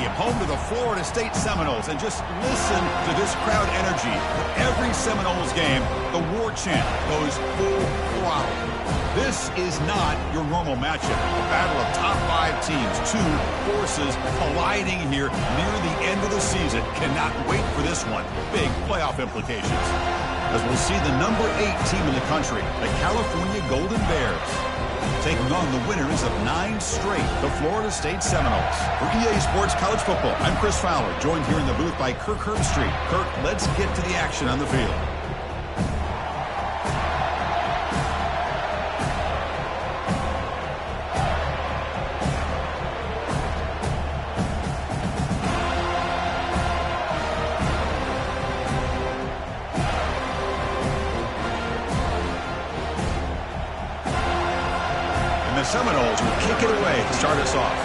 Stadium, home to the Florida State Seminoles. And just listen to this crowd energy. Every Seminoles game, the war chant goes full throttle. This is not your normal matchup. A battle of top 5 teams, 2 forces colliding here near the end of the season. Cannot wait for this one. Big playoff implications. As we'll see the number 8 team in the country, the California Golden Bears, taking on the winners of 9 straight, the Florida State Seminoles. For EA Sports College Football, I'm Chris Fowler, joined here in the booth by Kirk Herbstreit. Kirk, let's get to the action on the field. Seminoles will kick it away to start us off.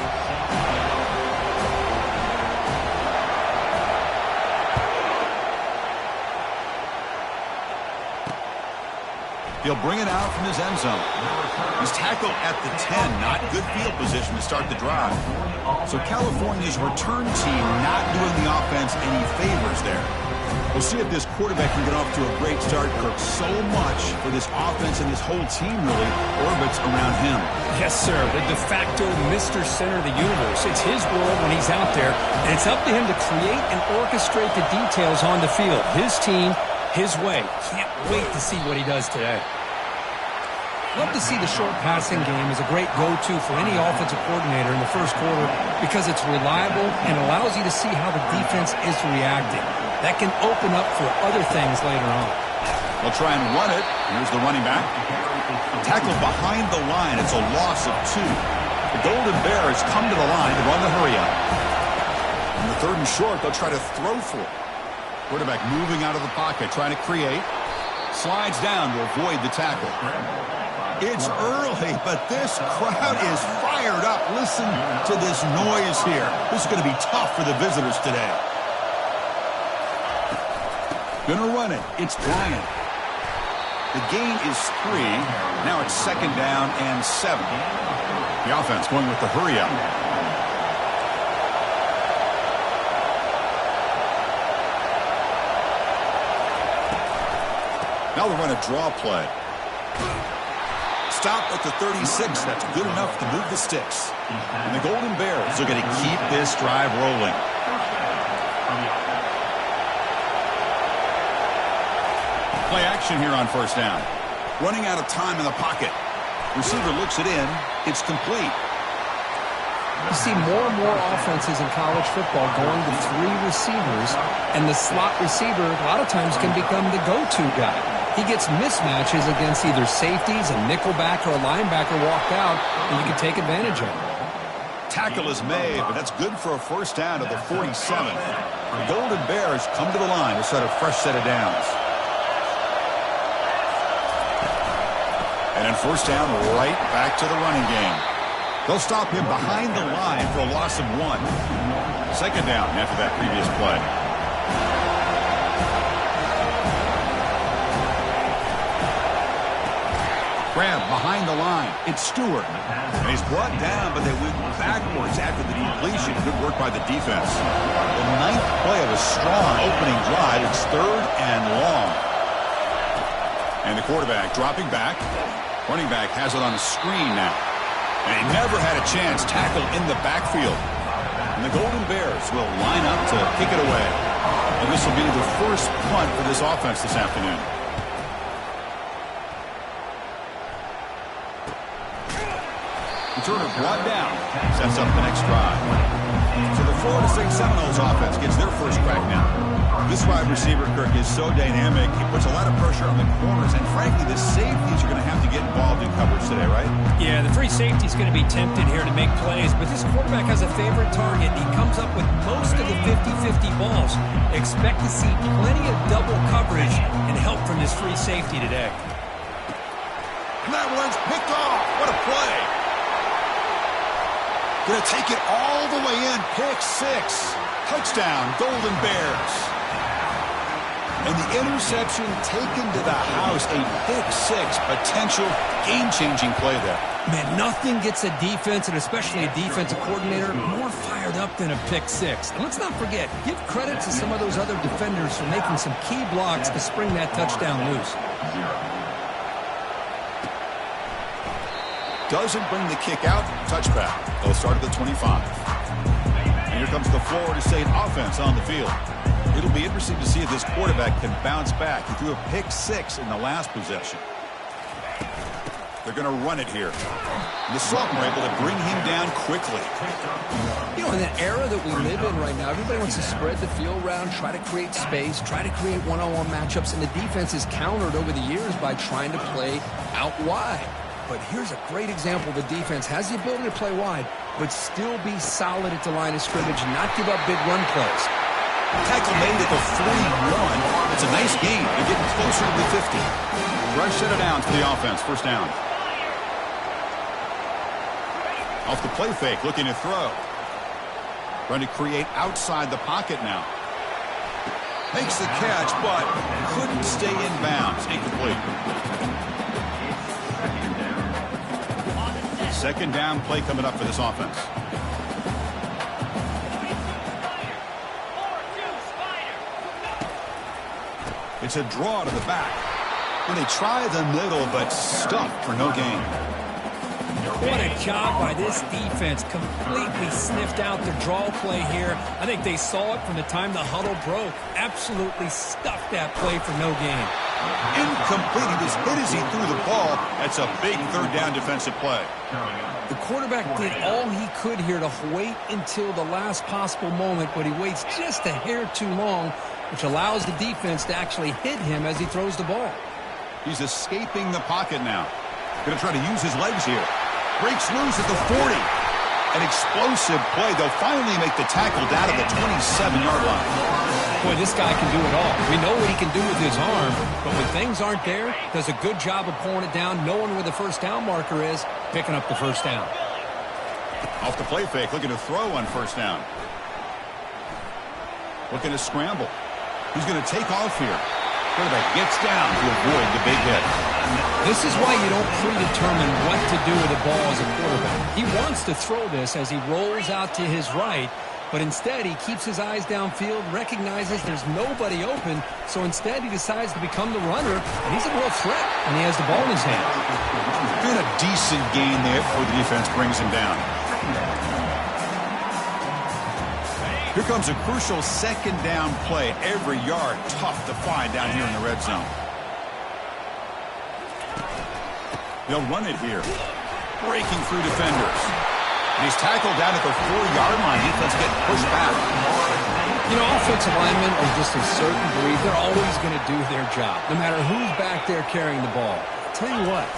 He'll bring it out from his end zone. He's tackled at the 10. Not good field position to start the drive. So California's return team not doing the offense any favors there. We'll see if this quarterback can get off to a great start, Kirk. So much for this offense and this whole team really orbits around him. Yes, sir. The de facto Mr. Center of the universe. It's his world when he's out there, and it's up to him to create and orchestrate the details on the field. His team, his way. Can't wait to see what he does today. Love to see the short passing game as a great go-to for any offensive coordinator in the first quarter because it's reliable and allows you to see how the defense is reacting. That can open up for other things later on. They'll try and run it. Here's the running back. Tackled behind the line. It's a loss of 2. The Golden Bears come to the line to run the hurry-up. On the 3rd and short, they'll try to throw for it. Quarterback moving out of the pocket, trying to create. Slides down to avoid the tackle. It's early, but this crowd is fired up. Listen to this noise here. This is going to be tough for the visitors today. Gonna run it. It's Bryant. The gain is 3. Now it's 2nd down and 7. The offense going with the hurry-up. Now they'll run a draw play. Stop at the 36. That's good enough to move the sticks. And the Golden Bears are going to keep this drive rolling. Play action here on 1st down. Running out of time in the pocket. Receiver looks it in. It's complete. You see more and more offenses in college football going to 3 receivers, and the slot receiver a lot of times can become the go-to guy. He gets mismatches against either safeties, a nickelback, or a linebacker walked out, and you can take advantage of it. Tackle is made, but that's good for a 1st down to the 47. The Golden Bears come to the line to set a fresh set of downs. And then 1st down, right back to the running game. They'll stop him behind the line for a loss of 1. 2nd down after that previous play. Grab behind the line. It's Stewart. And he's brought down, but they went backwards after the depletion. Good work by the defense. The 9th play of a strong opening drive. It's 3rd and long. And the quarterback dropping back. Running back has it on the screen now. And he never had a chance. Tackle in the backfield. And the Golden Bears will line up to kick it away. And this will be the first punt for this offense this afternoon. Returner brought down. Sets up the next drive. So the Florida State Seminoles offense gets their first crack now. This wide receiver, Kirk, is so dynamic. He puts a lot of pressure on the corners. And frankly, the safeties are going to have to get involved in coverage today, right? Yeah, the free safety is going to be tempted here to make plays. But this quarterback has a favorite target. He comes up with most of the 50-50 balls. Expect to see plenty of double coverage and help from this free safety today. And that one's picked off. What a play. Going to take it all the way in. Pick 6. Touchdown, Golden Bears. And the interception taken to the house, a pick-6, potential game-changing play there. Man, nothing gets a defense, and especially a defensive coordinator, more fired up than a pick-6. And let's not forget, give credit to some of those other defenders for making some key blocks to spring that touchdown loose. Doesn't bring the kick out. Touchback. They'll start at the 25. And here comes the Florida State offense on the field. It'll be interesting to see if this quarterback can bounce back. He threw a pick-6 in the last possession. They're going to run it here. The sophomore able to bring him down quickly. You know, in the era that we live in right now, everybody wants to spread the field around, try to create space, try to create one-on-one matchups, and the defense is countered over the years by trying to play out wide. But here's a great example. The defense has the ability to play wide, but still be solid at the line of scrimmage, not give up big run plays. Tackle made at the 41. It's a nice gain. They're getting closer to the 50. Fresh set of downs for the offense. First down. Off the play fake, looking to throw. Trying to create outside the pocket now. Makes the catch, but couldn't stay in bounds. Incomplete. Second down play coming up for this offense. It's a draw to the back. And they try the middle, but stuffed for no gain. What a job by this defense. Completely sniffed out the draw play here. I think they saw it from the time the huddle broke. Absolutely stuffed that play for no gain. Incomplete. He was hit as he threw the ball. That's a big third down defensive play. The quarterback did all he could here to wait until the last possible moment, but he waits just a hair too long, which allows the defense to actually hit him as he throws the ball. He's escaping the pocket now. Going to try to use his legs here. Breaks loose at the 40. An explosive play. They'll finally make the tackle down at the 27-yard line. Boy, this guy can do it all. We know what he can do with his arm, but when things aren't there, does a good job of pulling it down, knowing where the first down marker is, picking up the first down. Off the play fake, looking to throw on first down. Looking to scramble. He's going to take off here. Quarterback gets down to avoid the big hit. This is why you don't predetermine what to do with the ball as a quarterback. He wants to throw this as he rolls out to his right, but instead he keeps his eyes downfield, recognizes there's nobody open, so instead he decides to become the runner, and he's a real threat when he has the ball in his hand. Been a decent gain there before the defense brings him down. Here comes a crucial second down play. Every yard tough to find down here in the red zone. They'll run it here. Breaking through defenders. And he's tackled down at the 4-yard line. Defense getting pushed back. You know, offensive linemen are just a certain breed. They're always going to do their job, no matter who's back there carrying the ball. I'll tell you what,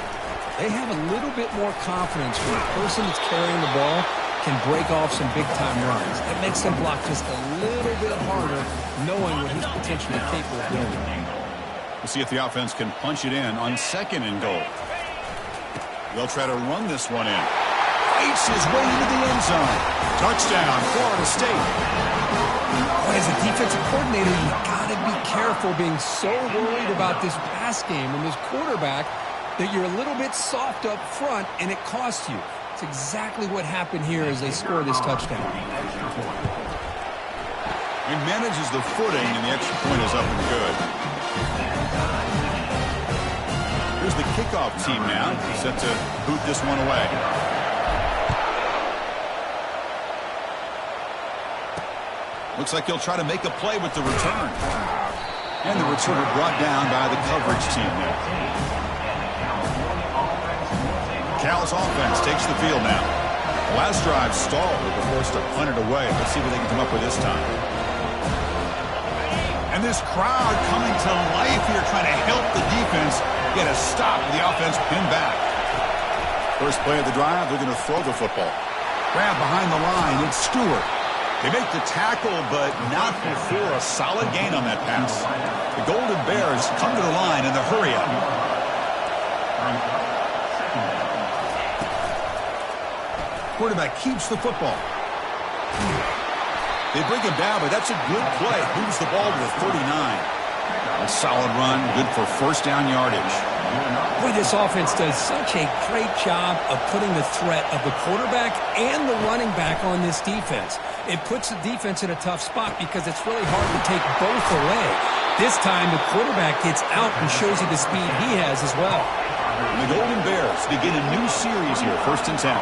they have a little bit more confidence when the person that's carrying the ball can break off some big-time runs. It makes them block just a little bit harder, knowing what he's potentially capable of doing. We'll see if the offense can punch it in on second and goal. They'll try to run this one in. Fights his way into the end zone. Touchdown, Florida State. Boy, as a defensive coordinator, you've got to be careful being so worried about this pass game and this quarterback that you're a little bit soft up front and it costs you. It's exactly what happened here as they score this touchdown. He manages the footing, and the extra point is up and good. Here's the kickoff team now, set to boot this one away. Looks like he'll try to make a play with the return. And the returner brought down by the coverage team there. Cal's offense takes the field now. Last drive stalled. They were forced to punt it away. Let's see what they can come up with this time. And this crowd coming to life here, trying to help the defense get a stop with the offense pinned back. First play of the drive, they're going to throw the football. Grab behind the line, it's Stewart. They make the tackle, but not before a solid gain on that pass. The Golden Bears come to the line in the hurry-up. Quarterback keeps the football. They bring him down, but that's a good play. Moves the ball to the 39. A solid run, good for first down yardage. Boy, this offense does such a great job of putting the threat of the quarterback and the running back on this defense. It puts the defense in a tough spot because it's really hard to take both away. This time, the quarterback gets out and shows you the speed he has as well. And the Golden Bears begin a new series here, 1st and 10.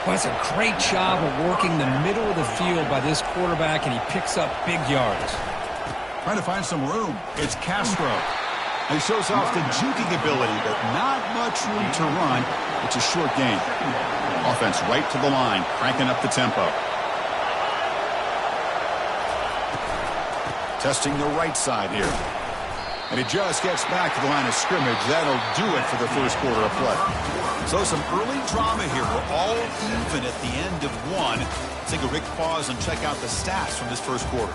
Well, it's a great job of working the middle of the field by this quarterback, and he picks up big yards. Trying to find some room. It's Castro. He shows off the juking ability, but not much room to run. It's a short game. Offense right to the line, cranking up the tempo. Testing the right side here. And he just gets back to the line of scrimmage. That'll do it for the first quarter of play. So some early drama here. We're all even at the end of one. Let's take a quick pause and check out the stats from this first quarter.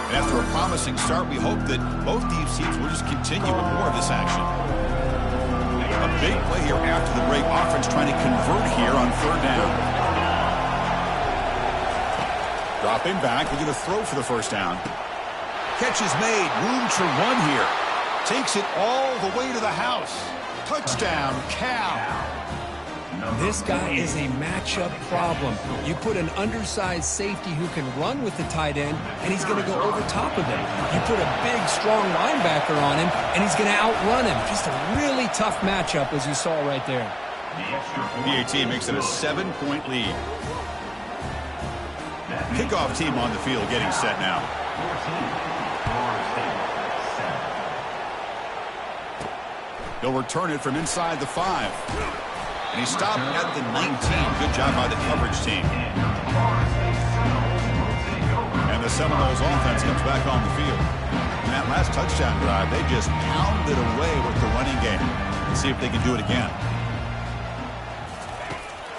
And after a promising start, we hope that both these teams will just continue with more of this action. A big play here after the break. Offense trying to convert here on 3rd down. Dropping back, we're going to throw for the first down. Catch is made, room to run here. Takes it all the way to the house. Touchdown, Cal. This guy is a matchup problem. You put an undersized safety who can run with the tight end, and he's going to go over top of him. You put a big, strong linebacker on him, and he's going to outrun him. Just a really tough matchup, as you saw right there. The AT makes it a 7-point lead. Kickoff team on the field getting set now. They'll return it from inside the 5. And he stopped at the 19. Good job by the coverage team. And the Seminoles offense comes back on the field. In that last touchdown drive, they just pounded away with the running game. Let's see if they can do it again.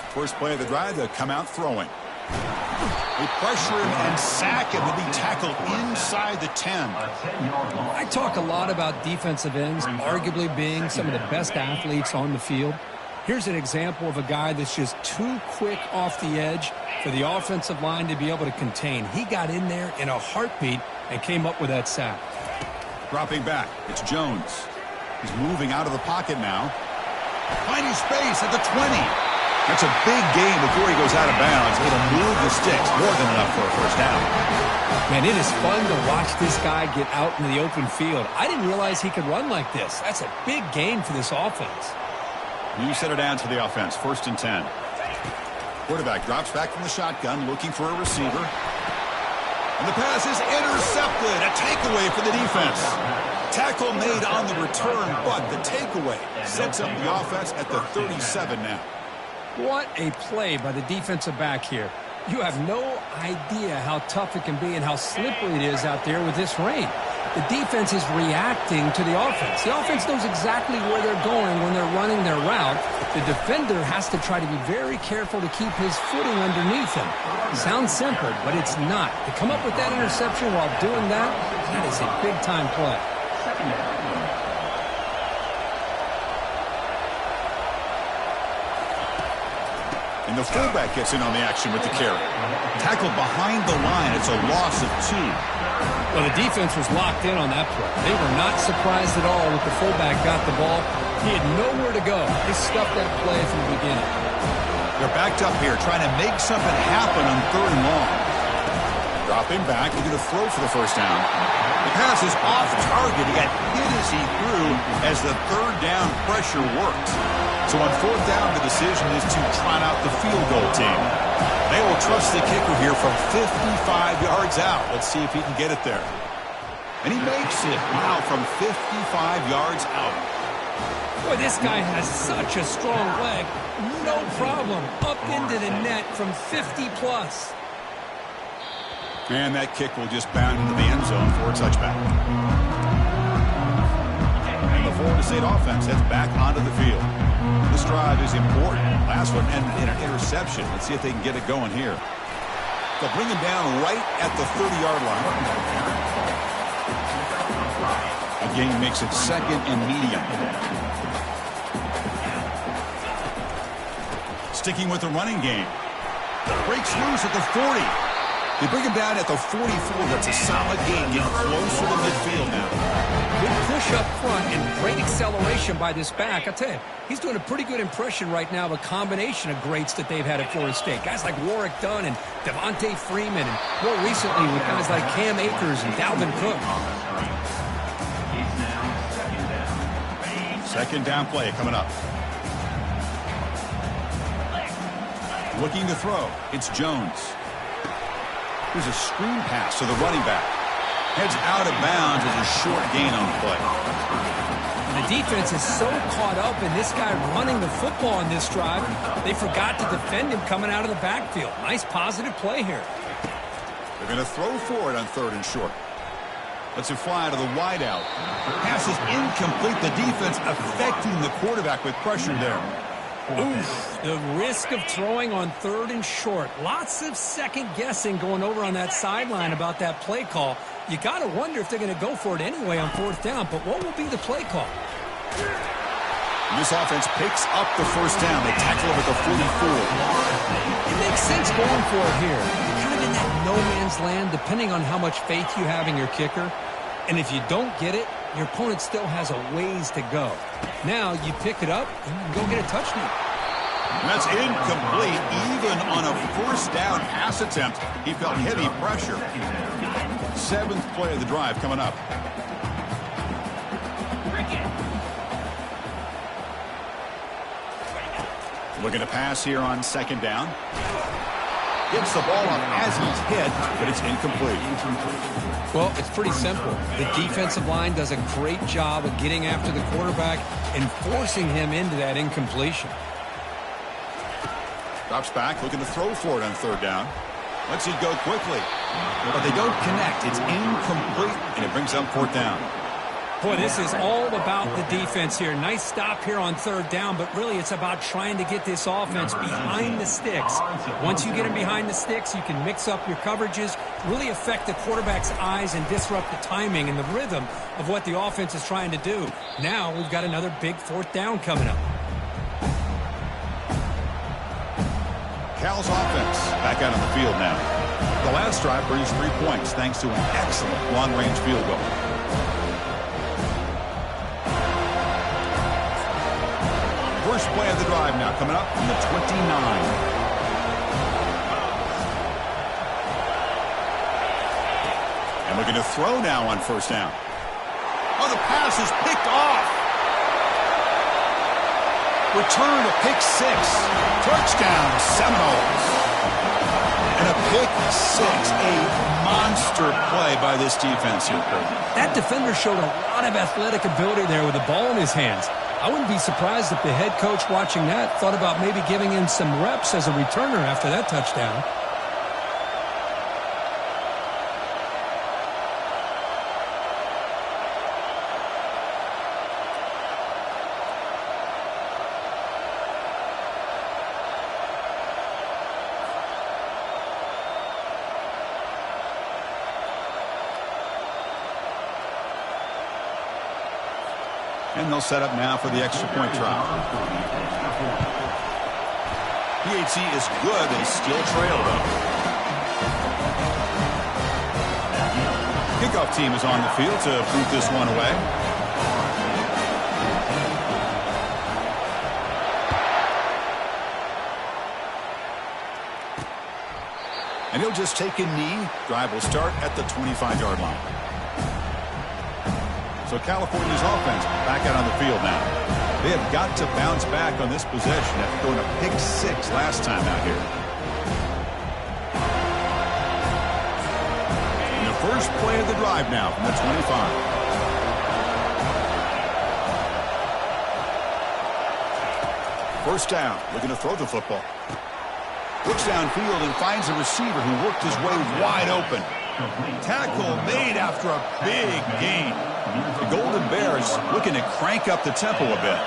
First play of the drive, they'll come out throwing. They pressure him and sack him. He'll be tackled inside the 10. I talk a lot about defensive ends, arguably being some of the best athletes on the field. Here's an example of a guy that's just too quick off the edge for the offensive line to be able to contain. He got in there in a heartbeat and came up with that sack. Dropping back, it's Jones. He's moving out of the pocket now. Finding space at the 20. That's a big gain before he goes out of bounds. It'll move the sticks, more than enough for a first down. Man, it is fun to watch this guy get out into the open field. I didn't realize he could run like this. That's a big gain for this offense. You set it down to the offense, 1st and 10. Quarterback drops back from the shotgun, looking for a receiver. And the pass is intercepted. A takeaway for the defense. Tackle made on the return, but the takeaway sets up the offense at the 37 now. What a play by the defensive back here. You have no idea how tough it can be and how slippery it is out there with this rain. The defense is reacting to the offense. The offense knows exactly where they're going when they're running their route. The defender has to try to be very careful to keep his footing underneath him. Sounds simple, but it's not. To come up with that interception while doing that, that is a big-time play. And the fullback gets in on the action with the carry. Tackled behind the line. It's a loss of 2. Well, the defense was locked in on that play. They were not surprised at all when the fullback got the ball. He had nowhere to go. They stuffed that play from the beginning. They're backed up here trying to make something happen on 3rd and long. Dropping back. They're going to throw for the first down. The pass is off target. He got hit as he threw as the 3rd down pressure worked. So on 4th down, the decision is to trot out the field goal team. They will trust the kicker here from 55 yards out. Let's see if he can get it there. And he makes it. Wow, from 55 yards out. Boy, this guy has such a strong leg. No problem. Up into the net from 50-plus. And that kick will just bound into the end zone for a touchback. And the Florida State offense heads back onto the field. This drive is important. Last one ended in an interception. Let's see if they can get it going here. They'll bring him down right at the 30-yard line. A gain makes it 2nd and medium. Sticking with the running game. Breaks loose at the 40. They bring him down at the 44. That's a solid gain, getting closer to midfield now. Good push up front and great acceleration by this back. I tell you, he's doing a pretty good impression right now of a combination of greats that they've had at Florida State. Guys like Warwick Dunn and Devontae Freeman, and more recently with guys like Cam Akers and Dalvin Cook. Second down play coming up. Looking to throw. It's Jones. Here's a screen pass to the running back. Heads out of bounds as a short gain on the play. The defense is so caught up in this guy running the football on this drive, they forgot to defend him coming out of the backfield. Nice positive play here. They're going to throw for it on 3rd and short. Lets it fly to the wideout. Pass is incomplete. The defense affecting the quarterback with pressure there. Oof, the risk of throwing on 3rd and short. Lots of second guessing going over on that sideline about that play call. You got to wonder if they're going to go for it anyway on 4th down, but what will be the play call? This offense picks up the first down. They tackle him at the 44. It makes sense going for it here. You're kind of in that no man's land depending on how much faith you have in your kicker. And if you don't get it, your opponent still has a ways to go. Now you pick it up and you can go get a touchdown. And that's incomplete. Even on a first down pass attempt, he felt heavy pressure. 7th play of the drive coming up. Looking to pass here on 2nd down. Gets the ball up as he's hit, but it's incomplete. Well, it's pretty simple. The defensive line does a great job of getting after the quarterback and forcing him into that incompletion. Drops back, looking to throw for it on 3rd down. Lets it go quickly. But they don't connect. It's incomplete, and it brings up 4th down. Boy, this is all about the defense here. Nice stop here on 3rd down, but really it's about trying to get this offense behind the sticks. Once you get them behind the sticks, you can mix up your coverages, really affect the quarterback's eyes and disrupt the timing and the rhythm of what the offense is trying to do. Now we've got another big 4th down coming up. Cal's offense back out on the field now. The last drive brings 3 points thanks to an excellent long-range field goal. First play of the drive now coming up from the 29. And looking to throw now on 1st down. Oh, the pass is picked off. Return to pick 6. Touchdown, Seminoles. And a pick 6. A monster play by this defense here. That defender showed a lot of athletic ability there with the ball in his hands. I wouldn't be surprised if the head coach watching that thought about maybe giving him some reps as a returner after that touchdown. And they'll set up now for the extra point try. PHC is good. They still trail, though. Kickoff team is on the field to boot this one away. And he'll just take a knee. Drive will start at the 25-yard line. So California's offense back out on the field now. They have got to bounce back on this possession after throwing a pick 6 last time out here. And the first play of the drive now from the 25. First down, looking to throw the football. Looks downfield and finds a receiver who worked his way wide open. Tackle made after a big gain. The Golden Bears looking to crank up the tempo a bit.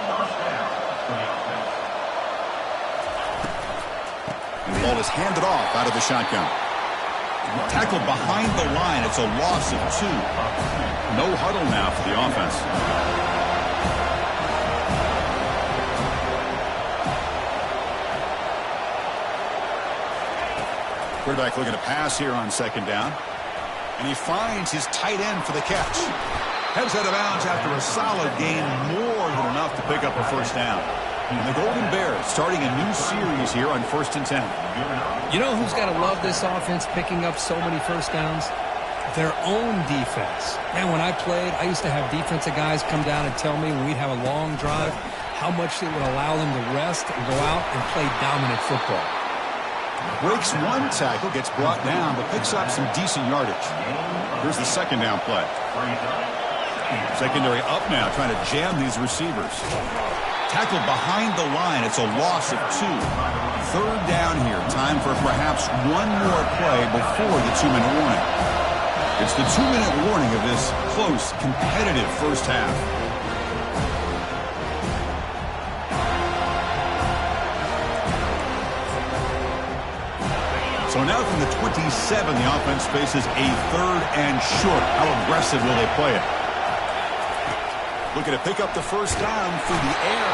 And the ball is handed off out of the shotgun. Tackled behind the line. It's a loss of 2. No huddle now for the offense. Quarterback looking to pass here on second down. And he finds his tight end for the catch. Heads out of bounds after a solid gain, more than enough to pick up a first down. And the Golden Bears starting a new series here on 1st and 10. You know who's got to love this offense picking up so many first downs? Their own defense. Man, when I played, I used to have defensive guys come down and tell me when we'd have a long drive how much it would allow them to rest and go out and play dominant football. Breaks one tackle, gets brought down, but picks up some decent yardage. Here's the second down play. Secondary up now, trying to jam these receivers. Tackled behind the line. It's a loss of 2. Third down here. Time for perhaps one more play before the 2-minute warning. It's the 2-minute warning of this close, competitive first half. So now from the 27, the offense faces a 3rd and short. How aggressive will they play it? Looking to pick up the first down through the air.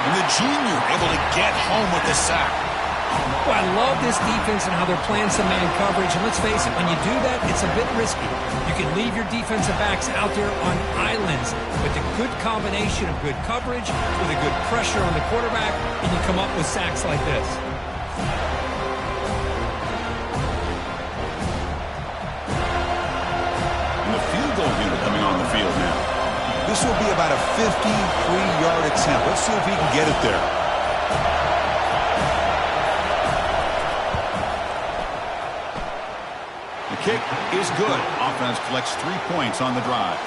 And the junior able to get home with the sack. Well, I love this defense and how they're playing some man coverage. And let's face it, when you do that, it's a bit risky. You can leave your defensive backs out there on islands. But the good combination of good coverage with a good pressure on the quarterback, and you come up with sacks like this. And the field goal unit coming on the field now. This will be about a 53-yard attempt. Let's see if he can get it there. The kick is good. Offense collects 3 points on the drive.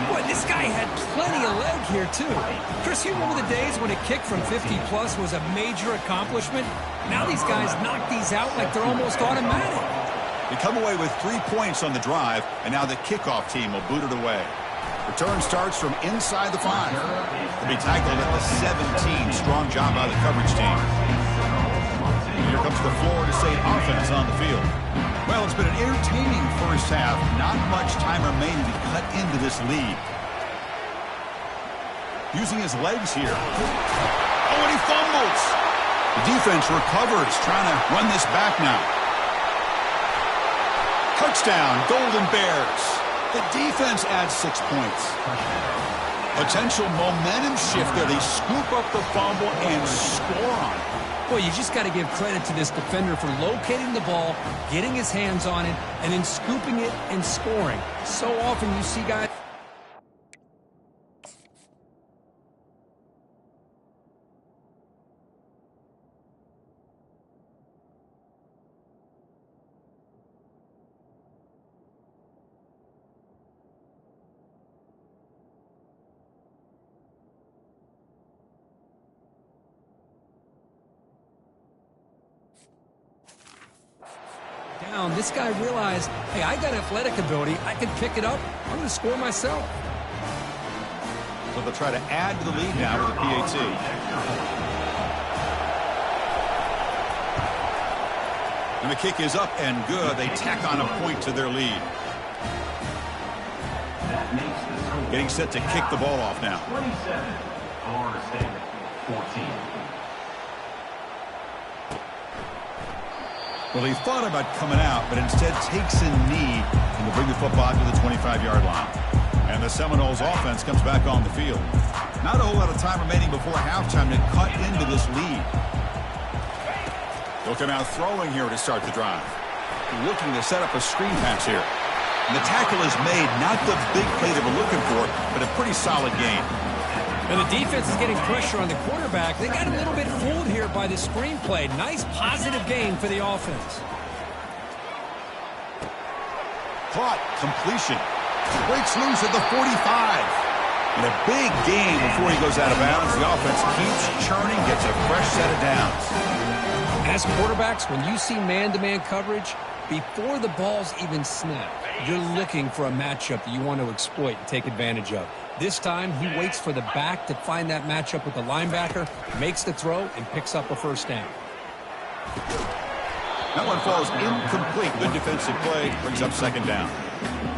Boy, this guy had plenty of leg here, too. Chris, you remember the days when a kick from 50-plus was a major accomplishment? Now these guys knock these out like they're almost automatic. They come away with 3 points on the drive, and now the kickoff team will boot it away. Return starts from inside the 5. They'll be tackled at the 17. Strong job by the coverage team. Here comes the Florida State offense on the field. Well, it's been an entertaining first half. Not much time remaining to cut into this lead. Using his legs here. Oh, and he fumbles. The defense recovers, trying to run this back now. Touchdown, Golden Bears. The defense adds 6 points. Potential momentum shift there. They scoop up the fumble and score on it. Boy, you just got to give credit to this defender for locating the ball, getting his hands on it, and then scooping it and scoring. So often you see guys... down. This guy realized, hey, I got athletic ability. I can pick it up. I'm going to score myself. So they'll try to add to the lead now with the PAT. And the kick is up and good. They tack on a point to their lead. Getting set to kick the ball off now. 27, Florida State, 14. Well, he thought about coming out, but instead takes a knee and will bring the football to the 25-yard line. And the Seminoles offense comes back on the field. Not a whole lot of time remaining before halftime to cut into this lead. They'll come out throwing here to start the drive. Looking to set up a screen pass here. And the tackle is made, not the big play they were looking for, but a pretty solid gain. And the defense is getting pressure on the quarterback. They got a little bit fooled here by the screenplay. Nice positive gain for the offense. Caught, completion. Breaks loose at the 45. And a big gain before he goes out of bounds. The offense keeps churning, gets a fresh set of downs. As quarterbacks, when you see man-to-man coverage, before the ball's even snapped, you're looking for a matchup that you want to exploit and take advantage of. This time, he waits for the back to find that matchup with the linebacker, makes the throw, and picks up a first down. That one falls incomplete. Good defensive play, brings up second down.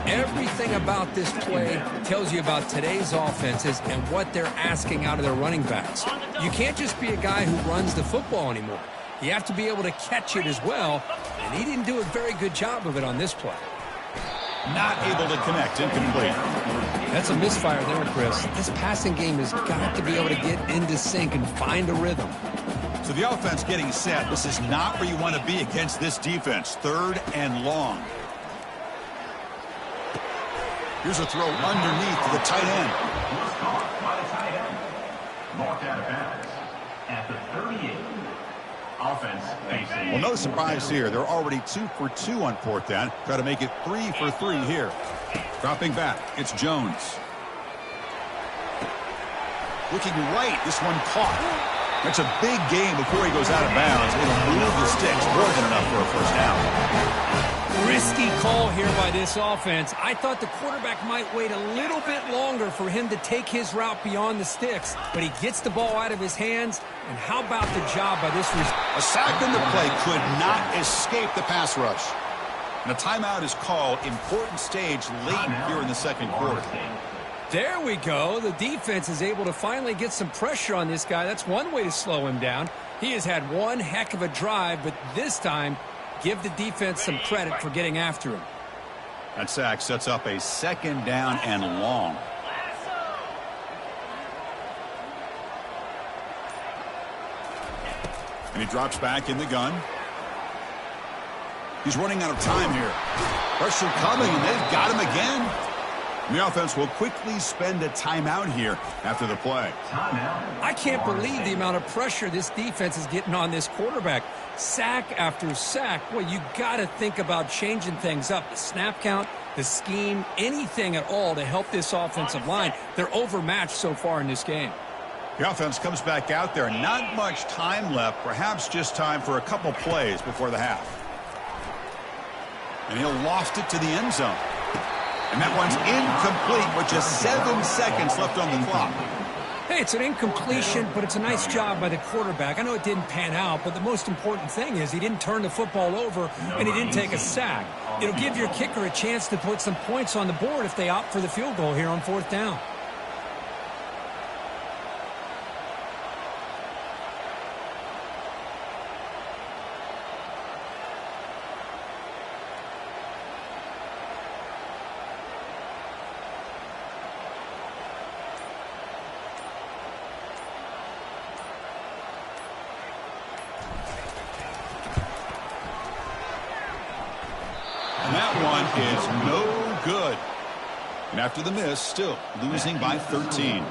Everything about this play tells you about today's offenses and what they're asking out of their running backs. You can't just be a guy who runs the football anymore. You have to be able to catch it as well, and he didn't do a very good job of it on this play. Not able to connect, incomplete. That's a misfire there, Chris. This passing game has got to be able to get into sync and find a rhythm. So the offense getting set. This is not where you want to be against this defense. 3rd and long. Here's a throw underneath to the tight end. Was caught by the tight end. Marked out of bounds at the 38. Offense facing. Well, no surprise here. They're already 2 for 2 on 4th down. Try to make it 3 for 3 here. Dropping back, it's Jones. Looking right, this one caught. That's a big game before he goes out of bounds. It'll move the sticks, more than enough for a first down. Risky call here by this offense. I thought the quarterback might wait a little bit longer for him to take his route beyond the sticks, but he gets the ball out of his hands, and how about the job by this receiver? A sack in the play could not escape the pass rush. And a timeout is called. Important stage late here in the second quarter. There we go. The defense is able to finally get some pressure on this guy. That's one way to slow him down. He has had one heck of a drive, but this time, give the defense some credit for getting after him. That sack sets up a 2nd down and long. And he drops back in the gun. He's running out of time here. Pressure coming, and they've got him again. And the offense will quickly spend a timeout here after the play. I can't believe the amount of pressure this defense is getting on this quarterback. Sack after sack. Well, you got to think about changing things up. The snap count, the scheme, anything at all to help this offensive line. They're overmatched so far in this game. The offense comes back out there. Not much time left. Perhaps just time for a couple plays before the half. And he'll loft it to the end zone. And that one's incomplete with just 7 seconds left on the clock. Hey, it's an incompletion, but it's a nice job by the quarterback. I know it didn't pan out, but the most important thing is he didn't turn the football over and he didn't take a sack. It'll give your kicker a chance to put some points on the board if they opt for the field goal here on 4th down. Is no good. And after the miss, still losing by 13.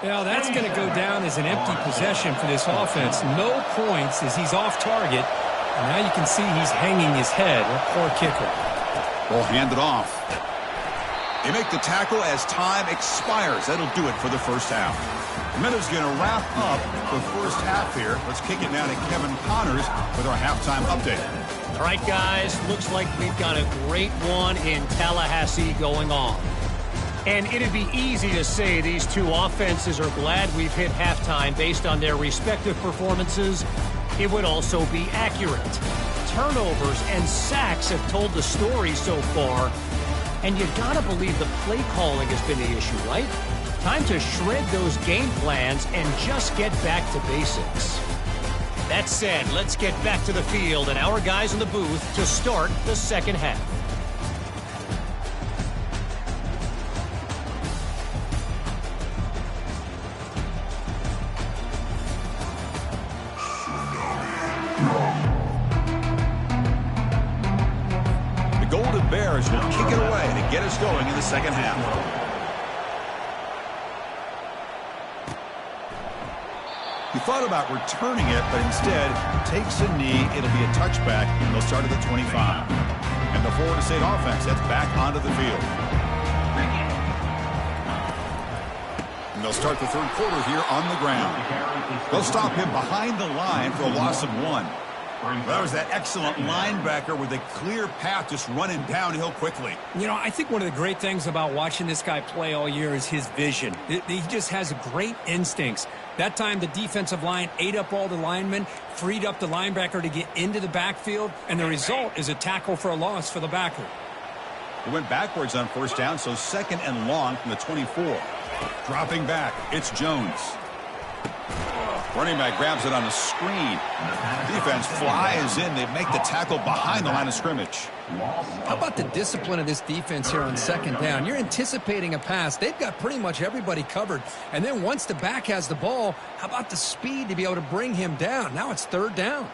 Well, that's going to go down as an empty possession for this offense. No points as he's off target. And now you can see he's hanging his head. Poor kicker. Ball handed off. They make the tackle as time expires. That'll do it for the first half. The Meadows going to wrap up the first half here. Let's kick it now to Kevin Connors with our halftime update. All right, guys, looks like we've got a great one in Tallahassee going on. And it'd be easy to say these two offenses are glad we've hit halftime based on their respective performances. It would also be accurate. Turnovers and sacks have told the story so far. And you gotta believe the play calling has been the issue, right? Time to shred those game plans and just get back to basics. That said, let's get back to the field and our guys in the booth to start the second half. The Golden Bears will kick it away to get us going in the second half. He thought about returning it, but instead takes a knee. It'll be a touchback, and they'll start at the 25. And the Florida State offense heads back onto the field. And they'll start the third quarter here on the ground. They'll stop him behind the line for a loss of 1. That was that excellent linebacker with a clear path just running downhill quickly. You know, I think one of the great things about watching this guy play all year is his vision. He just has great instincts. That time, the defensive line ate up all the linemen, freed up the linebacker to get into the backfield, and the result is a tackle for a loss for the backer. He went backwards on first down, so 2nd and long from the 24. Dropping back, it's Jones. Running back grabs it on the screen. Defense flies in. They make the tackle behind the line of scrimmage. How about the discipline of this defense here on second down? You're anticipating a pass. They've got pretty much everybody covered. And then once the back has the ball, how about the speed to be able to bring him down? Now it's third down.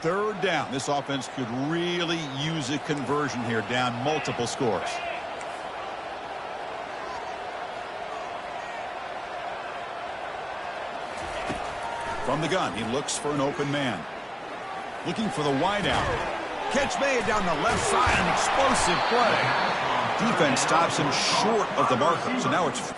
Third down. This offense could really use a conversion here, down multiple scores. From the gun, he looks for an open man. Looking for the wideout. Catch made down the left side, an explosive play. Defense stops him short of the marker, so now it's...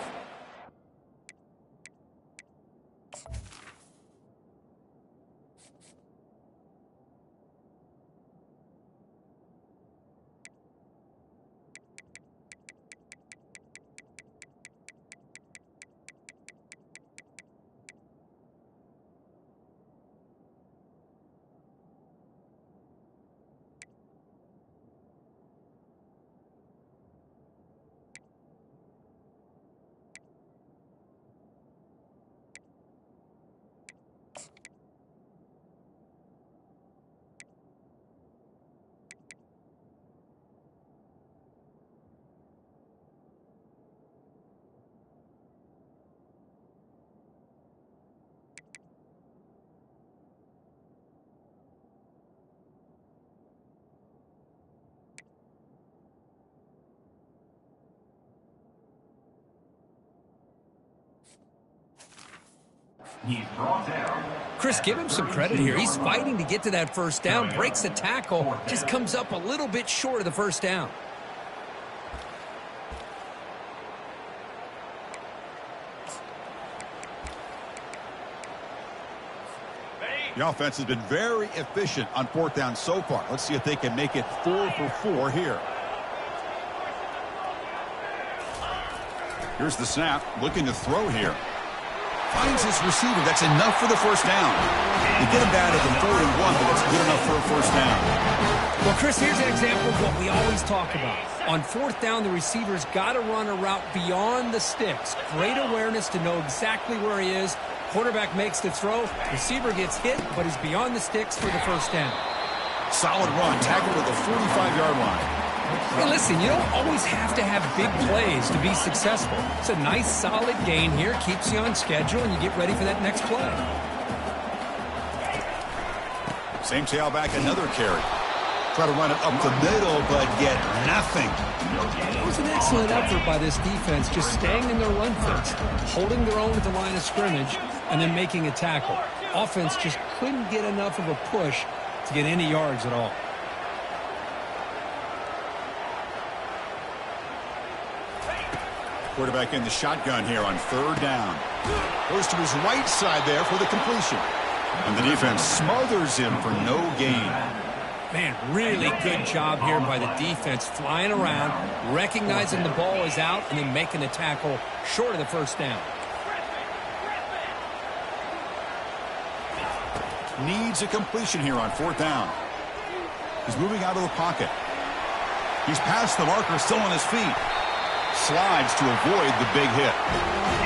He's brought down. Chris, give him some credit here. He's fighting to get to that first down, breaks the tackle, just comes up a little bit short of the first down. The offense has been very efficient on fourth down so far. Let's see if they can make it 4 for 4 here. Here's the snap, looking to throw here. Finds his receiver. That's enough for the first down. You get him down at the 4 and 1, but it's good enough for a first down. Well, Chris, here's an example of what we always talk about. On fourth down, the receiver's got to run a route beyond the sticks. Great awareness to know exactly where he is. Quarterback makes the throw. Receiver gets hit, but he's beyond the sticks for the first down. Solid run, tackled at the 45-yard line. Hey, listen, you don't always have to have big plays to be successful. It's a nice, solid gain here. Keeps you on schedule, and you get ready for that next play. Same tailback, another carry. Try to run it up the middle, but get nothing. It was an excellent effort by this defense, just staying in their run fits, holding their own at the line of scrimmage, and then making a tackle. Offense just couldn't get enough of a push to get any yards at all. Quarterback in the shotgun here on third down. Goes to his right side there for the completion. And the defense smothers him for no gain. Man, really good job here by the defense, flying around, recognizing the ball is out, and then making the tackle short of the first down. Needs a completion here on fourth down. He's moving out of the pocket. He's past the marker, still on his feet. Slides to avoid the big hit.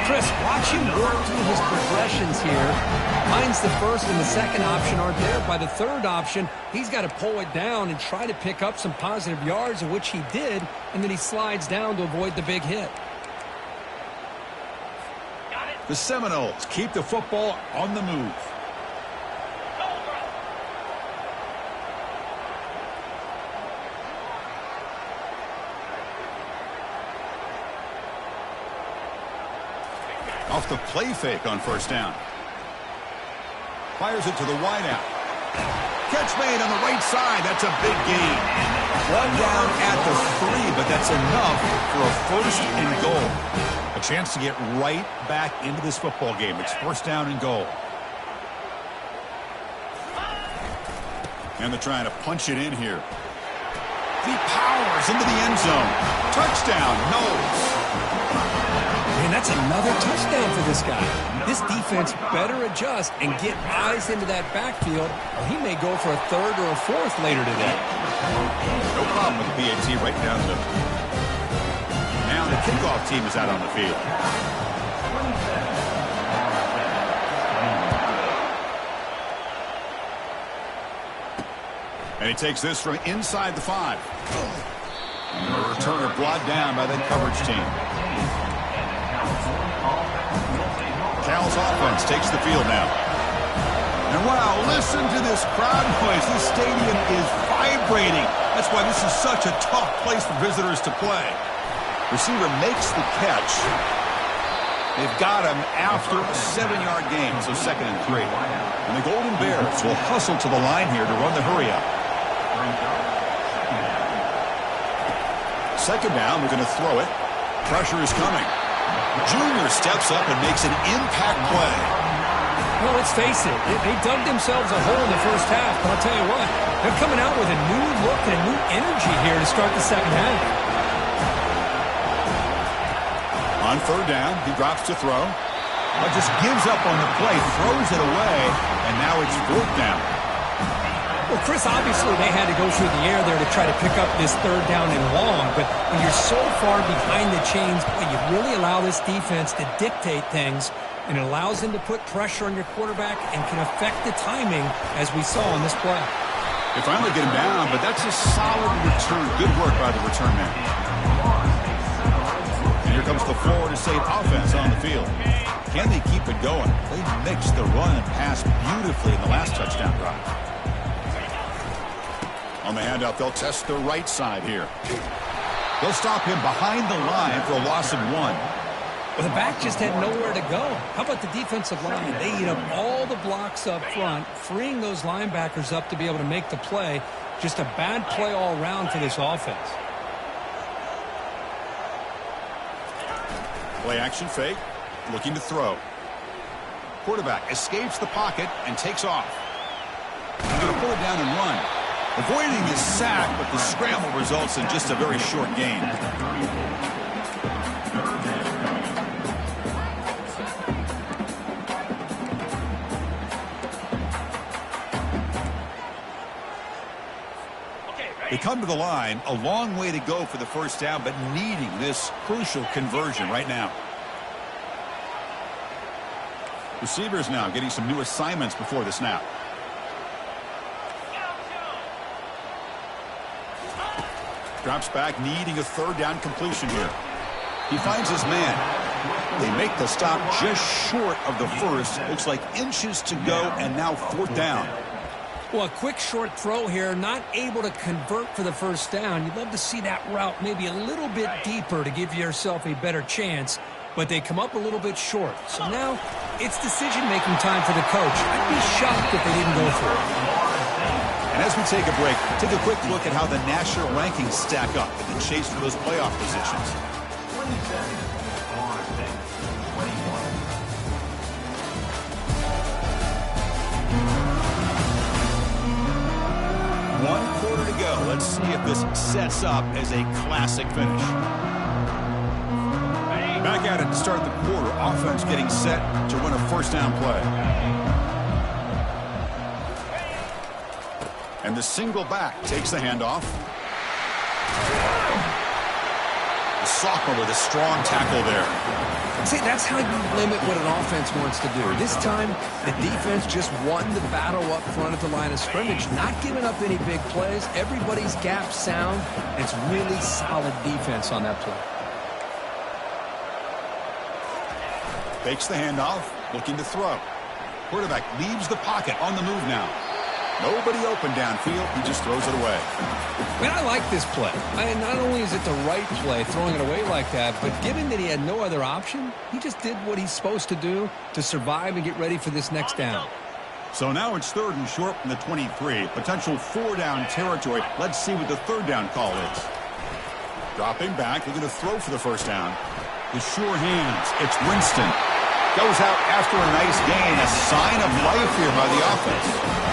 Chris, watch him work through his progressions here. Finds the first and the second option aren't there. By the third option, he's got to pull it down and try to pick up some positive yards, of which he did, and then he slides down to avoid the big hit. The Seminoles keep the football on the move. Off the play fake on first down. Fires it to the wideout. Catch made on the right side. That's a big gain. One down at the 3, but that's enough for a first and goal. A chance to get right back into this football game. It's first down and goal. And they're trying to punch it in here. He powers into the end zone. Touchdown, Knowles. Man, that's another touchdown for this guy. This defense better adjust and get eyes into that backfield, or he may go for a third or a fourth later today. No problem with the PAT right down the middle. Now the kickoff team is out on the field. And he takes this from inside the 5. The returner brought down by that coverage team. Cal's offense takes the field now. And wow, listen to this crowd noise. This stadium is vibrating. That's why this is such a tough place for visitors to play. Receiver makes the catch. They've got him after a 7-yard gain, so 2nd and 3. And the Golden Bears will hustle to the line here to run the hurry up. 2nd down, we're going to throw it. Pressure is coming. Junior steps up and makes an impact play. Well, let's face it, they dug themselves a hole in the first half, but I'll tell you what, they're coming out with a new look and a new energy here to start the second half. On 3rd down, he drops to throw. But just gives up on the play, throws it away, and now it's 4th down. Well, Chris, obviously they had to go through the air there to try to pick up this 3rd down and long, but when you're so far behind the chains, boy, you really allow this defense to dictate things, and it allows them to put pressure on your quarterback and can affect the timing, as we saw on this play. They finally get him down, but that's a solid return. Good work by the return man. And here comes the Florida State offense on the field. Can they keep it going? They mixed the run and pass beautifully in the last touchdown drive. On the handoff, they'll test the right side here. They'll stop him behind the line for a loss of 1. Well, the back just had nowhere to go. How about the defensive line? They eat up all the blocks up front, freeing those linebackers up to be able to make the play. Just a bad play all around for this offense. Play action fake, looking to throw. Quarterback escapes the pocket and takes off. He's going to pull it down and run. Avoiding the sack, but the scramble results in just a very short gain. They come to the line, a long way to go for the 1st down, but needing this crucial conversion right now. Receivers now getting some new assignments before the snap. Drops back, needing a 3rd down completion here. He finds his man. They make the stop just short of the 1st. Looks like inches to go, and now 4th down. Well, a quick short throw here, not able to convert for the 1st down. You'd love to see that route maybe a little bit deeper to give yourself a better chance, but they come up a little bit short. So now it's decision-making time for the coach. I'd be shocked if they didn't go for it. And as we take a break, take a quick look at how the national rankings stack up in the chase for those playoff positions. 1 quarter to go. Let's see if this sets up as a classic finish. Back at it to start the quarter. Offense getting set to run a 1st down play. And the single back takes the handoff. The sophomore with a strong tackle there. See, that's how you limit what an offense wants to do. This time, the defense just won the battle up front at the line of scrimmage, not giving up any big plays. Everybody's gap sound, and it's really solid defense on that play. Fakes the handoff, looking to throw. Quarterback leaves the pocket, on the move now. Nobody open downfield. He just throws it away. Man, I like this play. Not only is it the right play, throwing it away like that, but given that he had no other option, he just did what he's supposed to do to survive and get ready for this next down. So now it's 3rd and short from the 23. Potential 4-down territory. Let's see what the 3rd down call is. Dropping back. They're going to throw for the 1st down. The sure hands. It's Winston. Goes out after a nice gain. A sign of life here by the offense.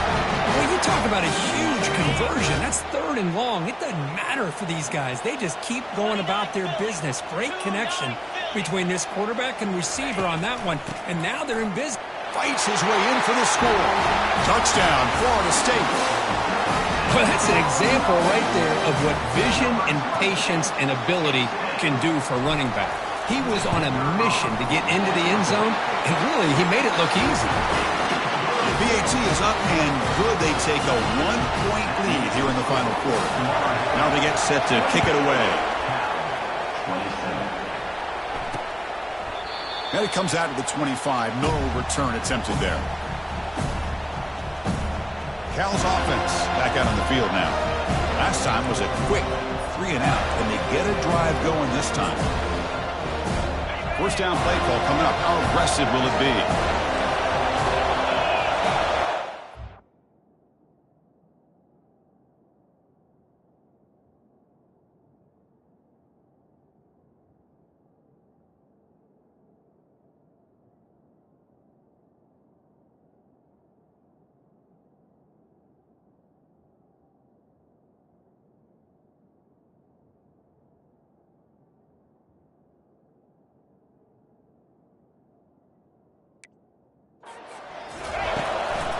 Well, you talk about a huge conversion. That's 3rd and long. It doesn't matter for these guys. They just keep going about their business. Great connection between this quarterback and receiver on that one. And now they're in business. Fights his way in for the score. Touchdown, Florida State. Well, that's an example right there of what vision and patience and ability can do for running back. He was on a mission to get into the end zone, and really, he made it look easy. PAT is up and good. They take a 1-point lead here in the final quarter. Now they get set to kick it away. And it comes out to the 25. No return attempted there. Cal's offense back out on the field now. Last time was a quick 3 and out. Can they get a drive going this time? First down play call coming up. How aggressive will it be?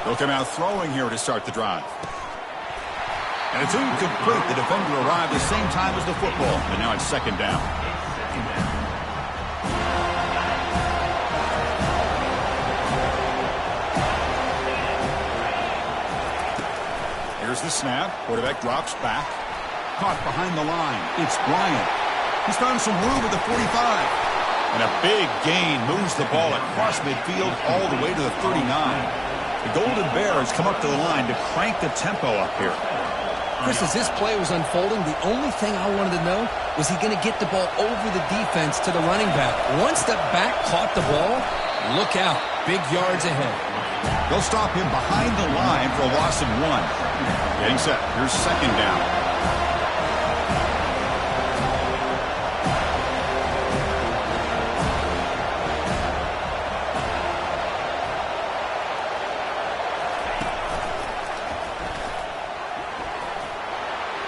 They'll come out throwing here to start the drive. And it's incomplete. The defender arrived the same time as the football. And now it's second down. Here's the snap. Quarterback drops back. Caught behind the line. It's Bryant. He's found some room at the 45. And a big gain moves the ball across midfield all the way to the 39. The Golden Bears come up to the line to crank the tempo up here. Chris, as this play was unfolding, the only thing I wanted to know was he going to get the ball over the defense to the running back. Once the back caught the ball, look out. Big yards ahead. They'll stop him behind the line for a loss of 1. Getting set. Here's second down.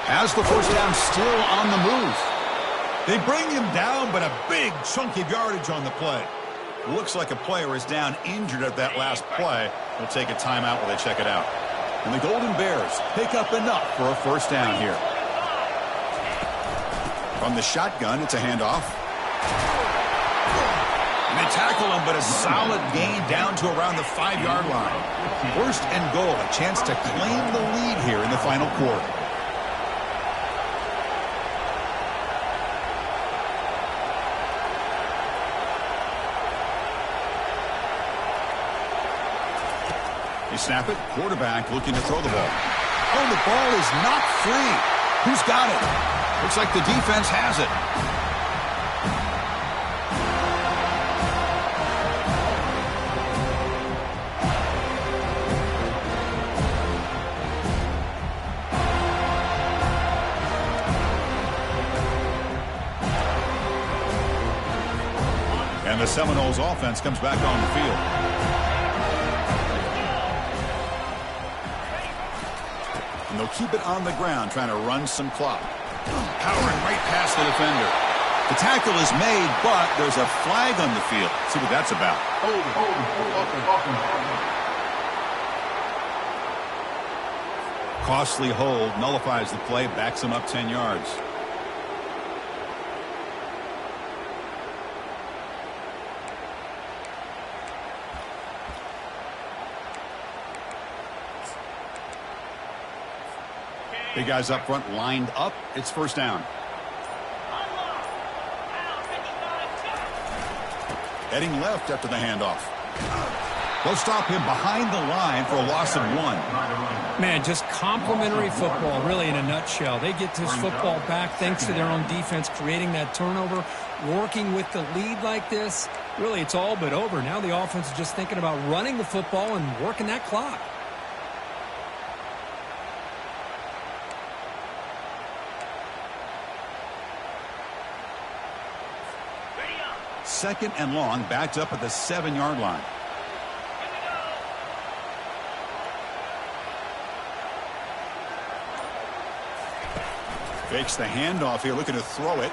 Has the first down, still on the move. They bring him down, but a big chunk of yardage on the play. Looks like a player is down injured at that last play. They'll take a timeout while they check it out. And the Golden Bears pick up enough for a first down here. From the shotgun, it's a handoff. And they tackle him, but a solid gain down to around the 5-yard line. First and goal, a chance to claim the lead here in the final quarter. They snap it. Quarterback looking to throw the ball. Oh, the ball is not free. Who's got it? Looks like the defense has it. And the Seminoles offense comes back on the field. And they'll keep it on the ground, trying to run some clock. Powering right past the defender. The tackle is made, but there's a flag on the field. Let's see what that's about. Costly hold, nullifies the play, backs him up 10 yards. Big guys up front lined up. It's first down. Heading left after the handoff. They'll stop him behind the line for a loss of 1. Man, just complimentary football, really, in a nutshell. They get this football back thanks to their own defense, creating that turnover, working with the lead like this. Really, it's all but over. Now the offense is just thinking about running the football and working that clock. Second and long, backed up at the 7-yard line. Fakes the handoff here, looking to throw it.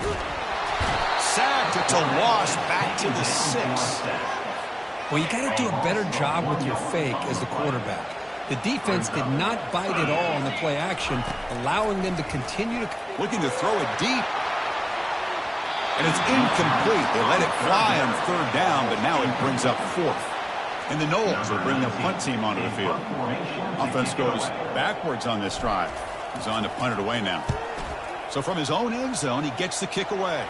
Sacked it to loss, back to the 6. Well, you got to do a better job with your fake as the quarterback. The defense did not bite at all on the play action, allowing them to continue to... Looking to throw it deep. And it's incomplete. They let it fly on third down, but now it brings up 4th. And the Knowles will bring the punt team onto the field. Offense goes backwards on this drive. He's on to punt it away now. So from his own end zone, he gets the kick away.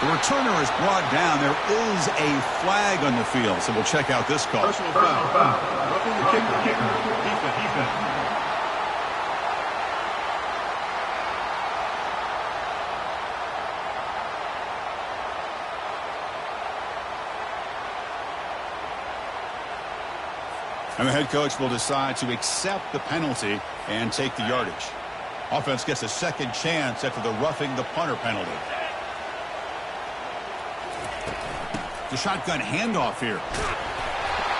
The returner is brought down. There is a flag on the field, so we'll check out this call. Personal foul. Roughing the kicker. Defense. And the head coach will decide to accept the penalty and take the yardage. Offense gets a second chance after the roughing the punter penalty. The shotgun handoff here.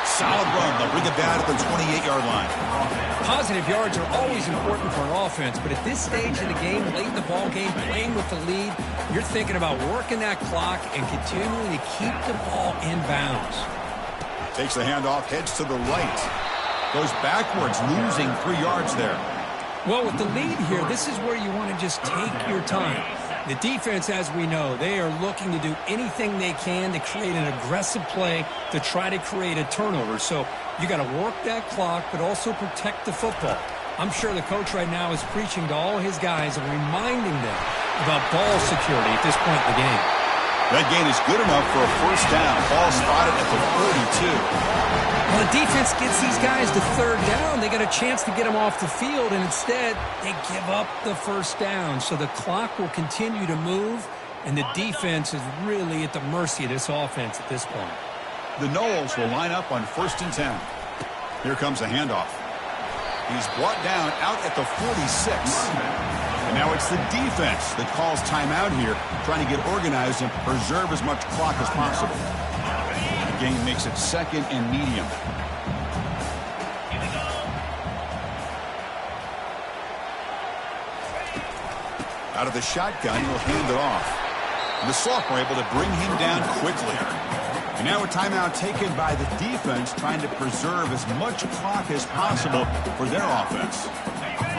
Solid run. They'll bring it down at the 28-yard line. Positive yards are always important for an offense, but at this stage in the game, late in the ball game, playing with the lead, you're thinking about working that clock and continuing to keep the ball in bounds. Takes the handoff, heads to the right. Goes backwards, losing 3 yards there. Well, with the lead here, this is where you want to just take your time. The defense, as we know, they are looking to do anything they can to create an aggressive play to try to create a turnover. So you got to work that clock, but also protect the football. I'm sure the coach right now is preaching to all his guys and reminding them about ball security at this point in the game. That gain is good enough for a first down. Ball spotted at the 42. Well, the defense gets these guys to third down. They got a chance to get them off the field, and instead they give up the first down. So the clock will continue to move, and the defense is really at the mercy of this offense at this point. The Knowles will line up on 1st and 10. Here comes the handoff. He's brought down out at the 46. And now it's the defense that calls timeout here, trying to get organized and preserve as much clock as possible. The game makes it 2nd and medium. Out of the shotgun, he'll hand it off. And the sophomore able to bring him down quickly. And now a timeout taken by the defense, trying to preserve as much clock as possible for their offense.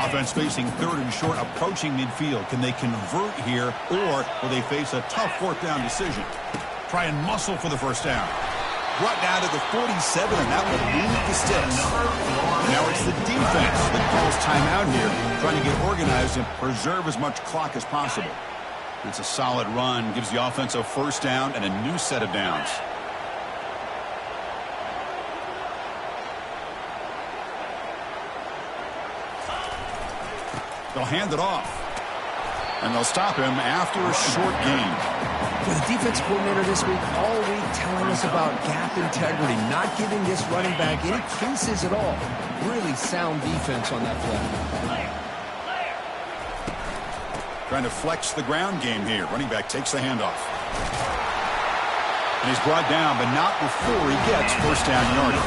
Offense facing 3rd and short, approaching midfield. Can they convert here, or will they face a tough 4th down decision? Try and muscle for the first down. Brought down to the 47, and that will move the sticks. Now it's the defense that calls timeout here, trying to get organized and preserve as much clock as possible. It's a solid run, gives the offense a first down and a new set of downs. They'll hand it off. And they'll stop him after a short gain. Well, the defense coordinator this week, all week telling us about gap integrity, not giving this running back any creases at all. Really sound defense on that play. Trying to flex the ground game here. Running back takes the handoff. And he's brought down, but not before he gets first down yardage.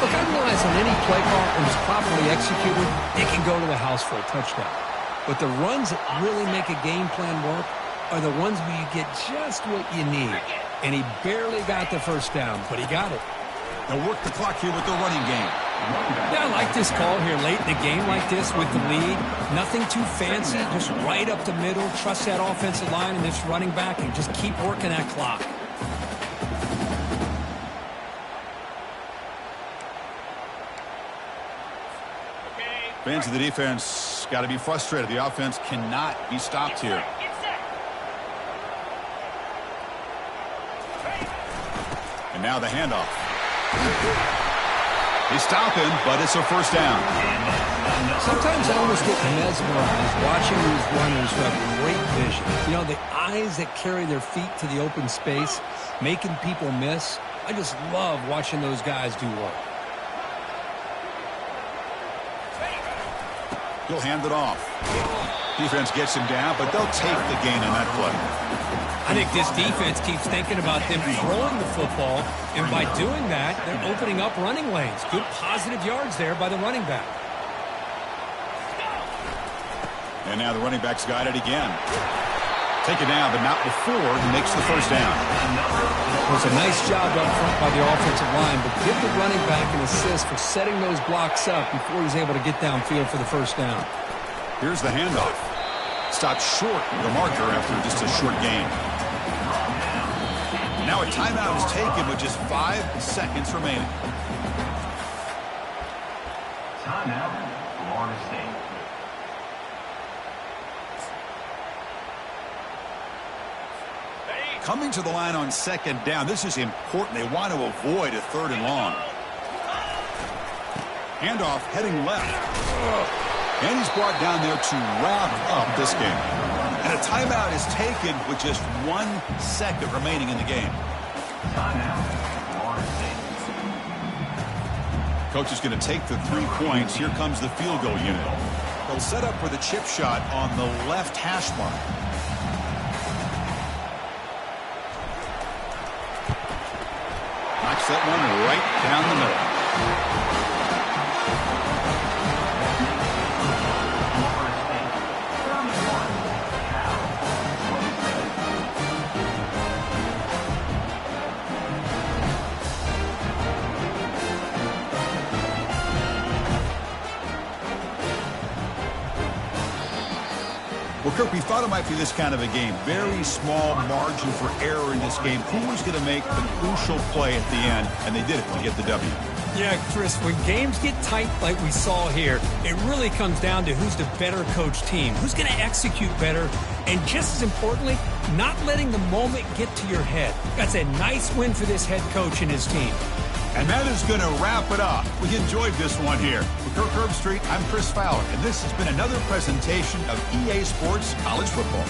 Look, I realize on any play call, when it's properly executed, it can go to the house for a touchdown. But the runs that really make a game plan work are the ones where you get just what you need. And he barely got the first down, but he got it. They'll work the clock here with the running game. Yeah, I like this call here late in a game like this with the lead. Nothing too fancy, just right up the middle. Trust that offensive line and this running back and just keep working that clock. Fans of the defense got to be frustrated. The offense cannot be stopped here. And now the handoff. They stop him, but it's a first down. Sometimes I almost get mesmerized watching these runners who have great vision. You know, the eyes that carry their feet to the open space, making people miss. I just love watching those guys do work. He'll hand it off. Defense gets him down, but they'll take the gain on that play. I think this defense keeps thinking about them throwing the football, and by doing that, they're opening up running lanes. Good positive yards there by the running back. And now the running back's got it again. Take it down, but not before he makes the first down. It was a nice job up front by the offensive line, but give the running back an assist for setting those blocks up before he's able to get downfield for the first down. Here's the handoff. Stopped short of the marker after just a short gain. Now a timeout is taken with just 5 seconds remaining. Timeout, Florida State. Coming to the line on second down. This is important. They want to avoid a 3rd and long. Handoff heading left. And he's brought down there to wrap up this game. And a timeout is taken with just 1 second remaining in the game. Timeout, Florida State. Coach is going to take the 3 points. Here comes the field goal unit. They'll set up for the chip shot on the left hash mark. Knocks that one right down the middle. Well, Kirk, we thought it might be this kind of a game. Very small margin for error in this game. Who was going to make the crucial play at the end? And they did it to get the W. Yeah, Chris, when games get tight like we saw here, it really comes down to who's the better coach team, who's going to execute better, and just as importantly, not letting the moment get to your head. That's a nice win for this head coach and his team. And that is going to wrap it up. We enjoyed this one here. For Kirk Herbstreit, I'm Chris Fowler, and this has been another presentation of EA Sports College Football.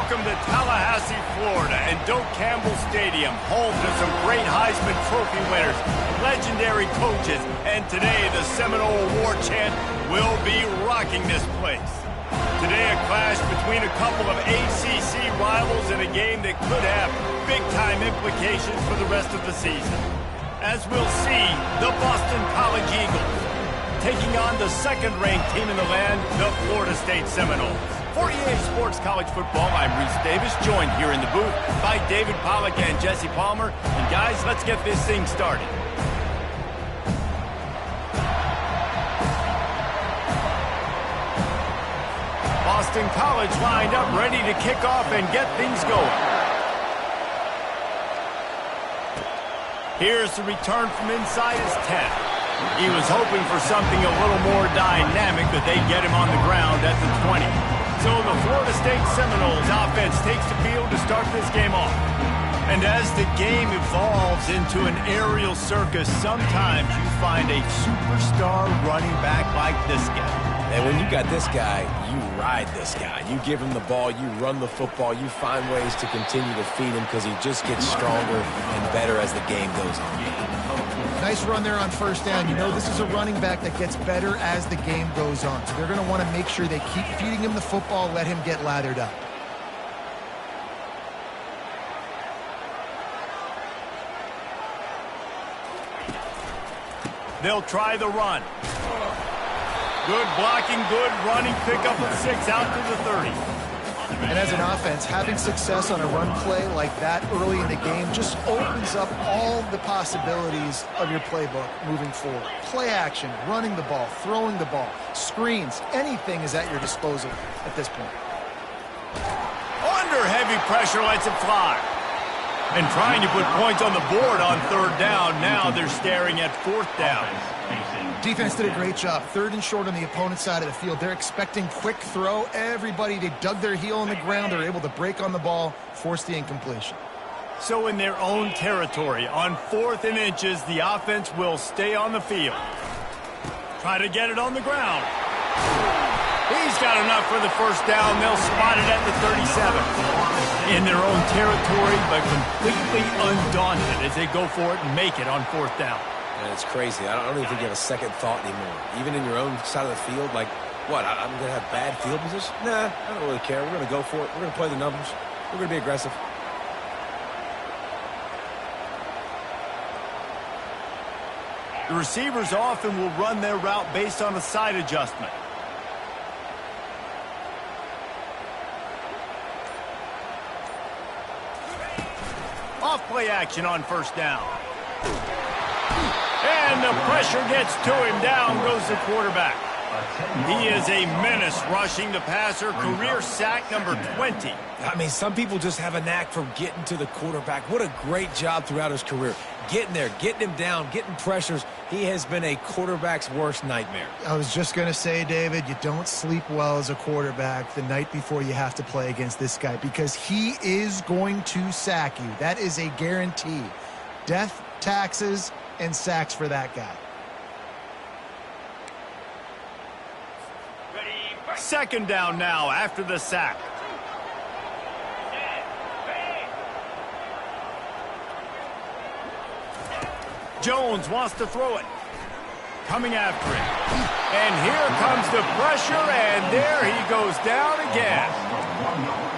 Welcome to Tallahassee, Florida, and Doak Campbell Stadium, home to some great Heisman Trophy winners, legendary coaches, and today the Seminole War Chant will be rocking this place. Today a clash between a couple of ACC rivals in a game that could have big-time implications for the rest of the season. As we'll see, the Boston College Eagles taking on the second-ranked team in the land, the Florida State Seminoles. For EA Sports College Football, I'm Reese Davis, joined here in the booth by David Pollack and Jesse Palmer. And guys, let's get this thing started. Boston College lined up, ready to kick off and get things going. Here's the return from inside his 10. He was hoping for something a little more dynamic, but they get him on the ground at the 20. So the Florida State Seminoles offense takes the field to start this game off. And as the game evolves into an aerial circus, sometimes you find a superstar running back like this guy. And when you got this guy, you ride this guy. You give him the ball, you run the football, you find ways to continue to feed him because he just gets stronger and better as the game goes on. Nice run there on first down. You know this is a running back that gets better as the game goes on. So they're going to want to make sure they keep feeding him the football, let him get lathered up. They'll try the run. Good blocking, good running, pick up of 6 out to the 30. And as an offense, having success on a run play like that early in the game just opens up all the possibilities of your playbook moving forward. Play action, running the ball, throwing the ball, screens, anything is at your disposal at this point. Under heavy pressure, lets it fly. And trying to put points on the board on third down. Now they're staring at fourth down. Defense did a great job. Third and short on the opponent's side of the field. They're expecting quick throw. Everybody, they dug their heel in the ground. They're able to break on the ball, force the incompletion. So in their own territory, on 4th and inches, the offense will stay on the field. Try to get it on the ground. He's got enough for the first down. They'll spot it at the 37. In their own territory, but completely undaunted as they go for it and make it on 4th down. And it's crazy. I don't even think you have a second thought anymore. Even in your own side of the field, like, what, I'm going to have bad field position? Nah, I don't really care. We're going to go for it. We're going to play the numbers. We're going to be aggressive. The receivers often will run their route based on a side adjustment. Off play action on first down. And the pressure gets to him. Down goes the quarterback. He is a menace rushing the passer. Career sack number 20. I mean, some people just have a knack for getting to the quarterback. What a great job throughout his career. Getting there, getting him down, getting pressures. He has been a quarterback's worst nightmare. I was just going to say, David, you don't sleep well as a quarterback the night before you have to play against this guy because he is going to sack you. That is a guarantee. Death, taxes, and sacks for that guy. Second down now after the sack. Jones wants to throw it. Coming after it. And here comes the pressure, and there he goes down again.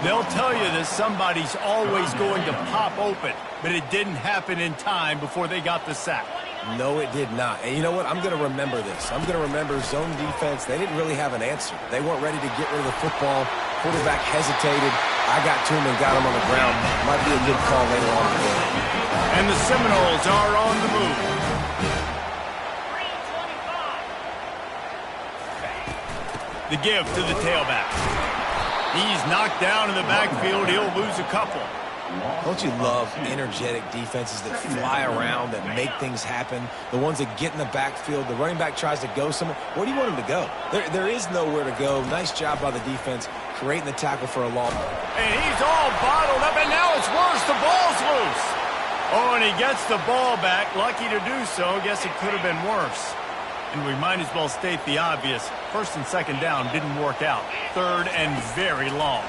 They'll tell you that somebody's always going to pop open, but it didn't happen in time before they got the sack. No, it did not. And you know what? I'm going to remember this. I'm going to remember zone defense. They didn't really have an answer. They weren't ready to get rid of the football. Quarterback hesitated. I got to him and got him on the ground. Might be a good call later on in the game. And the Seminoles are on the move. The give to the tailback. He's knocked down in the backfield. He'll lose a couple. Don't you love energetic defenses that fly around, that make things happen? The ones that get in the backfield, the running back tries to go somewhere. Where do you want him to go? There is nowhere to go. Nice job by the defense, creating the tackle for a loss. And he's all bottled up, and now it's worse. The ball's loose. Oh, and he gets the ball back. Lucky to do so. Guess it could have been worse. And we might as well state the obvious. First and second down didn't work out. Third and very long.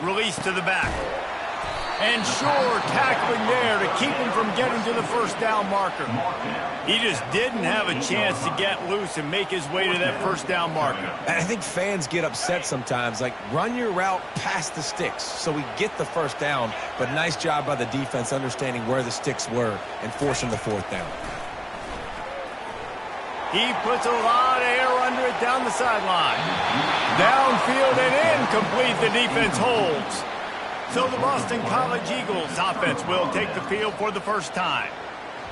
Release to the back. And sure, tackling there to keep him from getting to the first down marker. He just didn't have a chance to get loose and make his way to that first down marker. And I think fans get upset sometimes, like run your route past the sticks so we get the first down, but nice job by the defense understanding where the sticks were and forcing the fourth down. He puts a lot of air under it down the sideline. Downfield and incomplete, the defense holds. So the Boston College Eagles offense will take the field for the first time.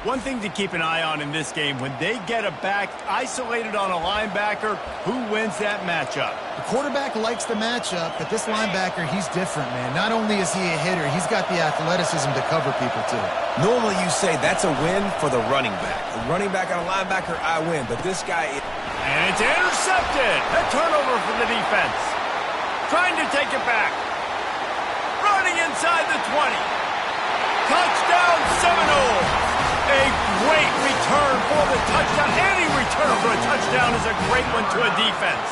One thing to keep an eye on in this game, when they get a back isolated on a linebacker, who wins that matchup? The quarterback likes the matchup, but this linebacker, he's different, man. Not only is he a hitter, he's got the athleticism to cover people, too. Normally you say that's a win for the running back. The running back on a linebacker, I win, but this guy... And it's intercepted. A turnover for the defense. Trying to take it back. Running inside the 20. Touchdown Seminoles. A great return for the touchdown. Any return for a touchdown is a great one to a defense.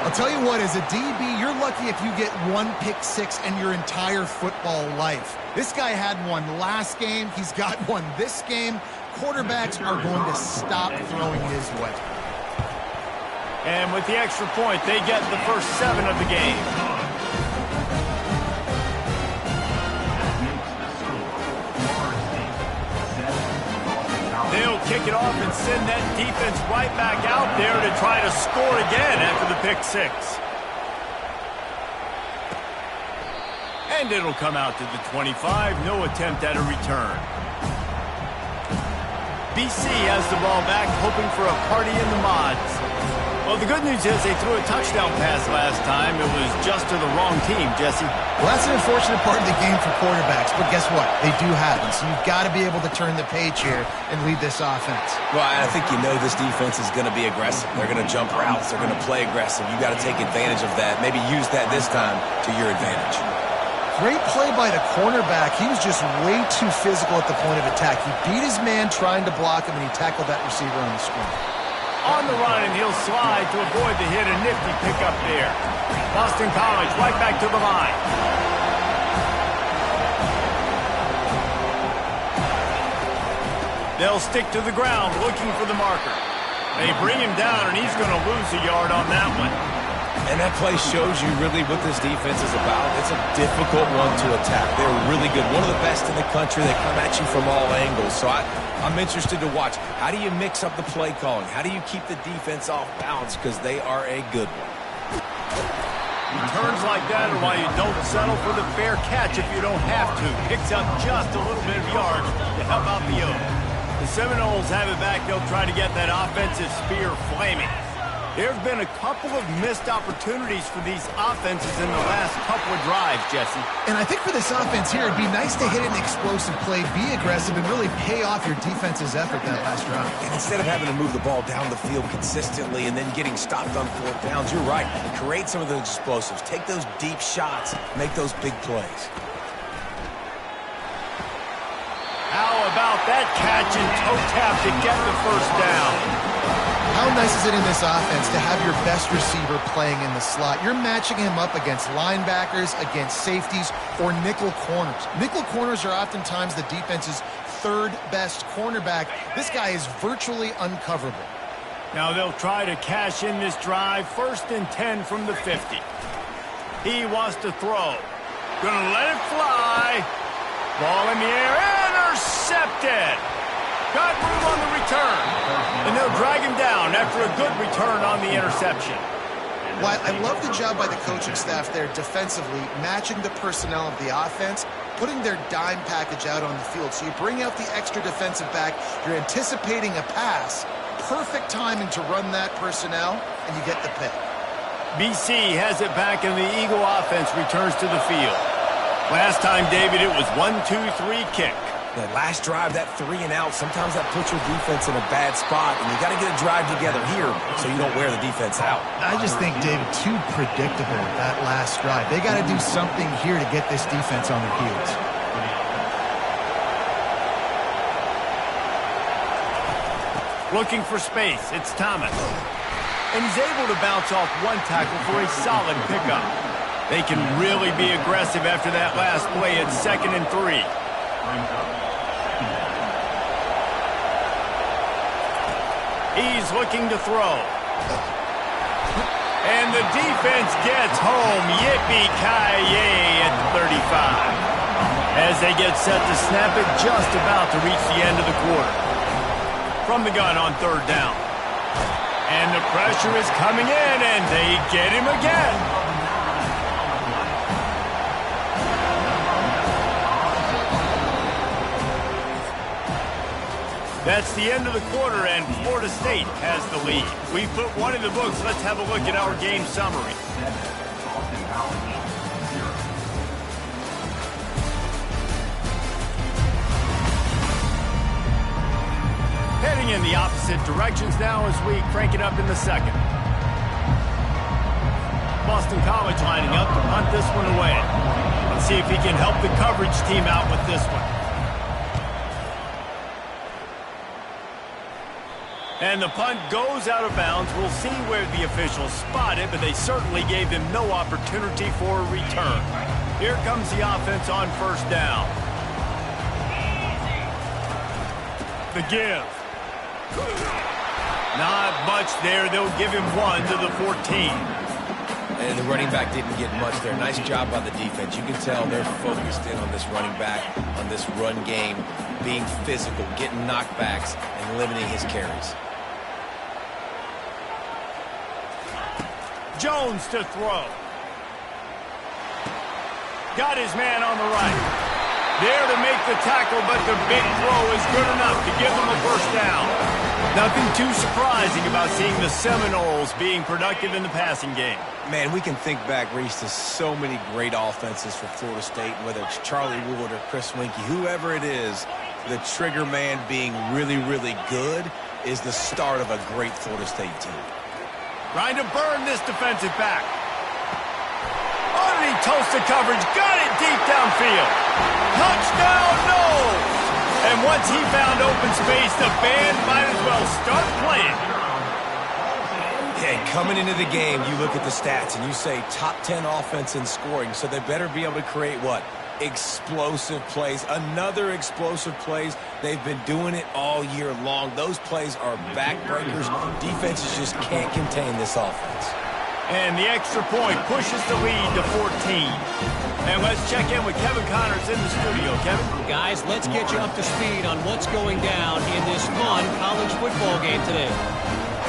I'll tell you what, as a DB, you're lucky if you get one pick six in your entire football life. This guy had one last game. He's got one this game. Quarterbacks are going to stop throwing his way. And with the extra point, they get the first 7 of the game. They'll kick it off and send that defense right back out there to try to score again after the pick 6. And it'll come out to the 25. No attempt at a return. BC has the ball back, hoping for a party in the mods. Well, the good news is they threw a touchdown pass last time. It was just to the wrong team, Jesse. Well, that's an unfortunate part of the game for quarterbacks, but guess what? They do happen, so you've got to be able to turn the page here and lead this offense. Well, I think you know this defense is going to be aggressive. They're going to jump routes. They're going to play aggressive. You got to take advantage of that. Maybe use that this time to your advantage. Great play by the cornerback. He was just way too physical at the point of attack. He beat his man trying to block him, and he tackled that receiver on the screen. On the run, and he'll slide to avoid the hit. A nifty pickup there. Boston College right back to the line. They'll stick to the ground looking for the marker. They bring him down, and he's going to lose a yard on that one. And that play shows you really what this defense is about. It's a difficult one to attack. They're really good. One of the best in the country. They come at you from all angles. So I'm interested to watch. How do you mix up the play calling? How do you keep the defense off balance? Because they are a good one. Returns like that are why you don't settle for the fair catch if you don't have to. Picks up just a little bit of yards to help out the Oaks. The Seminoles have it back. They'll try to get that offensive spear flaming. There have been a couple of missed opportunities for these offenses in the last couple of drives, Jesse. And I think for this offense here, it'd be nice to hit an explosive play, be aggressive, and really pay off your defense's effort that last drive. And instead of having to move the ball down the field consistently and then getting stopped on 4th downs, you're right. Create some of those explosives. Take those deep shots. Make those big plays. How about that catch and toe tap to get the first down? How nice is it in this offense to have your best receiver playing in the slot? You're matching him up against linebackers, against safeties, or nickel corners. Nickel corners are oftentimes the defense's 3rd best cornerback. This guy is virtually uncoverable. Now they'll try to cash in this drive. 1st and 10 from the 50. He wants to throw. Gonna let it fly. Ball in the air. Intercepted. Got room on the return. And they'll drag him down after a good return on the interception. Well, I love the job by the coaching staff there defensively, matching the personnel of the offense, putting their dime package out on the field. So you bring out the extra defensive back, you're anticipating a pass, perfect timing to run that personnel, and you get the pick. BC has it back, and the Eagle offense returns to the field. Last time, David, it was 1-2-3 kick. That last drive, that 3 and out, sometimes that puts your defense in a bad spot, and you got to get a drive together here so you don't wear the defense out. I just think, David, too predictable that last drive. They got to do something here to get this defense on their heels. Looking for space, it's Thomas. And he's able to bounce off one tackle for a solid pickup. They can really be aggressive after that last play at 2nd and 3. He's looking to throw. And the defense gets home. Yippee-ki-yay at the 35. As they get set to snap it, just about to reach the end of the quarter. From the gun on 3rd down. And the pressure is coming in, and they get him again. That's the end of the quarter, and Florida State has the lead. We put one in the books. Let's have a look at our game summary. Heading in the opposite directions now as we crank it up in the second. Boston College lining up to punt this one away. Let's see if he can help the coverage team out with this one. And the punt goes out of bounds. We'll see where the officials spot it, but they certainly gave them no opportunity for a return. Here comes the offense on 1st down. The give. Not much there. They'll give him 1 to the 14. And the running back didn't get much there. Nice job by the defense. You can tell they're focused in on this running back, on this run game, being physical, getting knockbacks, and limiting his carries. Jones to throw. Got his man on the right. There to make the tackle, but the big throw is good enough to give them a 1st down. Nothing too surprising about seeing the Seminoles being productive in the passing game. Man, we can think back, Reese, to so many great offenses for Florida State, whether it's Charlie Wood or Chris Winkie, whoever it is, the trigger man being really, really good is the start of a great Florida State team. Trying to burn this defensive back. Underneath toasted coverage, got it deep downfield. Touchdown, no! And once he found open space, the band might as well start playing. And coming into the game, you look at the stats and you say top 10 offense in scoring, so they better be able to create what? Explosive plays. Another explosive plays. They've been doing it all year long. Those plays are backbreakers. Defenses just can't contain this offense. And the extra point pushes the lead to 14. And let's check in with Kevin Connors in the studio. Kevin? Guys, let's get you up to speed on what's going down in this fun college football game today.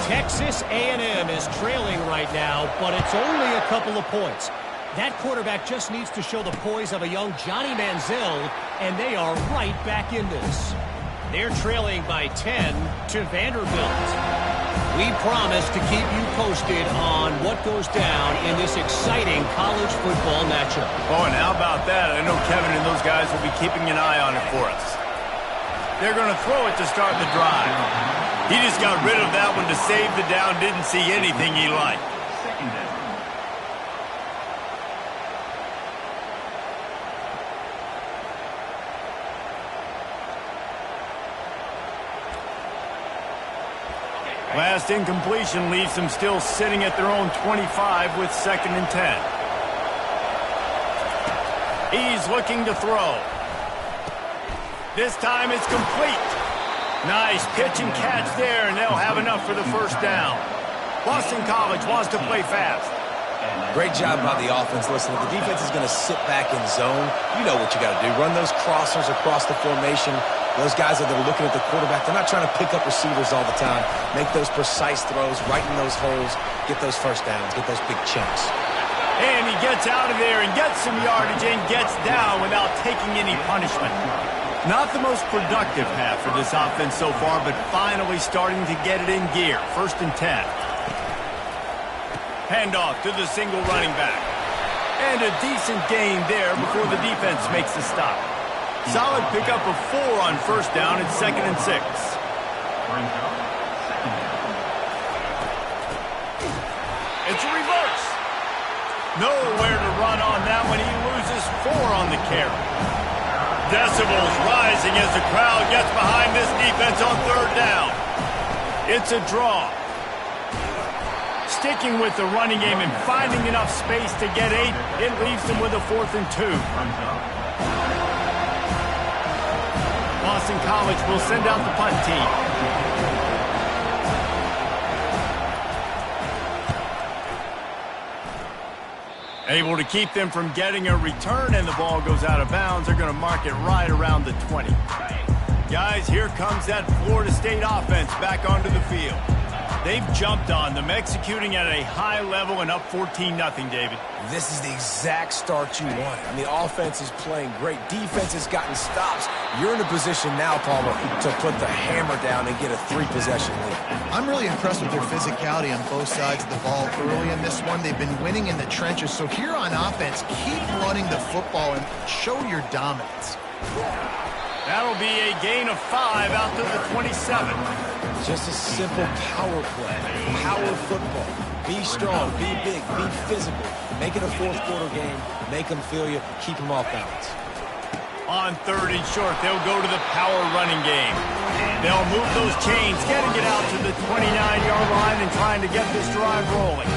Texas A&M is trailing right now, but it's only a couple of points. That quarterback just needs to show the poise of a young Johnny Manziel, and they are right back in this. They're trailing by 10 to Vanderbilt. We promise to keep you posted on what goes down in this exciting college football matchup. Oh, and how about that? I know Kevin and those guys will be keeping an eye on it for us. They're going to throw it to start the drive. He just got rid of that one to save the down, didn't see anything he liked. Last incompletion leaves them still sitting at their own 25 with 2nd and 10. He's looking to throw. This time it's complete. Nice pitch and catch there, and they'll have enough for the 1st down. Boston College wants to play fast. Great job by the offense. Listen, if the defense is going to sit back in zone, you know what you got to do. Run those crossers across the formation. Those guys that are looking at the quarterback, they're not trying to pick up receivers all the time. Make those precise throws, right in those holes, get those 1st downs, get those big chunks. And he gets out of there and gets some yardage and gets down without taking any punishment. Not the most productive half for this offense so far, but finally starting to get it in gear. 1st and 10. Handoff to the single running back. And a decent gain there before the defense makes the stop. Solid pickup of 4 on 1st down and 2nd and 6. It's a reverse. Nowhere to run on that one. He loses 4 on the carry. Decibels rising as the crowd gets behind this defense on 3rd down. It's a draw. Sticking with the running game and finding enough space to get 8, it leaves them with a 4th and 2. Boston College will send out the punt team. Able to keep them from getting a return, and the ball goes out of bounds. They're going to mark it right around the 20. Guys, here comes that Florida State offense back onto the field. They've jumped on them, executing at a high level and up 14-0, David. This is the exact start you want. I mean, offense is playing great. Defense has gotten stops. You're in a position now, Palmer, to put the hammer down and get a 3-possession lead. I'm really impressed with their physicality on both sides of the ball early in this one. They've been winning in the trenches. So here on offense, keep running the football and show your dominance. That'll be a gain of 5 out to the 27. Just a simple power play. Power football. Be strong, be big, be physical. Make it a fourth-quarter game. Make them feel you. Keep them off balance. On 3rd and short, they'll go to the power running game. They'll move those chains, getting it out to the 29-yard line and trying to get this drive rolling.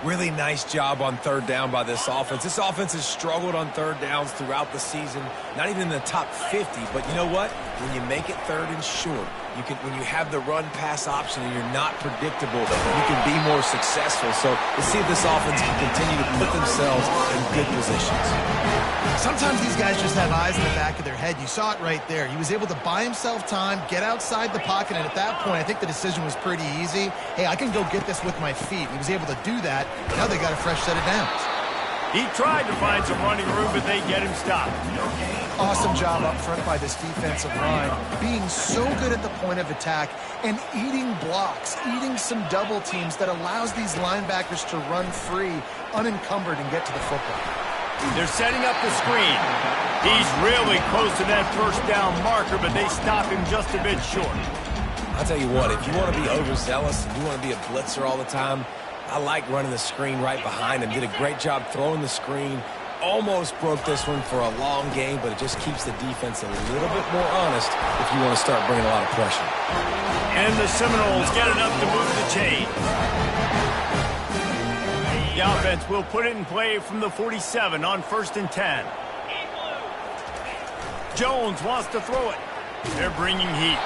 Really nice job on 3rd down by this offense. This offense has struggled on 3rd downs throughout the season. Not even in the top 50, but you know what? When you make it 3rd and short, when you have the run-pass option and you're not predictable, you can be more successful. So let's see if this offense can continue to put themselves in good positions. Sometimes these guys just have eyes in the back of their head. You saw it right there. He was able to buy himself time, get outside the pocket, and at that point, I think the decision was pretty easy. Hey, I can go get this with my feet. He was able to do that. Now they got a fresh set of downs. He tried to find some running room, but they get him stopped. Awesome job up front by this defensive line, being so good at the point of attack and eating blocks, eating some double teams that allows these linebackers to run free, unencumbered, and get to the football. They're setting up the screen. He's really close to that 1st down marker, but they stop him just a bit short. I'll tell you what, if you want to be overzealous and you want to be a blitzer all the time, I like running the screen right behind him. Did a great job throwing the screen. Almost broke this one for a long game, but it just keeps the defense a little bit more honest if you want to start bringing a lot of pressure. And the Seminoles get enough to move the chain. The offense will put it in play from the 47 on 1st and 10. Jones wants to throw it. They're bringing heat.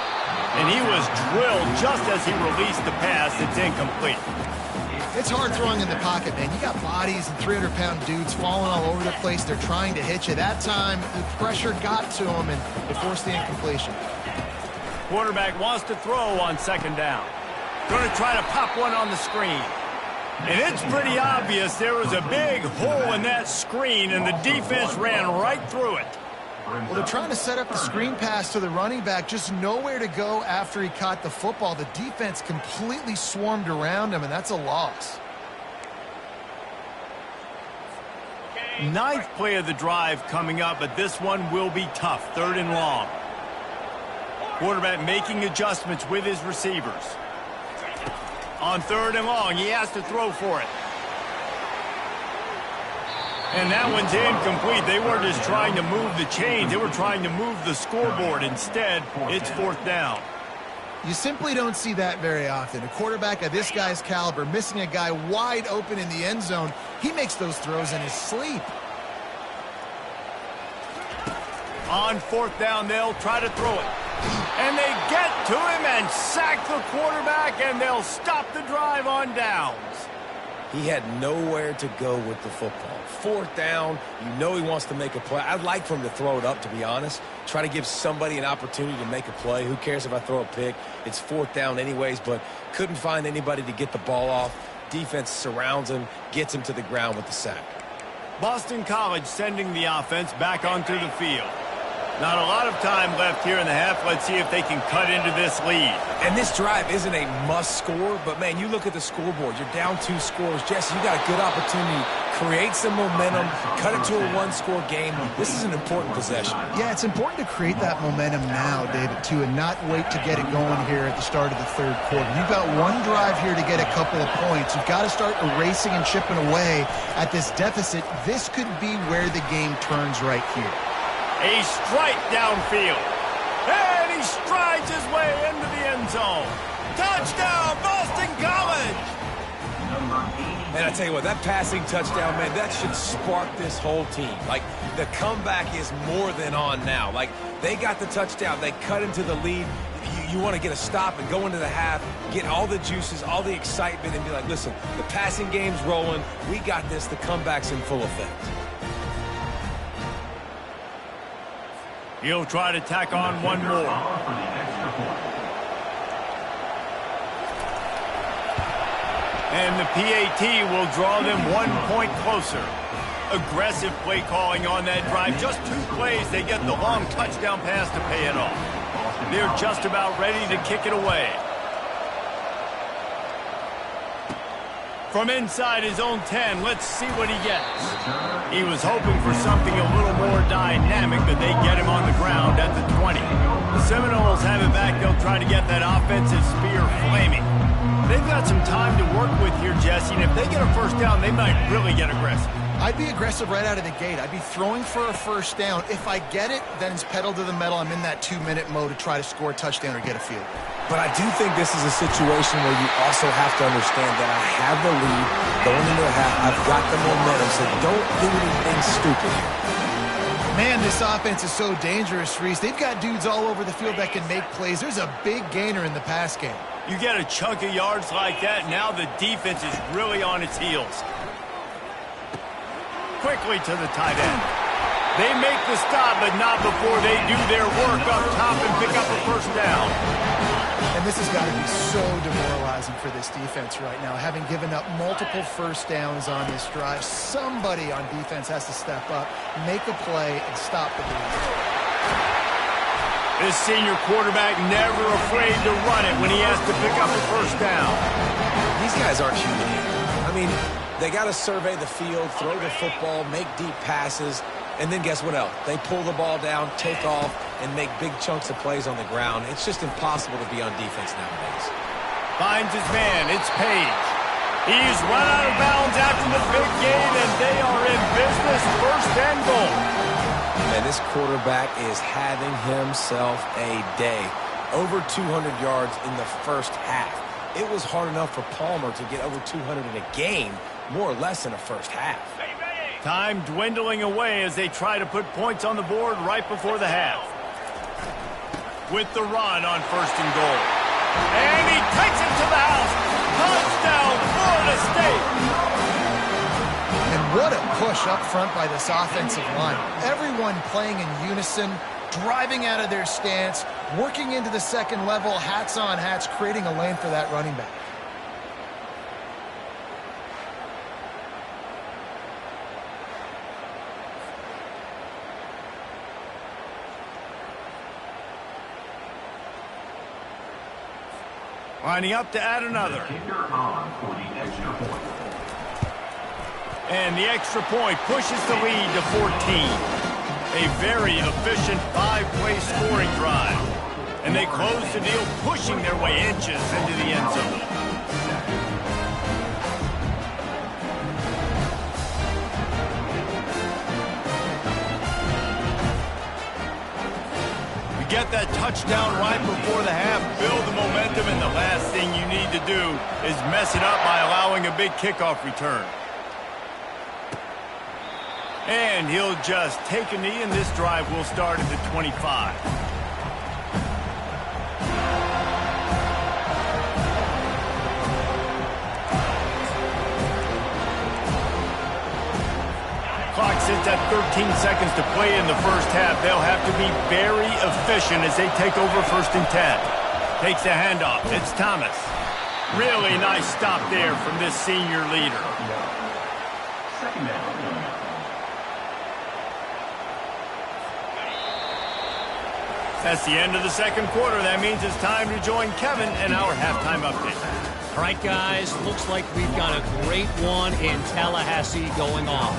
And he was drilled just as he released the pass. It's incomplete. It's hard throwing in the pocket, man. You got bodies and 300-pound dudes falling all over the place. They're trying to hit you. That time, the pressure got to him, and it forced the incompletion. Quarterback wants to throw on 2nd down. Going to try to pop one on the screen. And it's pretty obvious there was a big hole in that screen, and the defense ran right through it. Well, they're trying to set up the screen pass to the running back, just nowhere to go after he caught the football. The defense completely swarmed around him, and that's a loss. 9th play of the drive coming up, but this one will be tough. 3rd and long. Quarterback making adjustments with his receivers. On 3rd and long, he has to throw for it. And that one's incomplete. They weren't just trying to move the chains. They were trying to move the scoreboard. Instead, it's 4th down. You simply don't see that very often. A quarterback of this guy's caliber missing a guy wide open in the end zone. He makes those throws in his sleep. On 4th down, they'll try to throw it. And they get to him and sack the quarterback, and they'll stop the drive on downs. He had nowhere to go with the football. 4th down, you know he wants to make a play. I'd like for him to throw it up, to be honest. Try to give somebody an opportunity to make a play. Who cares if I throw a pick? It's 4th down anyways, but couldn't find anybody to get the ball off. Defense surrounds him, gets him to the ground with the sack. Boston College sending the offense back onto the field. Not a lot of time left here in the half. Let's see if they can cut into this lead. And this drive isn't a must score, but, man, you look at the scoreboard. You're down 2 scores. Jesse, you got a good opportunity. Create some momentum. Cut it to a 1-score game. This is an important possession. Yeah, it's important to create that momentum now, David, too, and not wait to get it going here at the start of the 3rd quarter. You've got one drive here to get a couple of points. You've got to start erasing and chipping away at this deficit. This could be where the game turns right here. A strike downfield. And he strides his way into the end zone. Touchdown, Boston College! And I tell you what, that passing touchdown, man, that should spark this whole team. Like, the comeback is more than on now. Like, they got the touchdown. They cut into the lead. You want to get a stop and go into the half, get all the juices, all the excitement, and be like, listen, the passing game's rolling. We got this. The comeback's in full effect. He'll try to tack on one more. And the PAT will draw them 1 point closer. Aggressive play calling on that drive. Just 2 plays, they get the long touchdown pass to pay it off. They're just about ready to kick it away. From inside his own 10, let's see what he gets. He was hoping for something a little more dynamic, but they get him on the ground at the 20. The Seminoles have it back. They'll try to get that offensive spear flaming. They've got some time to work with here, Jesse, and if they get a first down, they might really get aggressive. I'd be aggressive right out of the gate. I'd be throwing for a first down. If I get it, then it's pedal to the metal. I'm in that 2-minute mode to try to score a touchdown or get a field. But I do think this is a situation where you also have to understand that I have the lead going into the half. I've got the momentum, so don't do anything stupid here. Man, this offense is so dangerous, Reese. They've got dudes all over the field that can make plays. There's a big gainer in the pass game. You get a chunk of yards like that, now the defense is really on its heels. Quickly to the tight end. They make the stop, but not before they do their work up top and pick up a first down. And this has got to be so demoralizing for this defense right now. Having given up multiple first downs on this drive, somebody on defense has to step up, make a play, and stop the bleed. This senior quarterback never afraid to run it when he has to pick up a first down. These guys aren't human. I mean, they got to survey the field, throw the football, make deep passes, and then guess what else? They pull the ball down, take off, and make big chunks of plays on the ground. It's just impossible to be on defense nowadays. Finds his man. It's Page. He's run out of bounds after the big gain, and they are in business, first and goal. And this quarterback is having himself a day. Over 200 yards in the first half. It was hard enough for Palmer to get over 200 in a game, more or less in a first half. Time dwindling away as they try to put points on the board right before the half. With the run on first and goal. And he takes it to the house. Touchdown, Florida State. And what a push up front by this offensive line. Everyone playing in unison, driving out of their stance, working into the second level, hats on hats, creating a lane for that running back. Lining up to add another. And the extra point pushes the lead to 14. A very efficient 5-play scoring drive. And they close the deal, pushing their way inches into the end zone. You get that touchdown right before the half, build the momentum, and the last thing you need to do is mess it up by allowing a big kickoff return. And he'll just take a knee, and this drive will start at the 25. Clock sits at 13 seconds to play in the first half. They'll have to be very efficient as they take over first and 10. Takes the handoff. It's Thomas. Really nice stop there from this senior leader. That's the end of the second quarter. That means it's time to join Kevin in our halftime update. All right, guys, looks like we've got a great one in Tallahassee going on.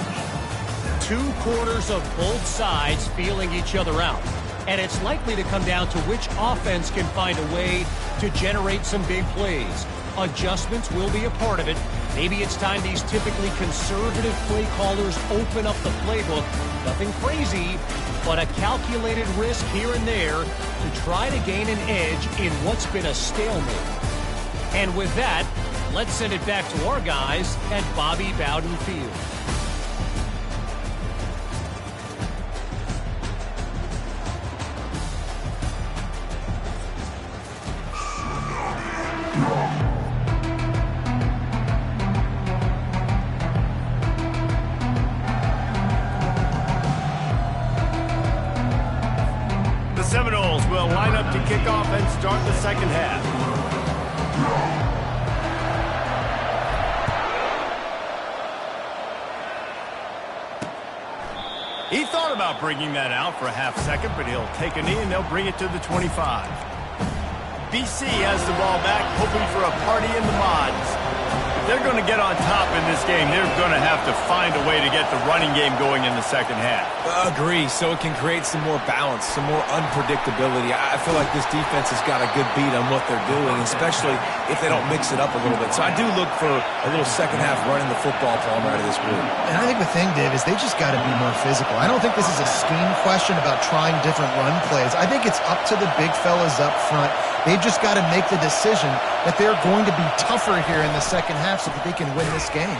2 quarters of both sides feeling each other out. And it's likely to come down to which offense can find a way to generate some big plays. Adjustments will be a part of it. Maybe it's time these typically conservative play callers open up the playbook. Nothing crazy, but a calculated risk here and there to try to gain an edge in what's been a stalemate. And with that, Let's send it back to our guys at Bobby Bowden Field. The Seminoles will line up to kick off and start the second half. He thought about bringing that out for a half second, but he'll take a knee and they'll bring it to the 25. BC has the ball back, hoping for a party in the mods. If they're going to get on top in this game, they're going to have to find a way to get the running game going in the second half. Agree, so it can create some more balance, some more unpredictability. I feel like this defense has got a good beat on what they're doing, especially if they don't mix it up a little bit. So I do look for a little second half running the football from out of this group. And I think the thing, Dave, is they just got to be more physical. I don't think this is a scheme question about trying different run plays. I think it's up to the big fellas up front. They've just got to make the decision that they're going to be tougher here in the second half so that they can win this game.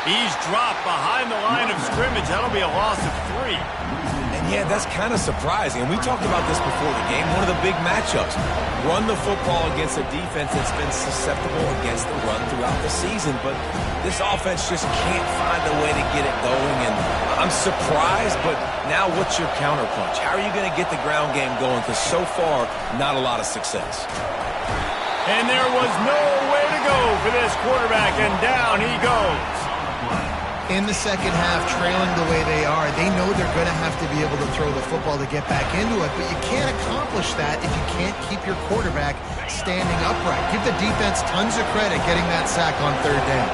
He's dropped behind the line of scrimmage. That'll be a loss of 3. And yeah, that's kind of surprising. And we talked about this before the game. One of the big matchups. Run the football against a defense that's been susceptible against the run throughout the season. But this offense just can't find a way to get it going. And I'm surprised, but now what's your counterpunch? How are you going to get the ground game going? Because so far, not a lot of success. And there was no way to go for this quarterback, and down he goes. In the second half, trailing the way they are, they know they're going to have to be able to throw the football to get back into it, but you can't accomplish that if you can't keep your quarterback standing upright. Give the defense tons of credit getting that sack on third down.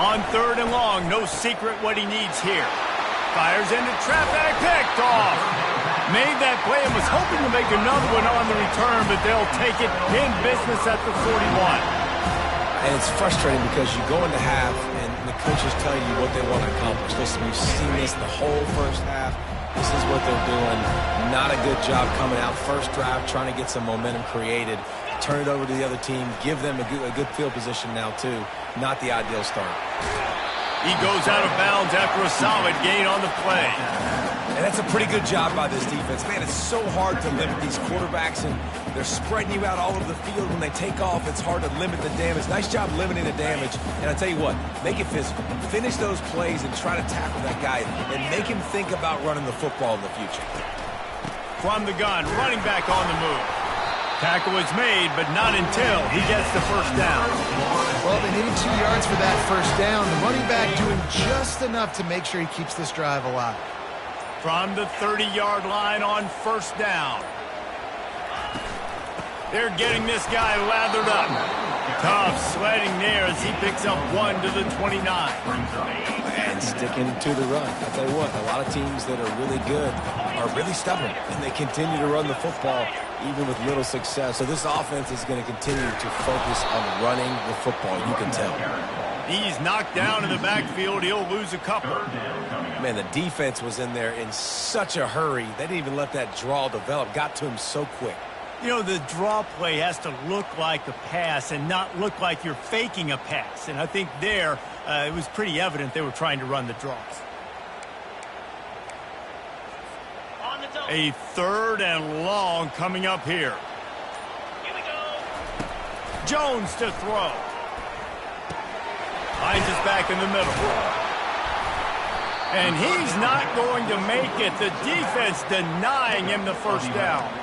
On third and long, no secret what he needs here. Fires into traffic, picked off. Made that play and was hoping to make another one on the return, but they'll take it in business at the 41. And it's frustrating because you go into half and the coaches tell you what they want to accomplish. Listen, we've seen this the whole first half. This is what they're doing. Not a good job coming out first drive, trying to get some momentum created. Turn it over to the other team. Give them a good field position now, too. Not the ideal start. He goes out of bounds after a solid gain on the play. And that's a pretty good job by this defense. Man, it's so hard to limit these quarterbacks, and they're spreading you out all over the field. When they take off, it's hard to limit the damage. Nice job limiting the damage. And I tell you what, make it physical. Finish those plays and try to tackle that guy and make him think about running the football in the future. From the gun, running back on the move. Tackle is made, but not until he gets the first down. Well, they needed 2 yards for that first down. The running back doing just enough to make sure he keeps this drive alive. From the 30-yard line on first down. They're getting this guy lathered up. Tough sledding there as he picks up 1 to the 29. And sticking to the run. I'll tell you what, a lot of teams that are really good are really stubborn, and they continue to run the football even with little success. So this offense is going to continue to focus on running the football, you can tell. He's knocked down in the backfield. He'll lose a couple. Man, the defense was in there in such a hurry. They didn't even let that draw develop. Got to him so quick. You know, the draw play has to look like a pass and not look like you're faking a pass. And I think there, it was pretty evident they were trying to run the draws. A third and long coming up here. Here we go. Jones to throw. Hines is back in the middle. And he's not going to make it. The defense denying him the first down.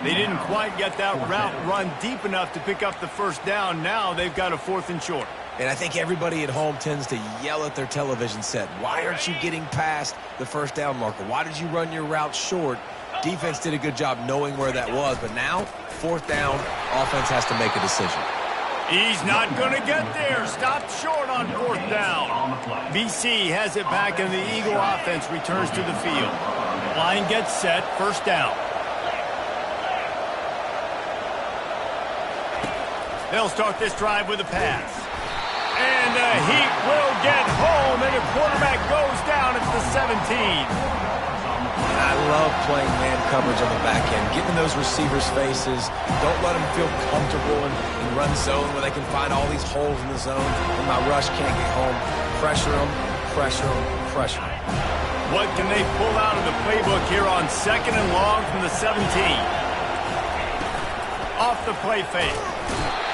They didn't quite get that route run deep enough to pick up the first down. Now they've got a 4th and short. And I think everybody at home tends to yell at their television set. Why aren't you getting past the first down marker? Why did you run your route short? Defense did a good job knowing where that was. But now, 4th down, offense has to make a decision. He's not going to get there. Stopped short on 4th down. BC has it back, and the Eagle offense returns to the field. Line gets set, first down. They'll start this drive with a pass. And the Heat will get home, and the quarterback goes down at the 17. I love playing man coverage on the back end, getting in those receivers' faces. Don't let them feel comfortable in run zone where they can find all these holes in the zone and my rush can't get home. Pressure them, pressure them, pressure them. What can they pull out of the playbook here on 2nd and long from the 17? Off the play fake.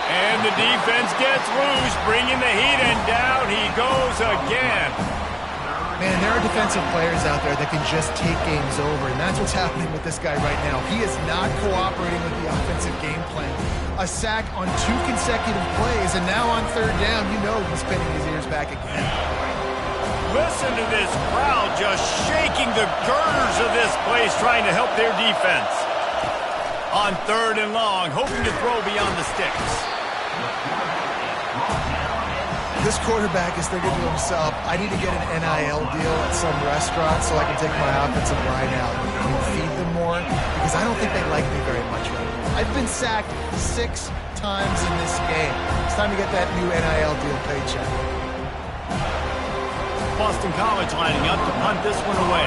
And the defense gets loose, bringing the heat, and down he goes again. Man, there are defensive players out there that can just take games over, and that's what's happening with this guy right now. He is not cooperating with the offensive game plan. A sack on 2 consecutive plays, and now on 3rd down, you know he's pinning his ears back again. Listen to this crowd just shaking the girders of this place, trying to help their defense. On 3rd and long, hoping to throw beyond the sticks. This quarterback is thinking to himself, I need to get an NIL deal at some restaurant so I can take my offensive line out and feed them more, because I don't think they like me very much right now. I've been sacked 6 times in this game. It's time to get that new NIL deal paycheck. Boston College lining up to punt this one away.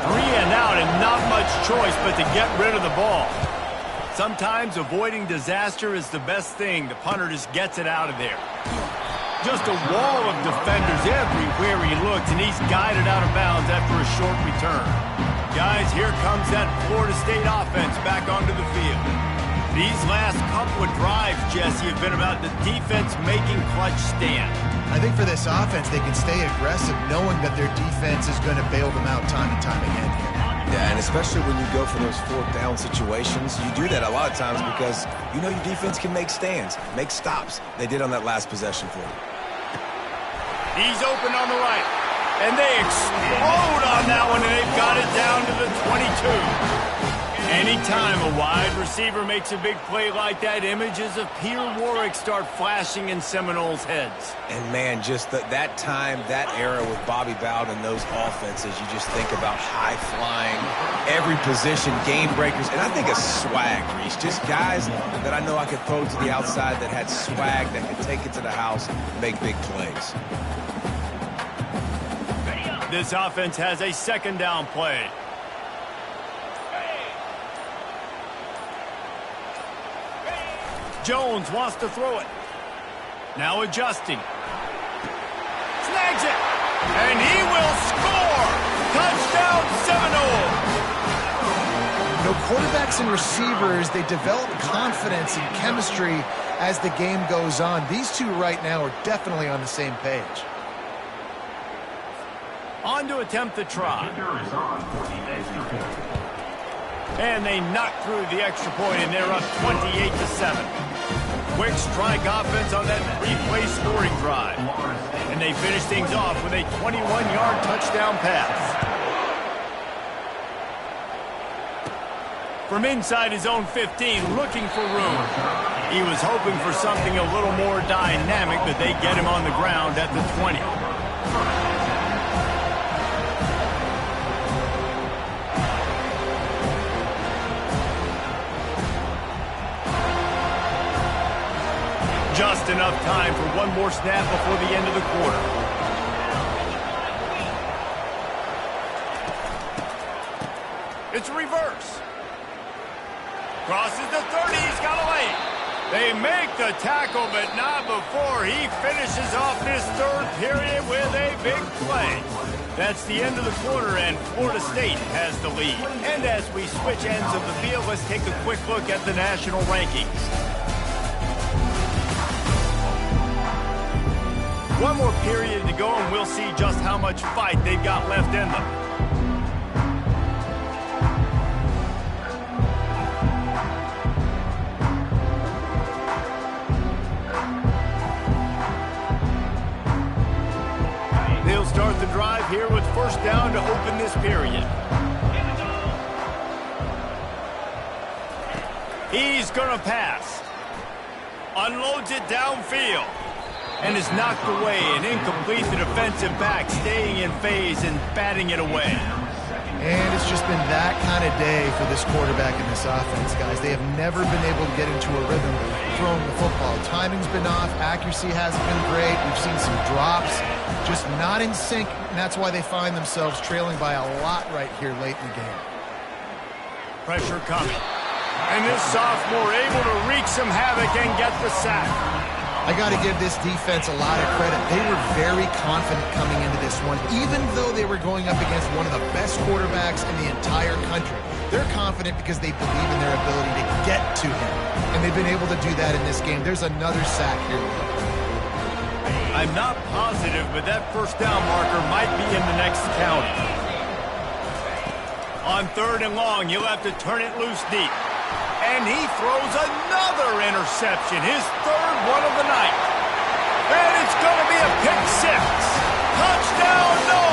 3 and out and not much choice but to get rid of the ball. Sometimes avoiding disaster is the best thing. The punter just gets it out of there. Just a wall of defenders everywhere he looks, and he's guided out of bounds after a short return. Guys, here comes that Florida State offense back onto the field. These last couple of drives, Jesse, have been about the defense making clutch stand. I think for this offense, they can stay aggressive knowing that their defense is going to bail them out time and time again here. Yeah, and especially when you go for those 4th down situations, you do that a lot of times because you know your defense can make stands, make stops. They did on that last possession for you. He's open on the right, and they explode on that one, and they've got it down to the 22. Anytime a wide receiver makes a big play like that, images of Peter Warrick start flashing in Seminoles' heads. And, man, just that time, that era with Bobby Bowden and those offenses, you just think about high-flying, every position, game breakers, and I think of swag, Reese. Just guys that I know I could throw to the outside that had swag, that could take it to the house and make big plays. This offense has a 2nd down play. Jones wants to throw it. Now adjusting. Snags it. And he will score. Touchdown Seminole. You know, quarterbacks and receivers, they develop confidence and chemistry as the game goes on. These two right now are definitely on the same page. On to attempt the try. And they knock through the extra point, and they're up 28-7. Quick strike offense on that 3-play scoring drive. And they finish things off with a 21-yard touchdown pass. From inside his own 15, looking for room. He was hoping for something a little more dynamic, but they get him on the ground at the 20. Just enough time for one more snap before the end of the quarter. It's reverse. Crosses the 30, he's got a lane. They make the tackle, but not before he finishes off this 3rd period with a big play. That's the end of the quarter, and Florida State has the lead. And as we switch ends of the field, let's take a quick look at the national rankings. One more period to go, and we'll see just how much fight they've got left in them. They'll start the drive here with 1st down to open this period. He's going to pass. Unloads it downfield. And is knocked away and incomplete. The defensive back staying in phase and batting it away. And it's just been that kind of day for this quarterback and this offense, guys. They have never been able to get into a rhythm. throwing the football. Timing's been off. Accuracy hasn't been great. We've seen some drops. Just not in sync, and that's why they find themselves trailing by a lot right here late in the game. Pressure coming. And this sophomore able to wreak some havoc and get the sack. I got to give this defense a lot of credit. They were very confident coming into this one, even though they were going up against one of the best quarterbacks in the entire country. They're confident because they believe in their ability to get to him, and they've been able to do that in this game. There's another sack here. I'm not positive, but that first down marker might be in the next county. On 3rd and long, he'll have to turn it loose deep. And he throws another interception, his 3rd one of the night. And it's going to be a pick 6. Touchdown, no!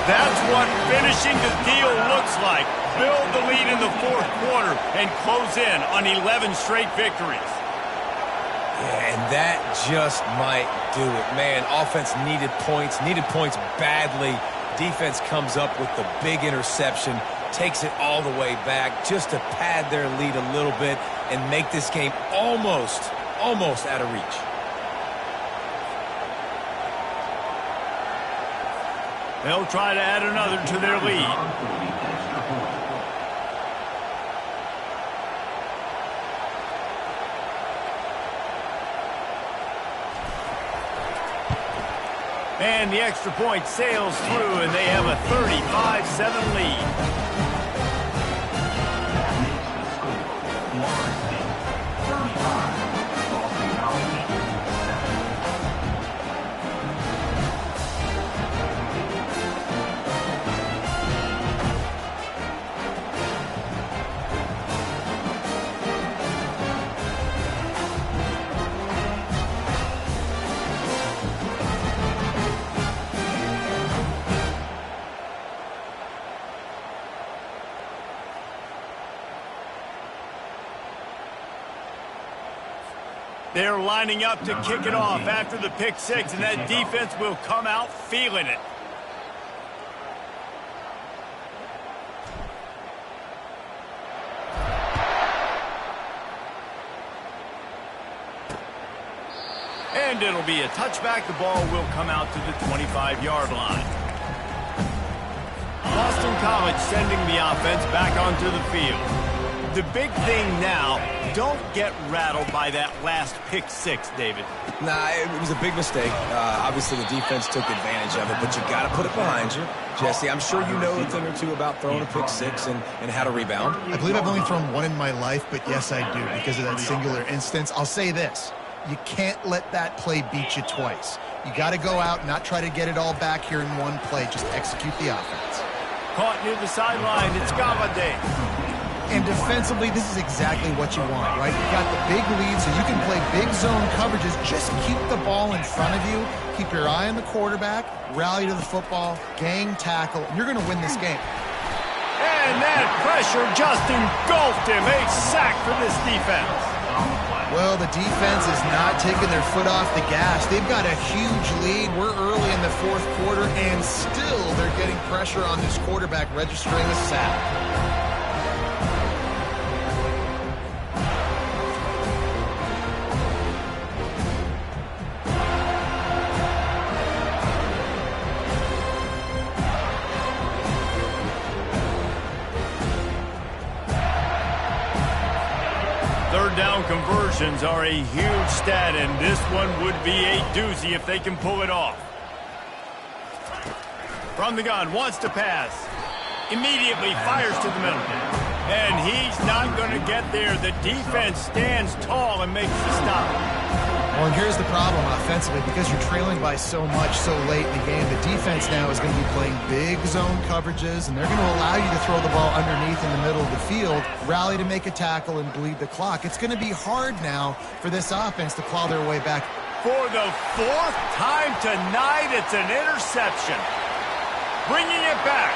That's what finishing the deal looks like. Build the lead in the 4th quarter and close in on 11 straight victories. Yeah, and that just might do it. Man, offense needed points badly. Defense comes up with the big interception, takes it all the way back just to pad their lead a little bit and make this game almost out of reach. They'll try to add another to their lead. And the extra point sails through, and they have a 35-7 lead. They're lining up to kick it off after the pick 6, and that defense will come out feeling it. And it'll be a touchback. The ball will come out to the 25-yard line. Boston College sending the offense back onto the field. The big thing now, don't get rattled by that last pick 6, David. Nah, it was a big mistake. Obviously, the defense took advantage of it, but you got to put it behind you. Jesse, I'm sure you know a thing or two about throwing a pick 6 and how to rebound. I believe I've only thrown one in my life, but yes, I do because of that singular instance. I'll say this. You can't let that play beat you twice. You got to go out and not try to get it all back here in one play. Just execute the offense. Caught near the sideline. It's Galladay. And defensively, this is exactly what you want, right? You got the big lead, so you can play big zone coverages. Just keep the ball in front of you. Keep your eye on the quarterback. Rally to the football. Gang tackle. And you're going to win this game. And that pressure just engulfed him. A sack for this defense. Well, the defense is not taking their foot off the gas. They've got a huge lead. We're early in the 4th quarter, and still they're getting pressure on this quarterback, registering a sack. Down conversions are a huge stat, and this one would be a doozy if they can pull it off. From the gun, wants to pass. Immediately fires to the middle. And he's not going to get there. The defense stands tall and makes the stop. Well, and here's the problem offensively. Because you're trailing by so much so late in the game, the defense now is going to be playing big zone coverages, and they're going to allow you to throw the ball underneath in the middle of the field, rally to make a tackle, and bleed the clock. It's going to be hard now for this offense to claw their way back. For the 4th time tonight, it's an interception. Bringing it back.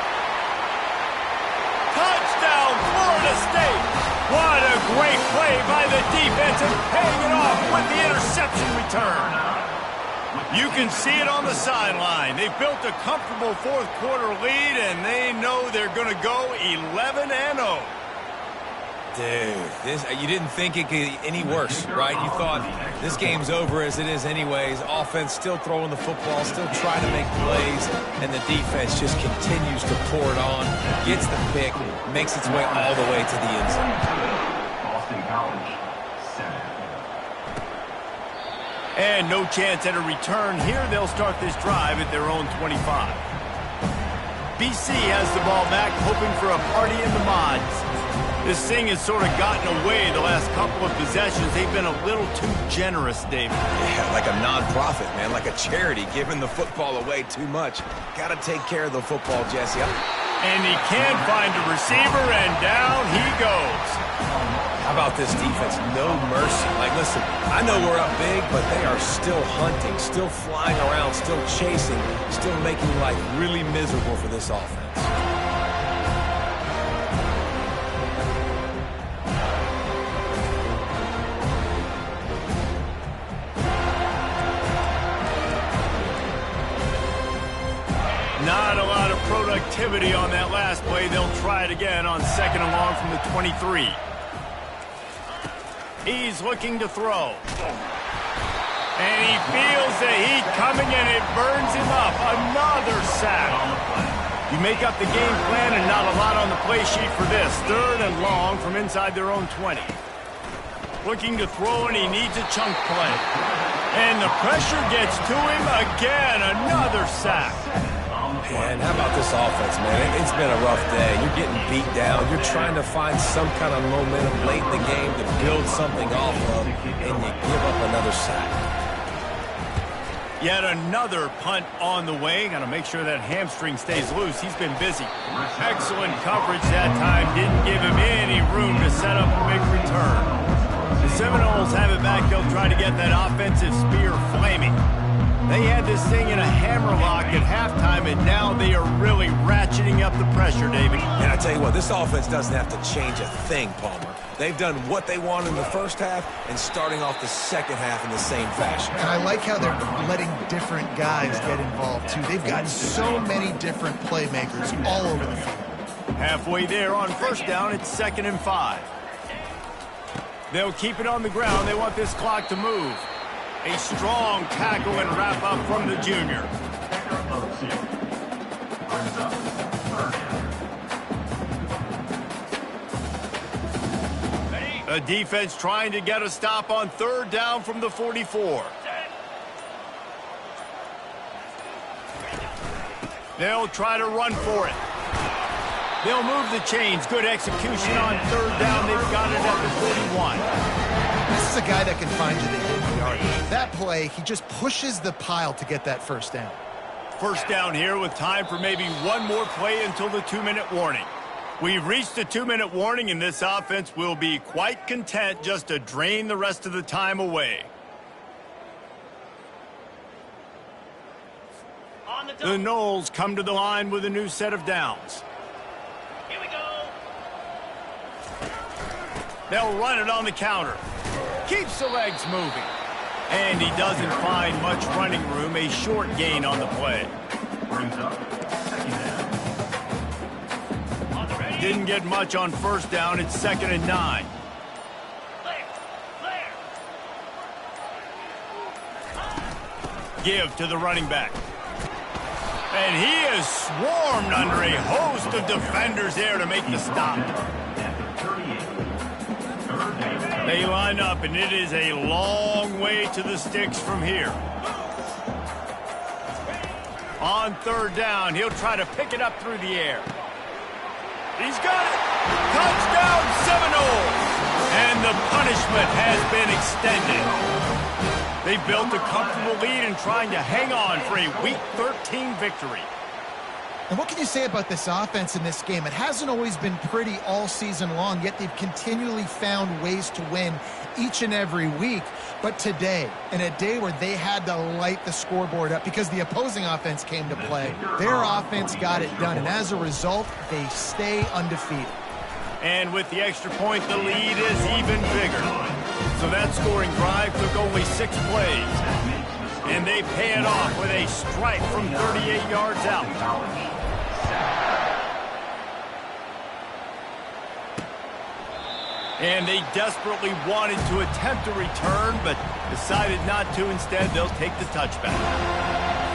Touchdown, Florida State. What a great play by the defense and paying it off with the interception return. You can see it on the sideline. They've built a comfortable 4th quarter lead, and they know they're going to go 11-0. Dude, you didn't think it could get any worse, right? You thought this game's over as it is anyways. Offense still throwing the football, still trying to make plays, and the defense just continues to pour it on, gets the pick, makes its way all the way to the end zone. Boston College, 7. And no chance at a return here. They'll start this drive at their own 25. BC has the ball back, hoping for a party in the mods. This thing has sort of gotten away the last couple of possessions. They've been a little too generous, David. Yeah, like a non-profit, man, like a charity, giving the football away too much. Got to take care of the football, Jesse. And he can't find a receiver, and down he goes. How about this defense? No mercy. Like, listen, I know we're up big, but they are still hunting, still flying around, still chasing, still making life really miserable for this offense. Not a lot of productivity on that last play. They'll try it again on 2nd and long from the 23. He's looking to throw. And he feels the heat coming, and it burns him up. Another sack. You make up the game plan, and not a lot on the play sheet for this. 3rd and long from inside their own 20. Looking to throw, and he needs a chunk play. And the pressure gets to him again. Another sack. Man, how about this offense, man? It's been a rough day. You're getting beat down. You're trying to find some kind of momentum late in the game to build something off of, and you give up another sack. Yet another punt on the way. Got to make sure that hamstring stays loose. He's been busy. Excellent coverage that time. Didn't give him any room to set up a big return. The Seminoles have it back. They'll try to get that offensive spear flaming. They had this thing in a hammerlock at halftime, and now they are really ratcheting up the pressure, David. And I tell you what, this offense doesn't have to change a thing, Palmer. They've done what they want in the first half and starting off the second half in the same fashion. And I like how they're letting different guys get involved, too. They've got so many different playmakers all over the field. Halfway there on 1st down, it's 2nd and 5. They'll keep it on the ground. They want this clock to move. A strong tackle and wrap up from the junior. A defense trying to get a stop on 3rd down from the 44. They'll try to run for it. They'll move the chains. Good execution on 3rd down. They've got it at the 41. This is a guy that can find you the hidden yard. That play, he just pushes the pile to get that 1st down. 1st down here with time for maybe one more play until the 2-minute warning. We've reached the 2-minute warning, and this offense will be quite content just to drain the rest of the time away. The Noles come to the line with a new set of downs. Here we go. They'll run it on the counter. Keeps the legs moving. And he doesn't find much running room. A short gain on the play. Brings up 2nd down. Didn't get much on 1st down. It's 2nd and 9. Give to the running back. And he is swarmed under a host of defenders there to make the stop. They line up, and it is a long way to the sticks from here. On 3rd down, he'll try to pick it up through the air. He's got it. Touchdown, Seminoles. And the punishment has been extended. They built a comfortable lead and trying to hang on for a Week 13 victory. And what can you say about this offense in this game? It hasn't always been pretty all season long, yet they've continually found ways to win each and every week. But today, in a day where they had to light the scoreboard up because the opposing offense came to play, their offense got it done. And as a result, they stay undefeated. And with the extra point, the lead is even bigger. So that scoring drive took only 6 plays. And they pay it off with a strike from 38 yards out. And they desperately wanted to attempt a return, but decided not to. Instead, they'll take the touchback.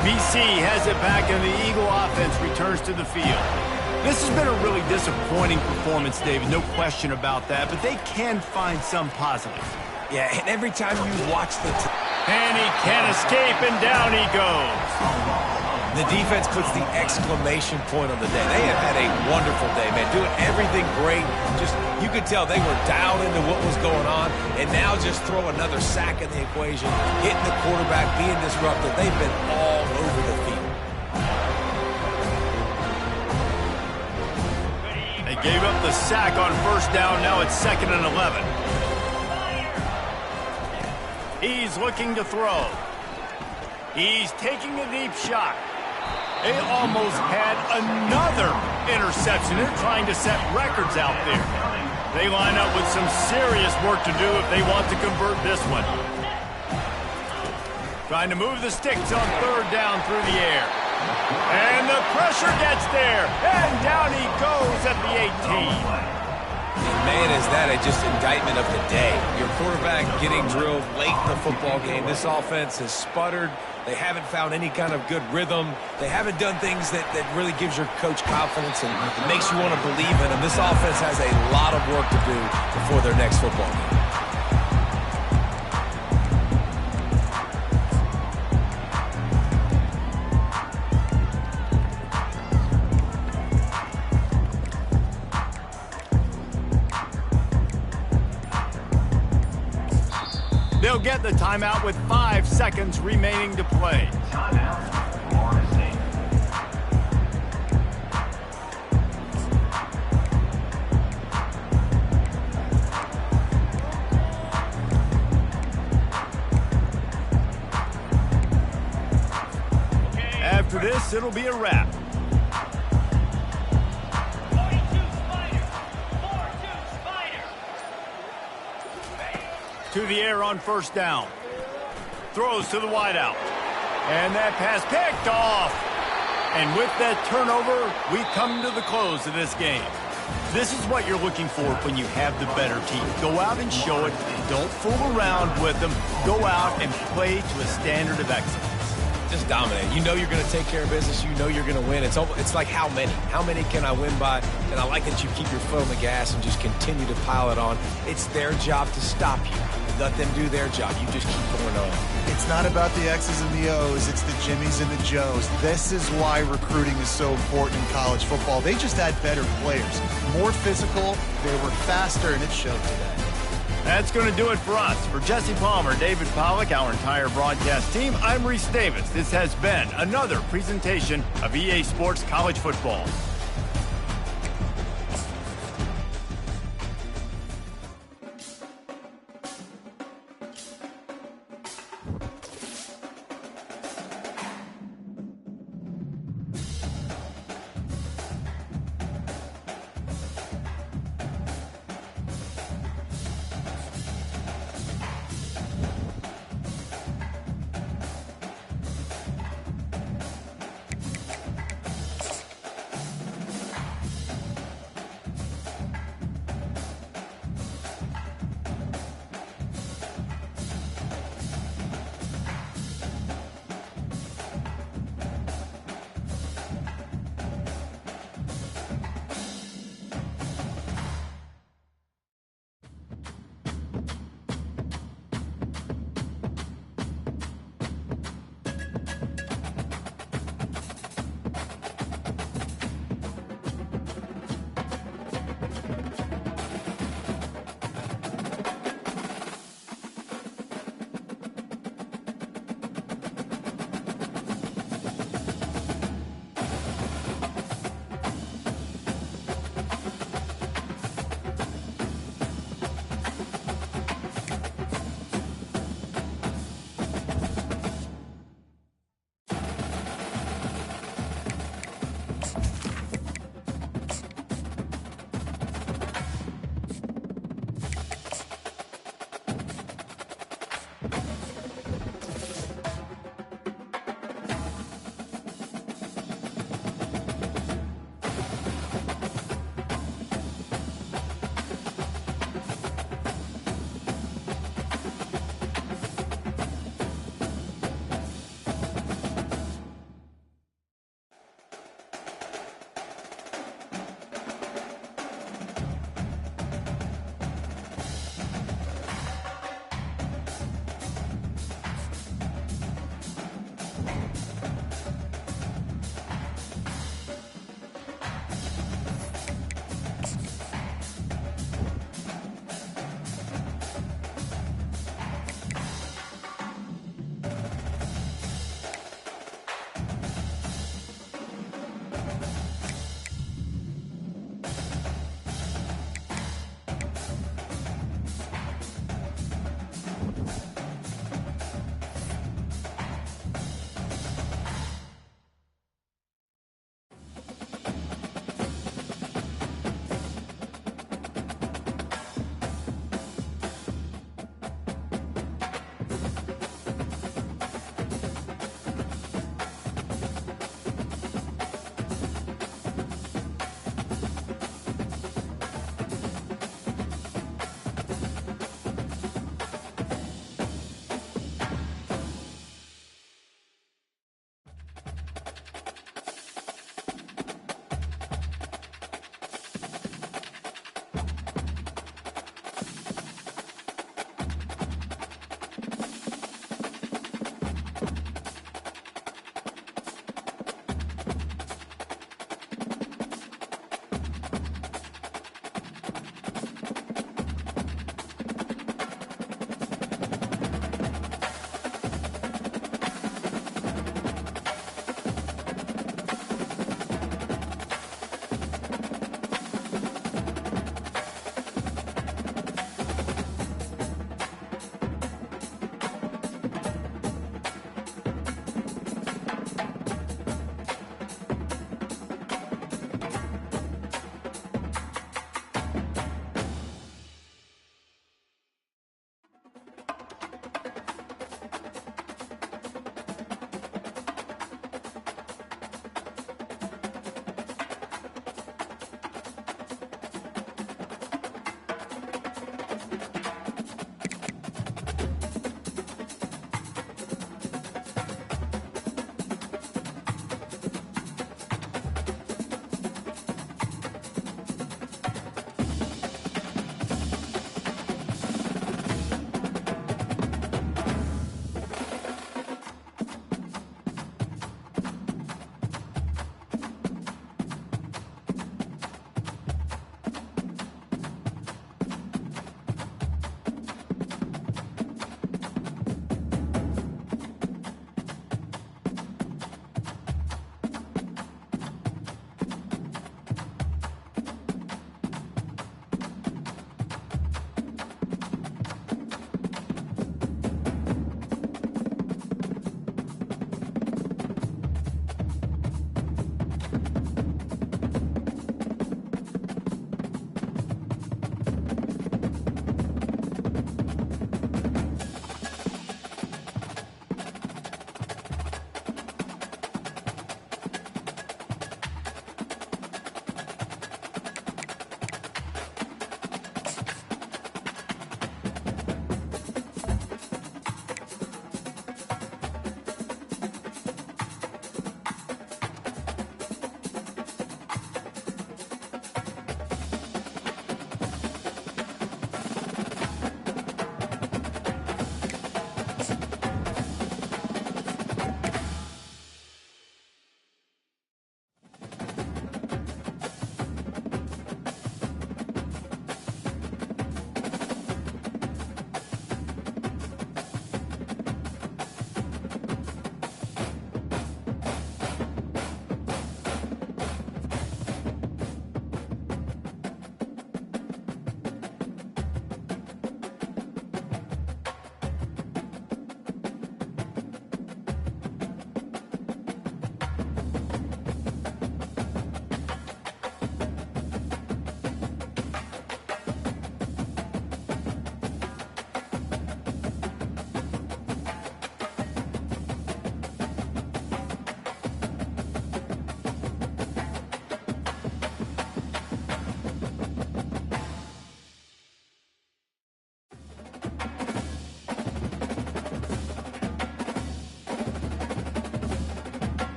BC has it back, and the Eagle offense returns to the field. This has been a really disappointing performance, David, no question about that, but they can find some positives. Yeah, and every time you watch the... And he can't escape, and down he goes. The defense puts the exclamation point on the day. They have had a wonderful day, man. Doing everything great. Just, you could tell they were dialed into what was going on. And now just throw another sack in the equation, hitting the quarterback, being disruptive. They've been all over the field. They gave up the sack on first down. Now it's 2nd and 11. He's looking to throw. He's taking a deep shot. They almost had another interception. They're trying to set records out there. They line up with some serious work to do if they want to convert this one. Trying to move the sticks on 3rd down through the air. And the pressure gets there. And down he goes at the 18. Man, is that just indictment of the day. Your quarterback getting drilled late in the football game. This offense has sputtered. They haven't found any kind of good rhythm. They haven't done things that really gives your coach confidence and makes you want to believe in them. This offense has a lot of work to do before their next football game. They'll get the timeout with 5 seconds remaining to play. Timeout, Florida State. After this, it'll be a wrap. 42 Spider. 4-2 Spider. To the air on first down. Throws to the wideout. And that pass picked off. And with that turnover, we come to the close of this game. This is what you're looking for when you have the better team. Go out and show it. Don't fool around with them. Go out and play to a standard of excellence. Just dominate. You know you're going to take care of business. You know you're going to win. It's like how many? How many can I win by? And I like that you keep your foot on the gas and just continue to pile it on. It's their job to stop you. Let them do their job. You just keep going on. It's not about the X's and the O's. It's the Jimmies and the Joes. This is why recruiting is so important in college football. They just had better players. More physical. They were faster, and it showed today. That's going to do it for us. For Jesse Palmer, David Pollack, our entire broadcast team, I'm Reese Davis. This has been another presentation of EA Sports College Football.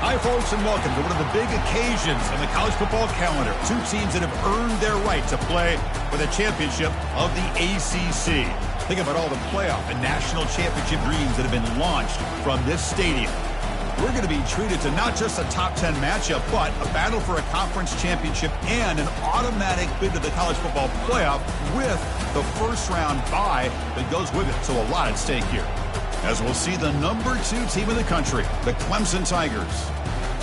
Hi, folks, and welcome to one of the big occasions on the college football calendar. Two teams that have earned their right to play for the championship of the ACC. Think about all the playoff and national championship dreams that have been launched from this stadium. We're going to be treated to not just a top 10 matchup, but a battle for a conference championship and an automatic bid to the college football playoff with the first round bye that goes with it. So a lot at stake here. As we'll see the number 2 team in the country, the Clemson Tigers,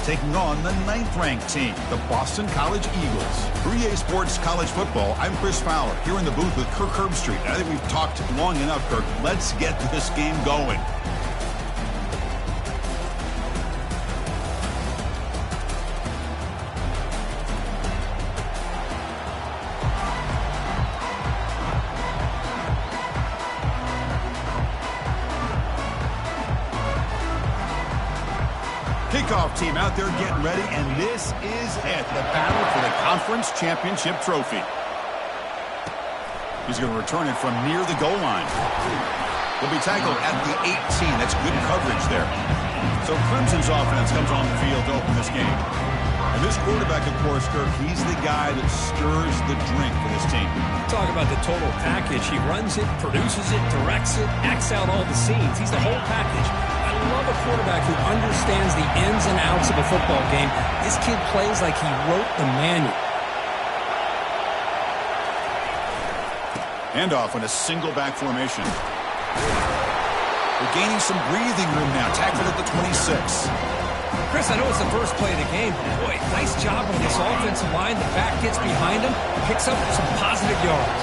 taking on the 9th-ranked team, the Boston College Eagles. For EA Sports College Football, I'm Chris Fowler, here in the booth with Kirk Herbstreit. I think we've talked long enough, Kirk. Let's get this game going. Kickoff team out there getting ready, and this is it, the battle for the conference championship trophy. He's going to return it from near the goal line. He'll be tackled at the 18. That's good coverage there. So Clemson's offense comes on the field to open this game. And this quarterback, of course, Kirk, he's the guy that stirs the drink for this team. Talk about the total package. He runs it, produces it, directs it, acts out all the scenes. He's the whole package. I love a quarterback who understands the ins and outs of a football game. This kid plays like he wrote the manual. Handoff in a single back formation. We're gaining some breathing room now. Tackled at the 26. Chris, I know it's the first play of the game. Boy, nice job on this offensive line. The back gets behind him, picks up some positive yards.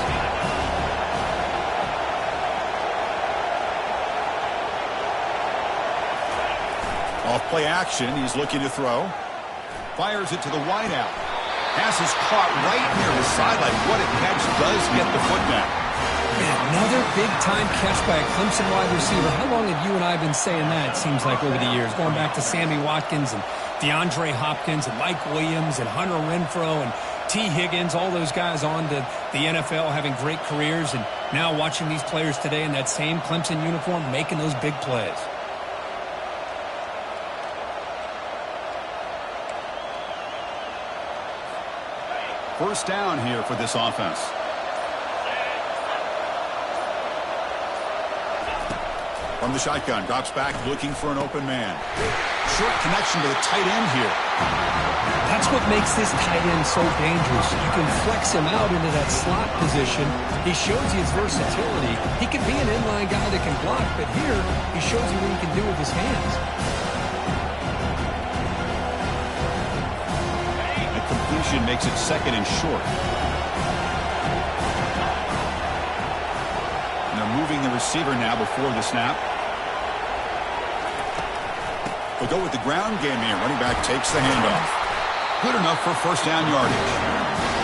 Off play action, he's looking to throw. Fires it to the wideout. Pass is caught right near the sideline. What a catch, does get the foot back. And another big-time catch by a Clemson wide receiver. How long have you and I been saying that, it seems like, over the years? Going back to Sammy Watkins and DeAndre Hopkins and Mike Williams and Hunter Renfrow and T. Higgins, all those guys on to the NFL having great careers, and now watching these players today in that same Clemson uniform making those big plays. First down here for this offense. From the shotgun, drops back looking for an open man. Short connection to the tight end here. That's what makes this tight end so dangerous. You can flex him out into that slot position. He shows you his versatility. He can be an inline guy that can block, but here he shows you what he can do with his hands. The completion makes it second and short. And they're moving the receiver now before the snap. They'll go with the ground game here. Running back takes the handoff. Good enough for first down yardage.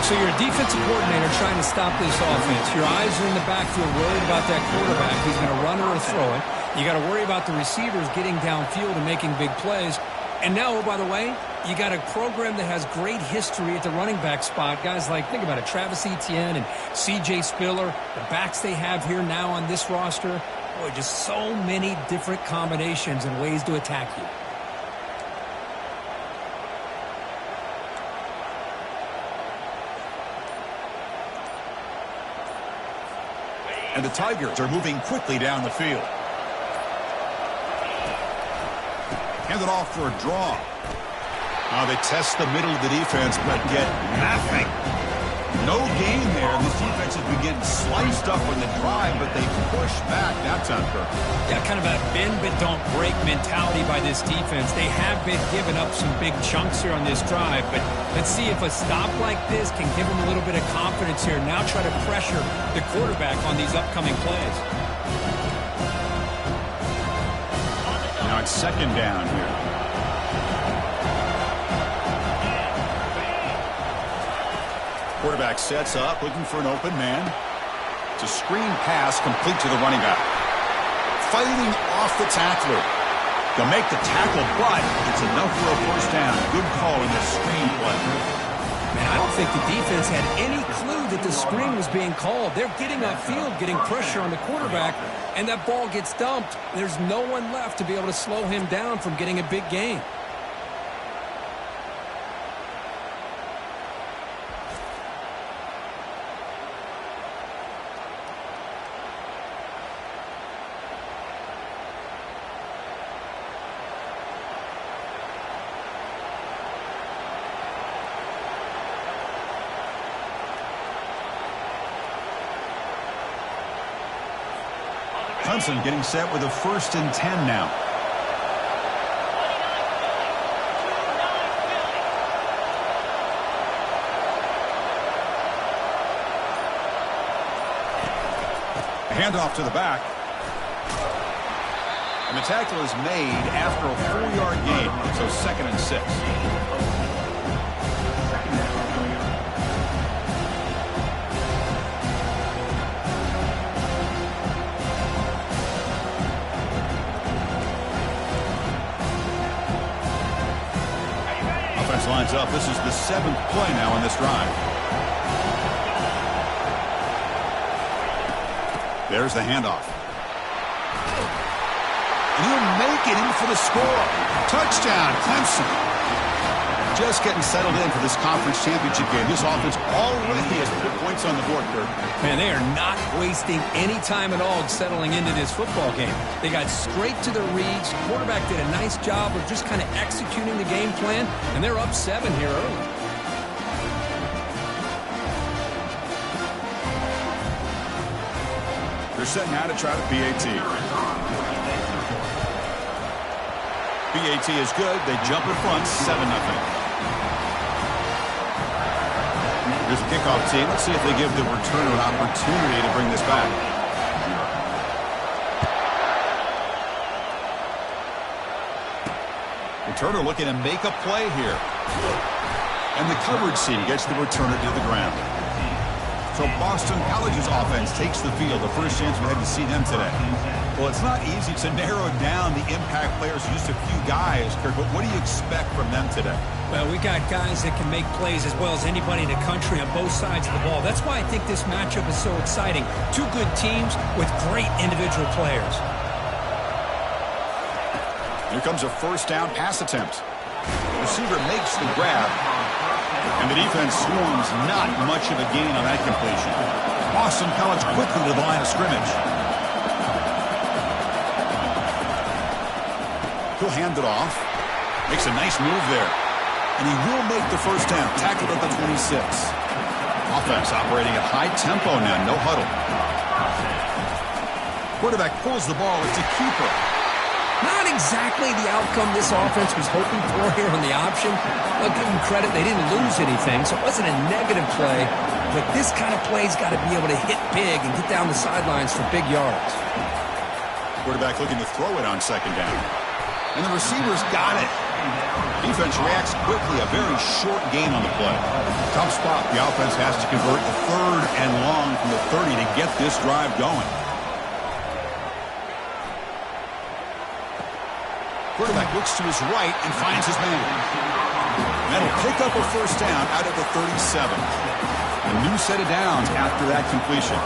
So you're a defensive coordinator trying to stop this offense. Your eyes are in the backfield worried about that quarterback. He's going to run or throw it. You got to worry about the receivers getting downfield and making big plays. And now, oh, by the way, you got a program that has great history at the running back spot. Guys like, think about it, Travis Etienne and C.J. Spiller. The backs they have here now on this roster. Boy, just so many different combinations and ways to attack you. And the Tigers are moving quickly down the field. Handed off for a draw. Now they test the middle of the defense, but get nothing. No gain there. This defense has been getting sliced up on the drive, but they push back. That's Kirk. Yeah, kind of a bend but don't break mentality by this defense. They have been giving up some big chunks here on this drive, but let's see if a stop like this can give them a little bit of confidence here. Now try to pressure the quarterback on these upcoming plays. Now it's second down here. Quarterback sets up, looking for an open man. It's a screen pass complete to the running back. Fighting off the tackler. They'll make the tackle, but it's enough for a first down. Good call in the screen play. Man, I don't think the defense had any clue that the screen was being called. They're getting upfield, getting pressure on the quarterback, and that ball gets dumped. There's no one left to be able to slow him down from getting a big gain. Clemson getting set with a 1st and 10 now. Handoff to the back. And the tackle is made after a 4-yard gain, so 2nd and 6. Offense lines up. This is the 7th play now in this drive. There's the handoff. And he'll make it in for the score. Touchdown, Clemson. Just getting settled in for this conference championship game. This offense already has put points on the board, Kirk. Man, they are not wasting any time at all settling into this football game. They got straight to their reads. Quarterback did a nice job of just kind of executing the game plan, and they're up 7 here early. They're setting out to try the PAT. PAT is good. They jump in front, 7-0. Here's the kickoff team. Let's see if they give the returner an opportunity to bring this back. Returner looking to make a play here. And the coverage team gets the returner to the ground. So Boston College's offense takes the field. The first chance we had to see them today. Well, it's not easy to narrow down the impact players, just a few guys, Kirk, but what do you expect from them today? Well, we got guys that can make plays as well as anybody in the country on both sides of the ball. That's why I think this matchup is so exciting. Two good teams with great individual players. Here comes a 1st down pass attempt. Receiver makes the grab. And the defense swarms, not much of a gain on that completion. Boston College quickly to the line of scrimmage. He'll hand it off. Makes a nice move there. And he will make the 1st down. Tackled at the 26. Offense operating at high tempo now. No huddle. Quarterback pulls the ball. It's a keeper. Not exactly the outcome this offense was hoping for here on the option. I'll give them credit. They didn't lose anything, so it wasn't a negative play. But this kind of play's got to be able to hit big and get down the sidelines for big yards. Quarterback looking to throw it on 2nd down. And the receiver's got it. Defense reacts quickly. A very short gain on the play. Tough spot. The offense has to convert the 3rd and long from the 30 to get this drive going. Quarterback looks to his right and finds his man. That'll pick up a 1st down out of the 37. A new set of downs after that completion.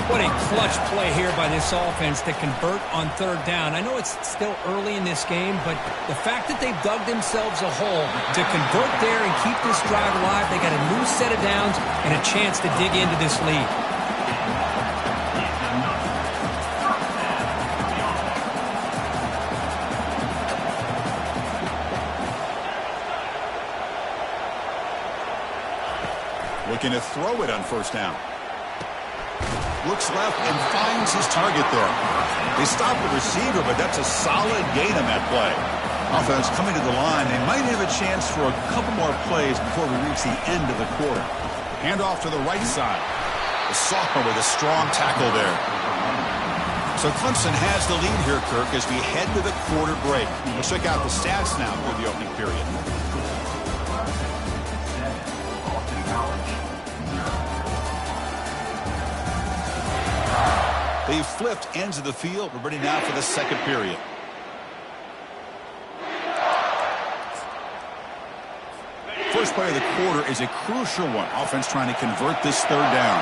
What a clutch play here by this offense to convert on 3rd down. I know it's still early in this game, but the fact that they've dug themselves a hole to convert there and keep this drive alive, they got a new set of downs and a chance to dig into this lead. Looking to throw it on 1st down. Looks left and finds his target there. They stop the receiver, but that's a solid gain on that play. Offense coming to the line. They might have a chance for a couple more plays before we reach the end of the quarter. Handoff to the right side. The sophomore with a strong tackle there. So Clemson has the lead here, Kirk, as we head to the quarter break. Let's check out the stats now for the opening period. They've flipped ends of the field. We're ready now for the 2nd period. First play of the quarter is a crucial one. Offense trying to convert this 3rd down.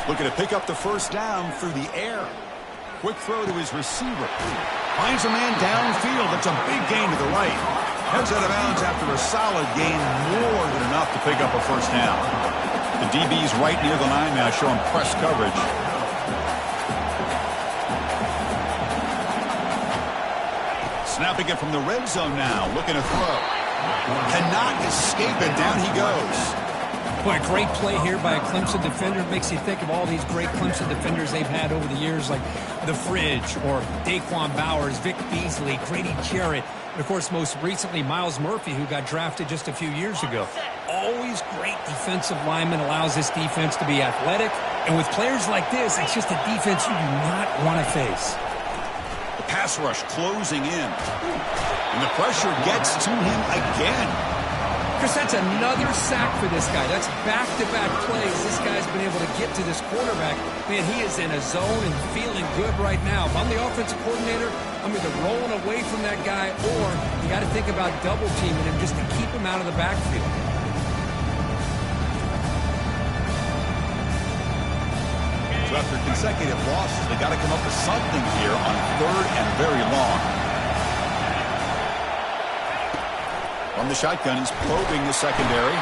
Looking to pick up the 1st down through the air. Quick throw to his receiver. Finds a man downfield. That's a big gain to the right. Heads out of bounds after a solid gain. More than enough to pick up a 1st down. The DB's right near the line now, showing press coverage. Snapping it from the red zone now, looking to throw. Cannot escape it, down he goes. Boy, a great play here by a Clemson defender. It makes you think of all these great Clemson defenders they've had over the years, like The Fridge or Daquan Bowers, Vic Beasley, Grady Jarrett, and, of course, most recently, Miles Murphy, who got drafted just a few years ago. Always great defensive lineman, allows this defense to be athletic. And with players like this, it's just a defense you do not want to face. The pass rush closing in. And the pressure gets to him again. Chris, that's another sack for this guy. That's back-to-back plays. This guy's been able to get to this quarterback. Man, he is in a zone and feeling good right now. If I'm the offensive coordinator, I'm either rolling away from that guy or you got to think about double-teaming him just to keep him out of the backfield. So after consecutive losses, they got to come up with something here on 3rd and very long. From the shotgun, he's probing the secondary.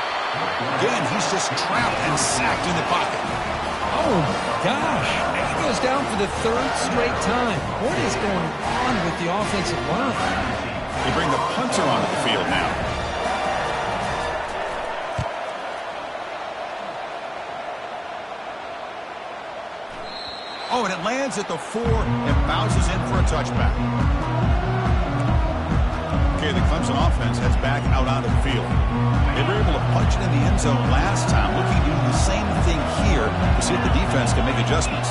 Again, he's just trapped and sacked in the pocket. Oh, my gosh. He goes down for the 3rd straight time. What is going on with the offensive line? They bring the punter onto the field now. Oh, and it lands at the 4 and bounces in for a touchback. Okay, the Clemson offense heads back out onto the field. They were able to punch it in the end zone last time, looking to do the same thing here to see if the defense can make adjustments.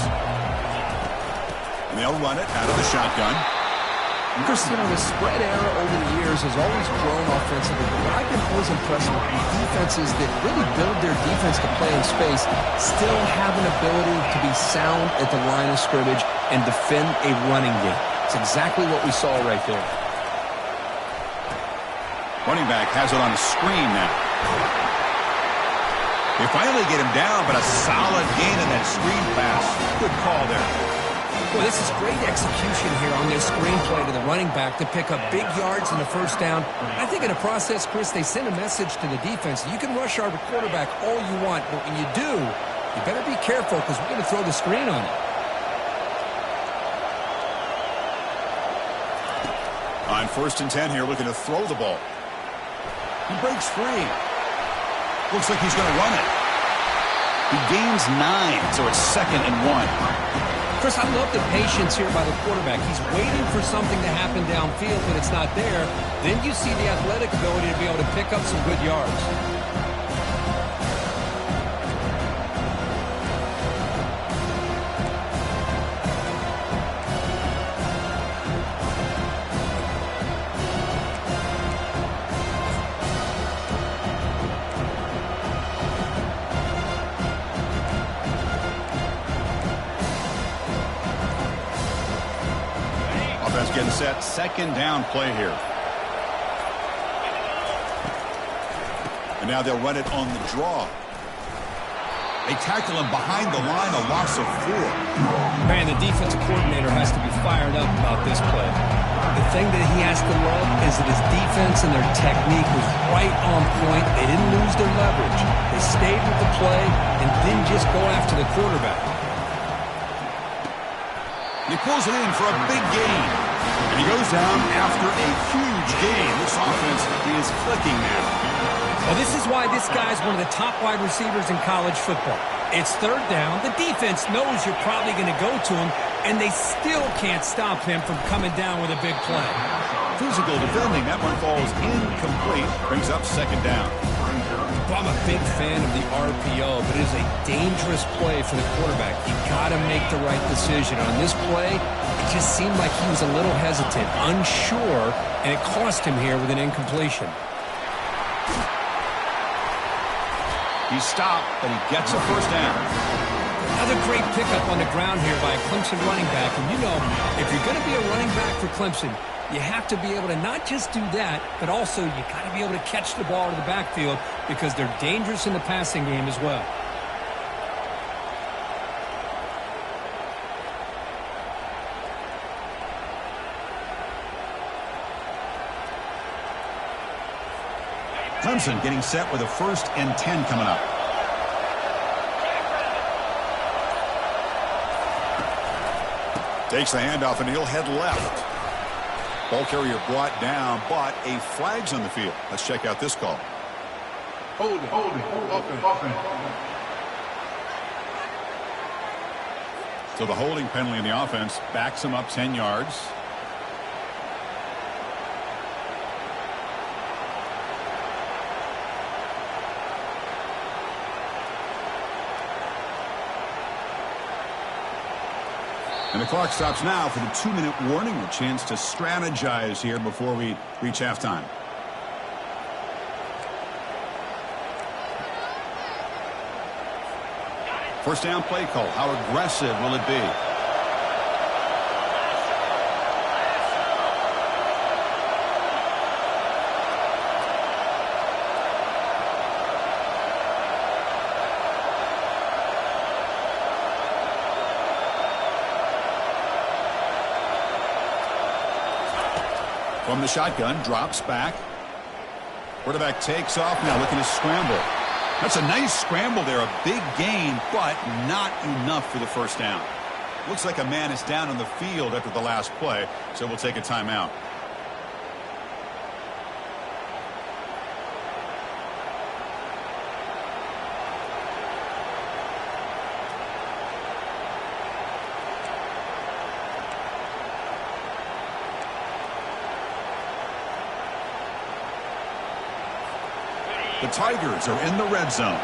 And they'll run it out of the shotgun. And Chris, you know, the spread era over the years has always grown offensively, but I've been always impressed with defenses that really build their defense to play in space, still have an ability to be sound at the line of scrimmage and defend a running game. It's exactly what we saw right there. Running back has it on a screen now. They finally get him down, but a solid gain in that screen pass. Good call there. Well, this is great execution here on this screen play to the running back to pick up big yards in the first down. I think in the process, Chris, they send a message to the defense. You can rush our quarterback all you want, but when you do, you better be careful because we're going to throw the screen on you. On 1st and 10 here, looking to throw the ball. He breaks free. Looks like he's going to run it. He gains 9, so it's 2nd and 1. Chris, I love the patience here by the quarterback. He's waiting for something to happen downfield, but it's not there. Then you see the athletic ability to be able to pick up some good yards. Getting set, 2nd down play here. And now they'll run it on the draw. They tackle him behind the line, a loss of 4. Man, the defensive coordinator has to be fired up about this play. The thing that he has to love is that his defense and their technique was right on point. They didn't lose their leverage. They stayed with the play and didn't just go after the quarterback. He pulls it in for a big gain. And he goes down after a huge gain. This offense is clicking now. Well, this is why this guy's one of the top wide receivers in college football. It's 3rd down. The defense knows you're probably going to go to him, and they still can't stop him from coming down with a big play. Physical defending. That one falls incomplete. Brings up 2nd down. Well, I'm a big fan of the RPO, but it is a dangerous play for the quarterback. You got to make the right decision. On this play, it just seemed like he was a little hesitant, unsure, and it cost him here with an incompletion. He's stopped, but he gets a 1st down. Another great pickup on the ground here by a Clemson running back. And you know, if you're going to be a running back for Clemson, you have to be able to not just do that, but also you got to be able to catch the ball to the backfield because they're dangerous in the passing game as well. Clemson getting set with a 1st and 10 coming up. Takes the handoff and he'll head left. Ball carrier brought down, but a flag's on the field. Let's check out this call. So the holding penalty in the offense backs him up 10 yards. And the clock stops now for the 2-minute warning. A chance to strategize here before we reach halftime. First down play call. How aggressive will it be? From the shotgun, drops back. Quarterback takes off now, looking to scramble. That's a nice scramble there, a big gain, but not enough for the first down. Looks like a man is down on the field after the last play, so we'll take a timeout. The Tigers are in the red zone.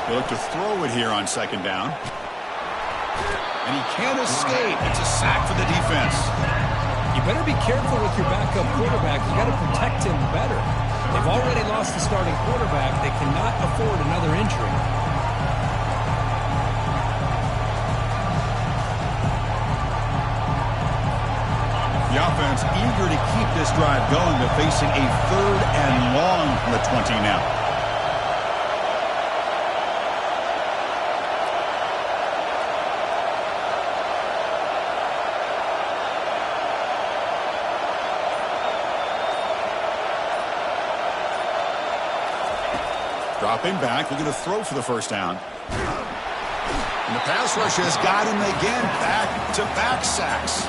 They look to throw it here on second down. And he can't escape. It's a sack for the defense. You better be careful with your backup quarterback. You got to protect him better. They've already lost the starting quarterback. They cannot afford another injury. The offense eager to keep this drive going, but facing a 3rd and long from the 20 now. Dropping back, looking to throw for the first down. And the pass rush has got him again. Back-to-back sacks.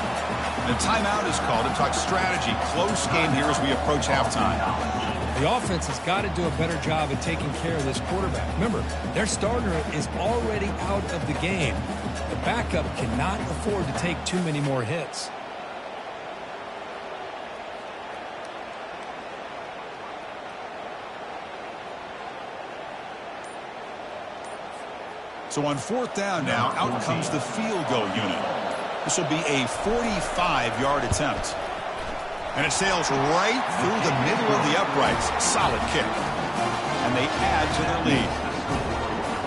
And a timeout is called to talk strategy. Close game here as we approach halftime. The offense has got to do a better job at taking care of this quarterback. Remember, their starter is already out of the game. The backup cannot afford to take too many more hits. So on 4th down now, out comes the field goal unit. This will be a 45-yard attempt. And it sails right through the middle of the uprights. Solid kick. And they add to their lead.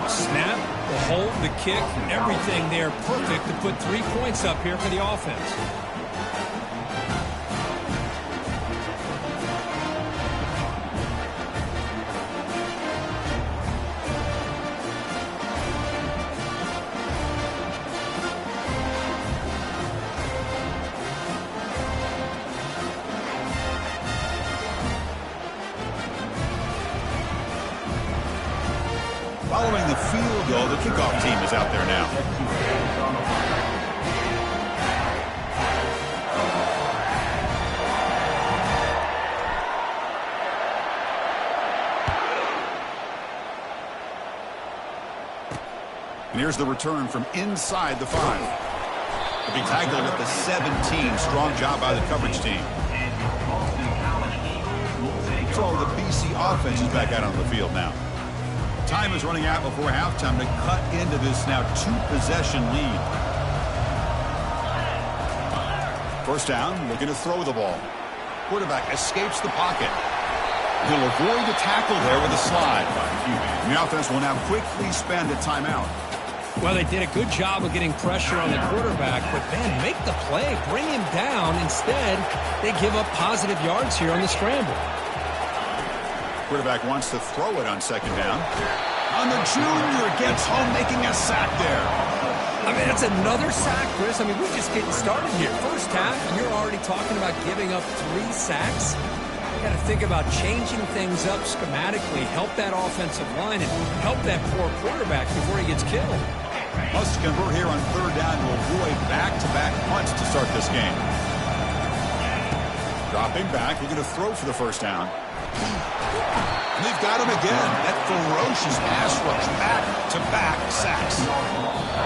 Snap, the hold, the kick, everything there perfect to put 3 points up here for the offense. Following the field goal, the kickoff team is out there now. And here's the return from inside the 5. He'll be tackled at the 17. Strong job by the coverage team. So the BC offense is back out on the field now. Time is running out before halftime to cut into this now 2-possession lead. First down, looking to throw the ball. Quarterback escapes the pocket. He'll avoid the tackle there with a slide. And the offense will now quickly spend a timeout. Well, they did a good job of getting pressure on the quarterback, but then make the play, bring him down. Instead, they give up positive yards here on the scramble. Quarterback wants to throw it on second down. On the junior, gets home, making a sack there. I mean, that's another sack, Chris. I mean, we're just getting started here. First half, and you're already talking about giving up 3 sacks. You got to think about changing things up schematically, help that offensive line, and help that poor quarterback before he gets killed. Must convert here on 3rd down to avoid back-to-back punts to start this game. Dropping back, looking to throw for the first down. And they've got him again. That ferocious pass rush, back-to-back sacks.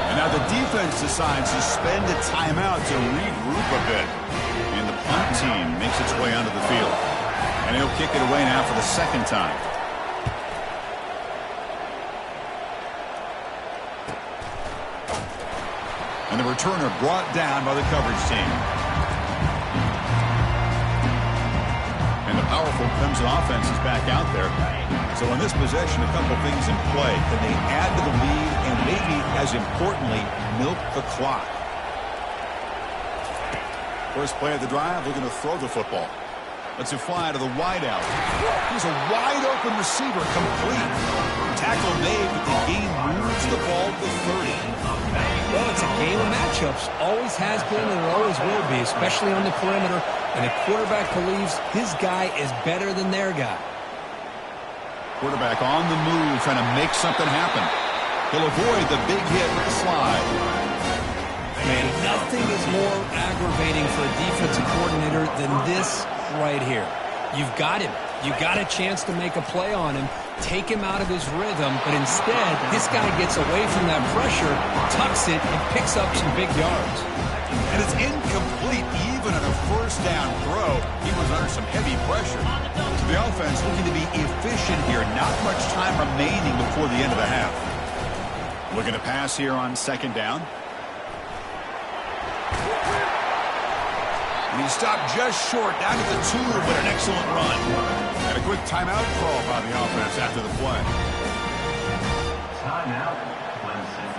And now the defense decides to spend a timeout to regroup a bit. And the punt team makes its way onto the field. And he'll kick it away now for the second time. And the returner brought down by the coverage team. And the powerful Clemson offense is back out there. So in this possession, a couple things in play. Can they add to the lead and maybe, as importantly, milk the clock? First play of the drive, looking to throw the football. Lets it fly to the wideout. Here's a wide-open receiver, complete. Tackle made, but the game moves the ball to 30. Well, it's a game of matchups. Always has been and it always will be, especially on the perimeter. And the quarterback believes his guy is better than their guy. Quarterback on the move, trying to make something happen. He'll avoid the big hit with the slide. Man, nothing is more aggravating for a defensive coordinator than this right here. You've got him. You got a chance to make a play on him, take him out of his rhythm, but instead, this guy gets away from that pressure, tucks it, and picks up some big yards. And it's incomplete even on a first down throw. He was under some heavy pressure. So the offense looking to be efficient here. Not much time remaining before the end of the half. Looking to pass here on second down. And he stopped just short, down to the 2, but an excellent run. And a quick timeout call by the offense after the play. Timeout, Clemson.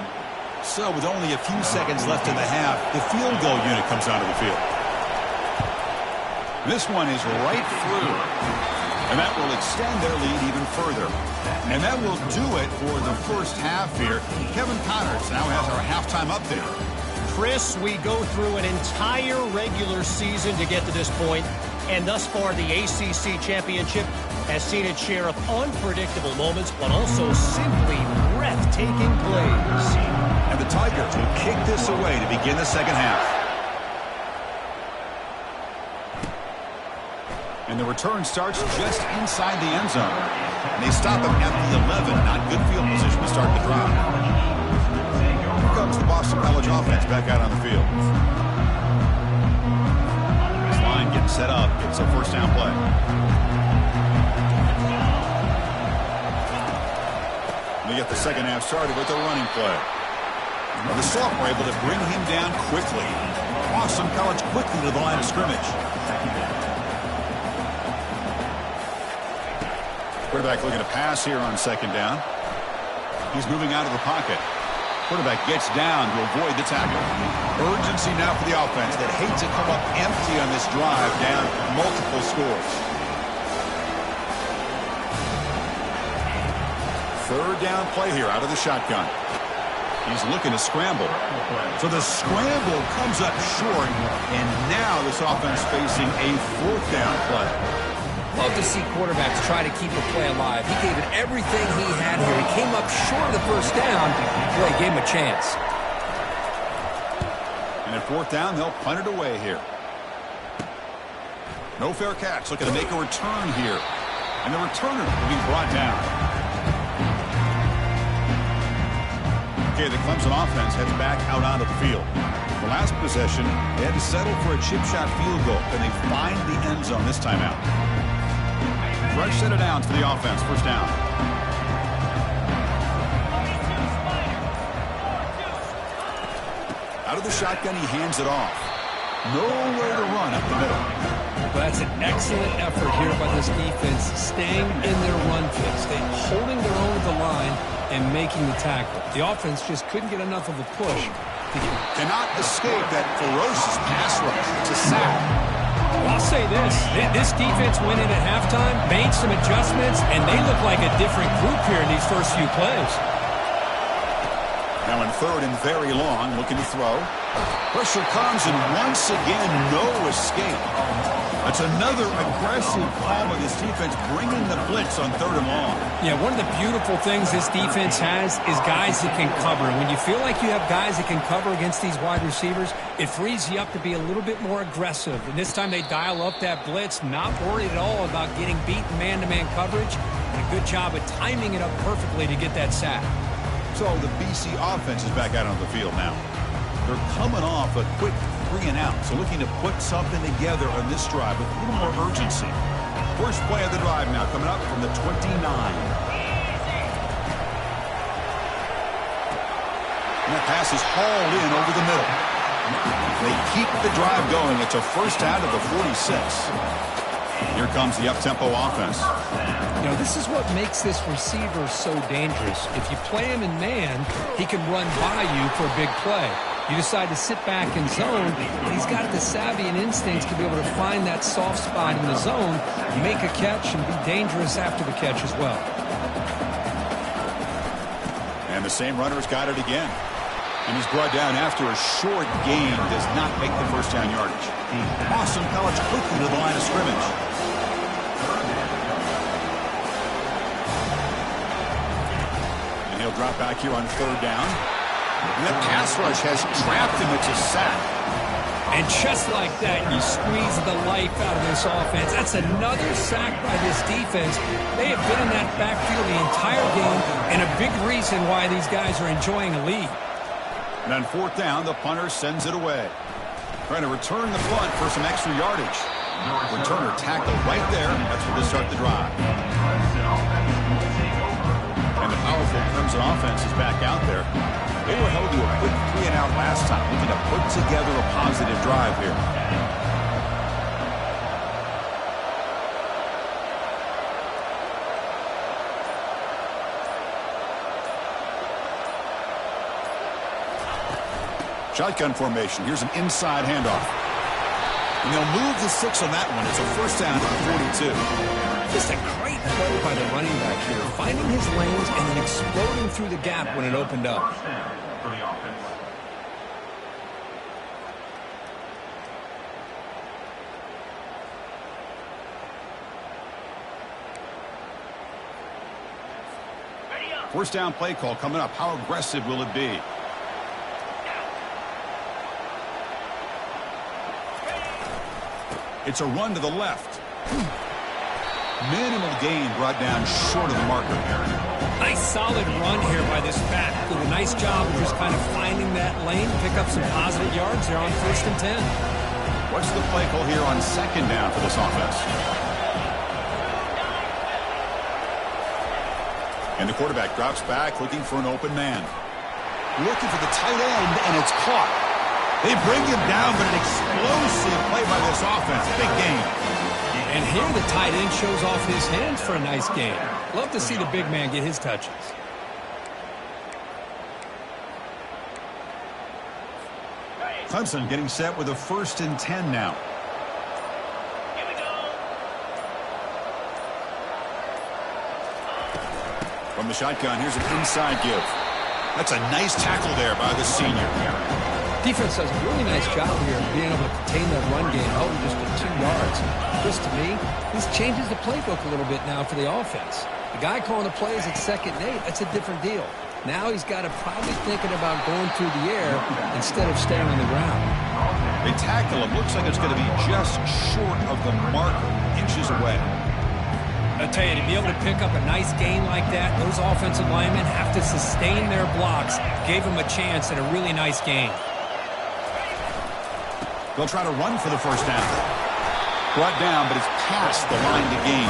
So with only a few seconds left in the half, the field goal unit comes onto the field. This one is right through. And that will extend their lead even further. And that will do it for the first half here. Kevin Connors now has our halftime update. Chris, we go through an entire regular season to get to this point, and thus far the ACC Championship has seen its share of unpredictable moments, but also simply breathtaking plays. And the Tigers will kick this away to begin the second half. And the return starts just inside the end zone. And they stop him at the 11, not good field position to start the drive. Here comes the Boston College offense back out on the field. This line getting set up. It's a first down play. They get the second half started with a running play. Well, the Soft were able to bring him down quickly. Boston College quickly to the line of scrimmage. Quarterback looking to pass here on second down. He's moving out of the pocket. Quarterback gets down to avoid the tackle. Urgency now for the offense that hates to come up empty on this drive, down multiple scores. Third down play here out of the shotgun. He's looking to scramble. So the scramble comes up short, and now this offense facing a fourth down play. Love to see quarterbacks try to keep a play alive. He gave it everything he had here. He came up short of the first down. Boy, gave him a chance. And at fourth down, they'll punt it away here. No fair catch. Looking to make a return here. And the returner will be brought down. Okay, the Clemson offense heads back out onto the field. The last possession, they had to settle for a chip shot field goal. Can they find the end zone this time out? Fresh set of downs for the offense. First down. Out of the shotgun, he hands it off. Nowhere to run up the middle. Well, that's an excellent effort here by this defense, staying in their run fix, holding their own at the line and making the tackle. The offense just couldn't get enough of a push. Cannot escape that ferocious pass rush. It's a sack. Well, I'll say this defense went in at halftime, made some adjustments, and they look like a different group here in these first few plays. Now in third and very long, looking to throw. Pressure comes, and once again, no escape. That's another aggressive call by this defense, bringing the blitz on third and long. Yeah, one of the beautiful things this defense has is guys that can cover. And when you feel like you have guys that can cover against these wide receivers, it frees you up to be a little bit more aggressive. And this time they dial up that blitz, not worried at all about getting beat in man-to-man coverage. And a good job of timing it up perfectly to get that sack. So the BC offense is back out on the field now. They're coming off a quick 3-and-out, so looking to put something together on this drive with a little more urgency. First play of the drive now coming up from the 29. And that pass is hauled in over the middle. They keep the drive going. It's a first out of the 46. Here comes the up-tempo offense. You know, this is what makes this receiver so dangerous. If you play him in man, he can run by you for a big play. You decide to sit back in zone, he's got the savvy and instincts to be able to find that soft spot in the zone, make a catch, and be dangerous after the catch as well. And the same runner's got it again. And he's brought down after a short gain, does not make the first down yardage. Boston College quickly to the line of scrimmage. And he'll drop back here on third down. And that pass rush has trapped him. It's a sack. And just like that, you squeeze the life out of this offense. That's another sack by this defense. They have been in that backfield the entire game, and a big reason why these guys are enjoying a lead. And on fourth down, the punter sends it away. Trying to return the punt for some extra yardage. Returner tackled right there. That's where they start the drive. And the powerful Crimson offense is back out there. They were held to a quick 3-and-out last time, looking to put together a positive drive here. Shotgun formation. Here's an inside handoff. And they'll move the 6 on that one. It's a first down at the 42. Just a great play by the running back here, finding his lanes and then exploding through the gap when it opened up. First down play call coming up. How aggressive will it be? It's a run to the left. Minimal gain brought down short of the marker. Nice solid run here by this back. Did a nice job of just kind of finding that lane, pick up some positive yards there on first and 10. What's the play call here on second down for this offense? And the quarterback drops back looking for an open man. Looking for the tight end, and it's caught. They bring him down, but an explosive play by this offense. Big gain. And here the tight end shows off his hands for a nice gain. Love to see the big man get his touches. Clemson getting set with a first and 10 now. Here we go. From the shotgun, here's an inside give. That's a nice tackle there by the senior. Defense does a really nice job here of being able to contain that run game, held just to 2 yards. Just to me, this changes the playbook a little bit now for the offense. The guy calling the plays at 2nd and 8, that's a different deal. Now he's got to probably thinking about going through the air instead of staying on the ground. They tackle him. Looks like it's going to be just short of the marker, inches away. I'll tell you, to be able to pick up a nice gain like that, those offensive linemen have to sustain their blocks. Gave him a chance at a really nice gain. They'll try to run for the first down. Brought down, but it's past the line to gain.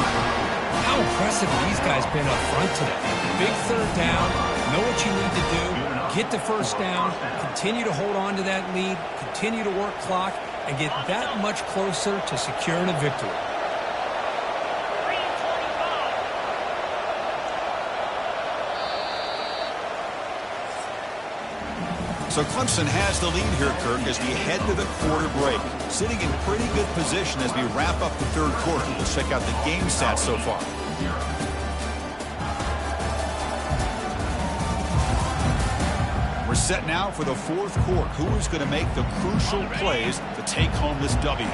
How impressive have these guys been up front today? Big third down, know what you need to do, get the first down, continue to hold on to that lead, continue to work clock, and get that much closer to securing a victory. So Clemson has the lead here, Kirk, as we head to the quarter break. Sitting in pretty good position as we wrap up the third quarter. Let's check out the game stats so far. set now for the fourth quarter. Who is going to make the crucial plays to take home this W?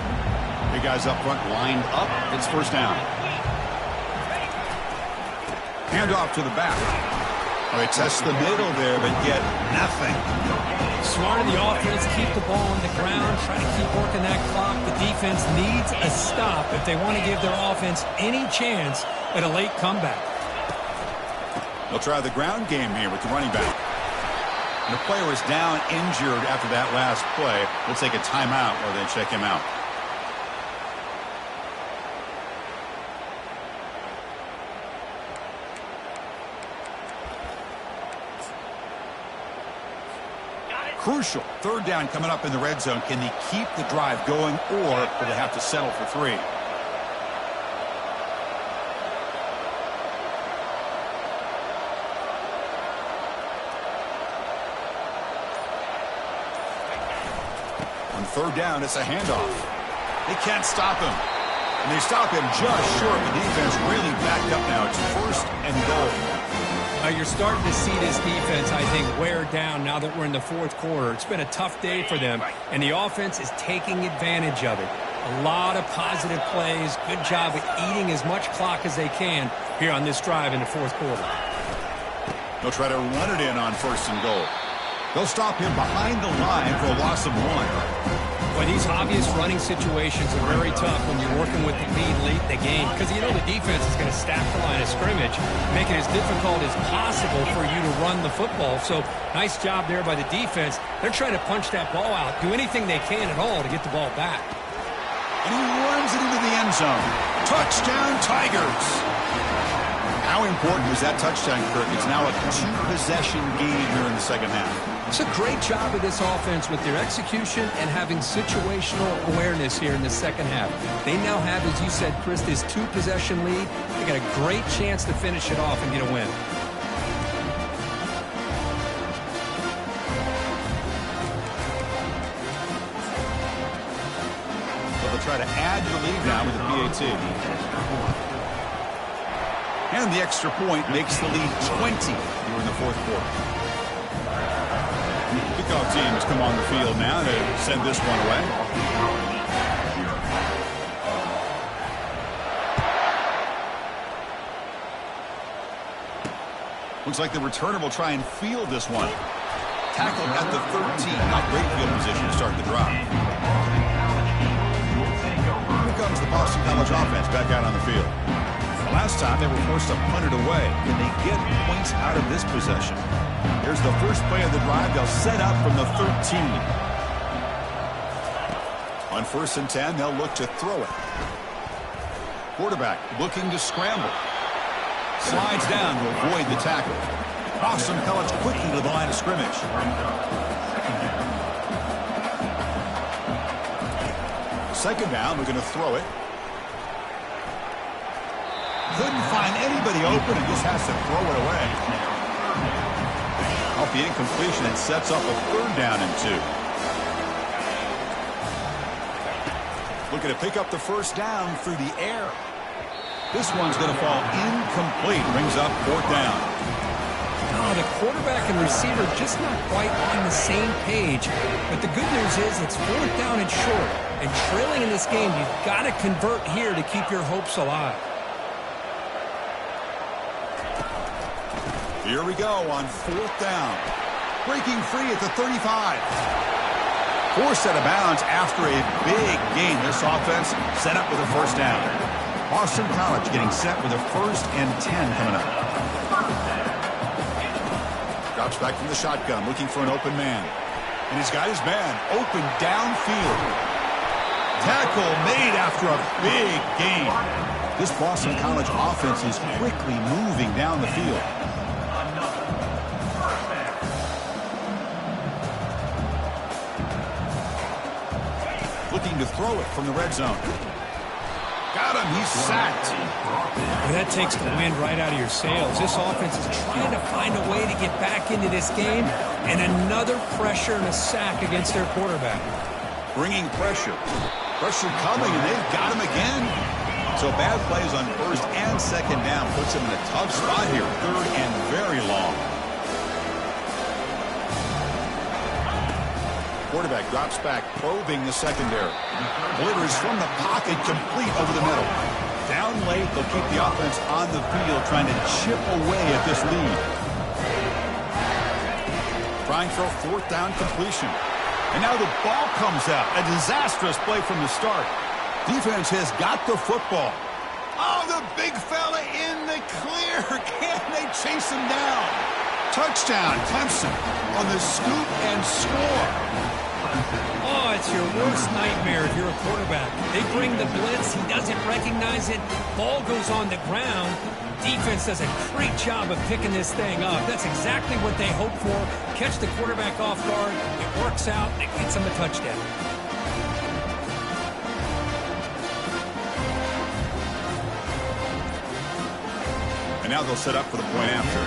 Big guys up front lined up. It's first down. Hand off to the back. They test the middle there, but get nothing. Smart of the offense, keep the ball on the ground, try to keep working that clock. The defense needs a stop if they want to give their offense any chance at a late comeback. They'll try the ground game here with the running back. And the player is down injured after that last play. We'll take a timeout while they check him out. Crucial. Third down coming up in the red zone. Can they keep the drive going, or will they have to settle for 3? On third down, it's a handoff. They can't stop him. And they stop him just short. The defense really backed up now. It's first and goal. You're starting to see this defense, I think, wear down now that we're in the fourth quarter. It's been a tough day for them, and the offense is taking advantage of it. A lot of positive plays. Good job of eating as much clock as they can here on this drive in the fourth quarter. They'll try to run it in on first and goal. They'll stop him behind the line for a loss of 1. Well, these obvious running situations are very tough when you're working with the lead late in the game because you know the defense is going to stack the line of scrimmage, make it as difficult as possible for you to run the football. So nice job there by the defense. They're trying to punch that ball out, do anything they can at all to get the ball back. And he runs it into the end zone. Touchdown, Tigers. How important was that touchdown, Kirk? It's now a 2-possession game here in the second half. It's a great job of this offense with their execution and having situational awareness here in the second half. They now have, as you said, Chris, this 2-possession lead. They got a great chance to finish it off and get a win. So they'll try to add to the lead now with the PAT. And the extra point makes the lead 20 here in the fourth quarter. Kickoff team has come on the field now to send this one away. Looks like the returner will try and field this one. Tackled at the 13. Not great field position to start the drive. Here comes the Boston College offense back out on the field. Last time they were forced to punt it away. Can they get points out of this possession? Here's the first play of the drive. They'll set up from the 13. On first and 10, they'll look to throw it. Quarterback looking to scramble. Slides down to avoid the tackle. Boston College quickly to the line of scrimmage. Second down, we're going to throw it. Couldn't find anybody open and just has to throw it away. Off the incompletion, it sets up a third down and 2. Looking to pick up the first down through the air. This one's going to fall incomplete. Brings up fourth down. Oh, the quarterback and receiver just not quite on the same page. But the good news is it's fourth down and short. And trailing in this game, you've got to convert here to keep your hopes alive. Here we go on fourth down. Breaking free at the 35. Forced out of bounds after a big gain. This offense set up with a first down. Boston College getting set with a first and 10 coming up. Drops back from the shotgun, looking for an open man. And he's got his man open downfield. Tackle made after a big gain. This Boston College offense is quickly moving down the field. Looking to throw it from the red zone. Got him. He's sacked. Well, that takes the wind right out of your sails. This offense is trying to find a way to get back into this game, and another pressure and a sack against their quarterback. Bringing pressure. Pressure coming, and they've got him again. So bad plays on first and second down puts him in a tough spot here. Third and very long. Quarterback drops back, probing the secondary. Delivers from the pocket, complete over the middle. Down late, they'll keep the offense on the field, trying to chip away at this lead. Trying for a fourth down completion. And now the ball comes out. A disastrous play from the start. Defense has got the football. Oh, the big fella in the clear. Can they chase him down? Touchdown, Clemson on the scoop and score. Oh, it's your worst nightmare if you're a quarterback. They bring the blitz. He doesn't recognize it. Ball goes on the ground. Defense does a great job of picking this thing up. That's exactly what they hope for. Catch the quarterback off guard. It works out. It gets him a touchdown. And now they'll set up for the point after.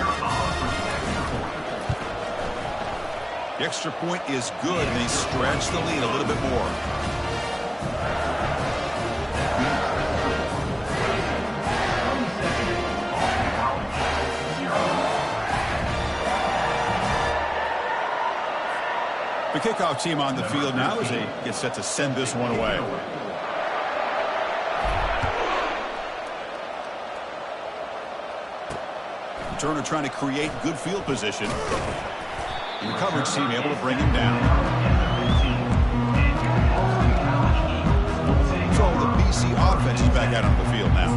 The extra point is good, and they stretch the lead a little bit more. The kickoff team on the field now as they get set to send this one away. Turner trying to create good field position. And the coverage team able to bring him down. So the BC offense is back out on the field now.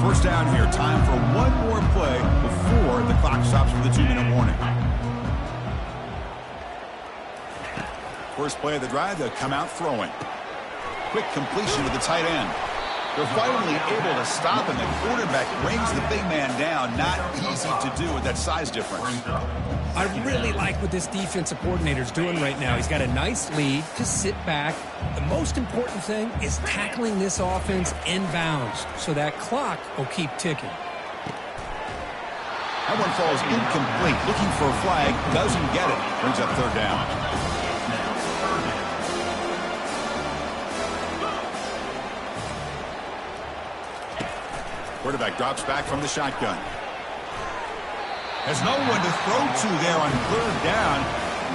First down here. Time for one more play before the clock stops for the 2-minute warning. First play of the drive, they'll come out throwing. Quick completion to the tight end. They're finally able to stop him. The quarterback brings the big man down. Not easy to do with that size difference. I really like what this defensive coordinator's doing right now. He's got a nice lead. Just sit back. The most important thing is tackling this offense inbounds so that clock will keep ticking. That one falls incomplete. Looking for a flag. Doesn't get it. Brings up third down. Quarterback drops back from the shotgun. Has no one to throw to there on third down.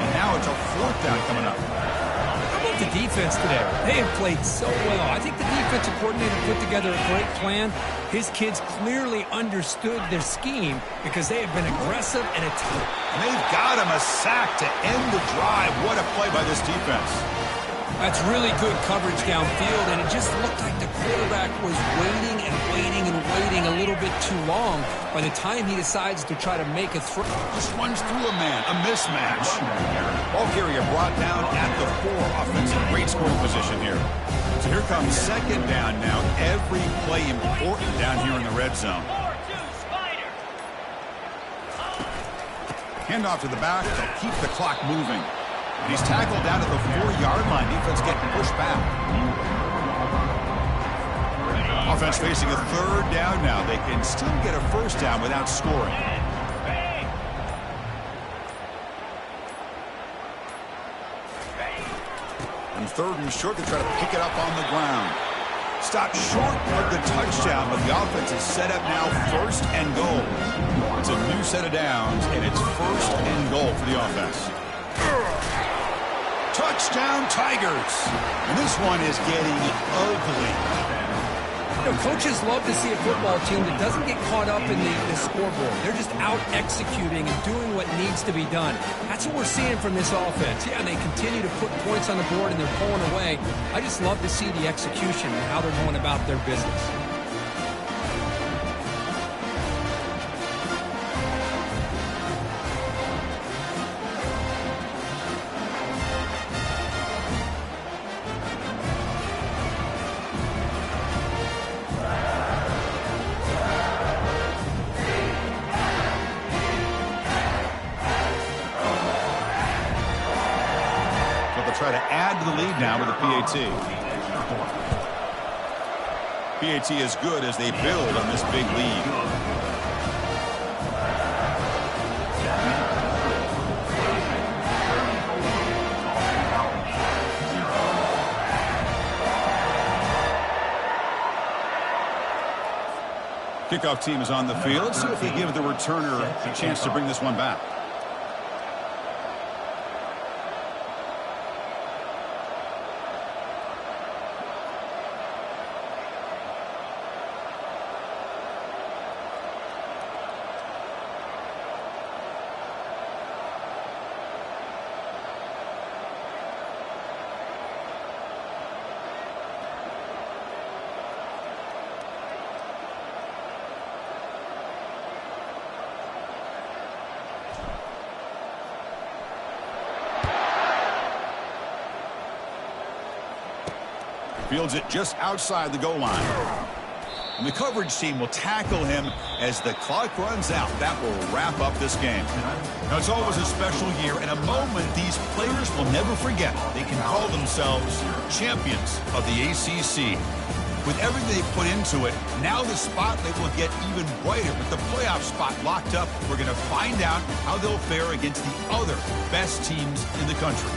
And now it's a fourth down coming up. How about the defense today? They have played so well. I think the defensive coordinator put together a great plan. His kids clearly understood their scheme because they have been aggressive and attacked. And they've got him a sack to end the drive. What a play by this defense. That's really good coverage downfield, and it just looked like the quarterback was waiting and waiting and waiting a little bit too long. By the time he decides to try to make a throw, just runs through a man, a mismatch. Ball carrier brought down at the 4. Offensive great scoring position here. So here comes second down now. Every play important down here in the red zone. Handoff to the back to keep the clock moving. And he's tackled down at the 4-yard line. Defense getting pushed back. Offense facing a third down now. They can still get a first down without scoring. And third and short to try to pick it up on the ground. Stopped short of the touchdown, but the offense is set up now first and goal. It's a new set of downs, and it's first and goal for the offense. Touchdown, Tigers. And this one is getting ugly. You know, coaches love to see a football team that doesn't get caught up in the scoreboard. They're just out executing and doing what needs to be done. That's what we're seeing from this offense. Yeah, they continue to put points on the board and they're pulling away. I just love to see the execution and how they're going about their business. Try to add to the lead now with a PAT. PAT is good as they build on this big lead. Kickoff team is on the field. Let's see if they give the returner a chance to bring this one back. Fields it just outside the goal line. And the coverage team will tackle him as the clock runs out. That will wrap up this game. Now, it's always a special year and a moment these players will never forget. They can call themselves champions of the ACC. With everything they put into it, now the spotlight will get even brighter. With the playoff spot locked up, we're going to find out how they'll fare against the other best teams in the country.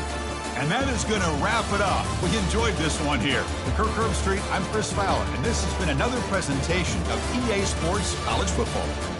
And that is going to wrap it up. We enjoyed this one here. For Kirk Herbstreit, I'm Chris Fowler, and this has been another presentation of EA Sports College Football.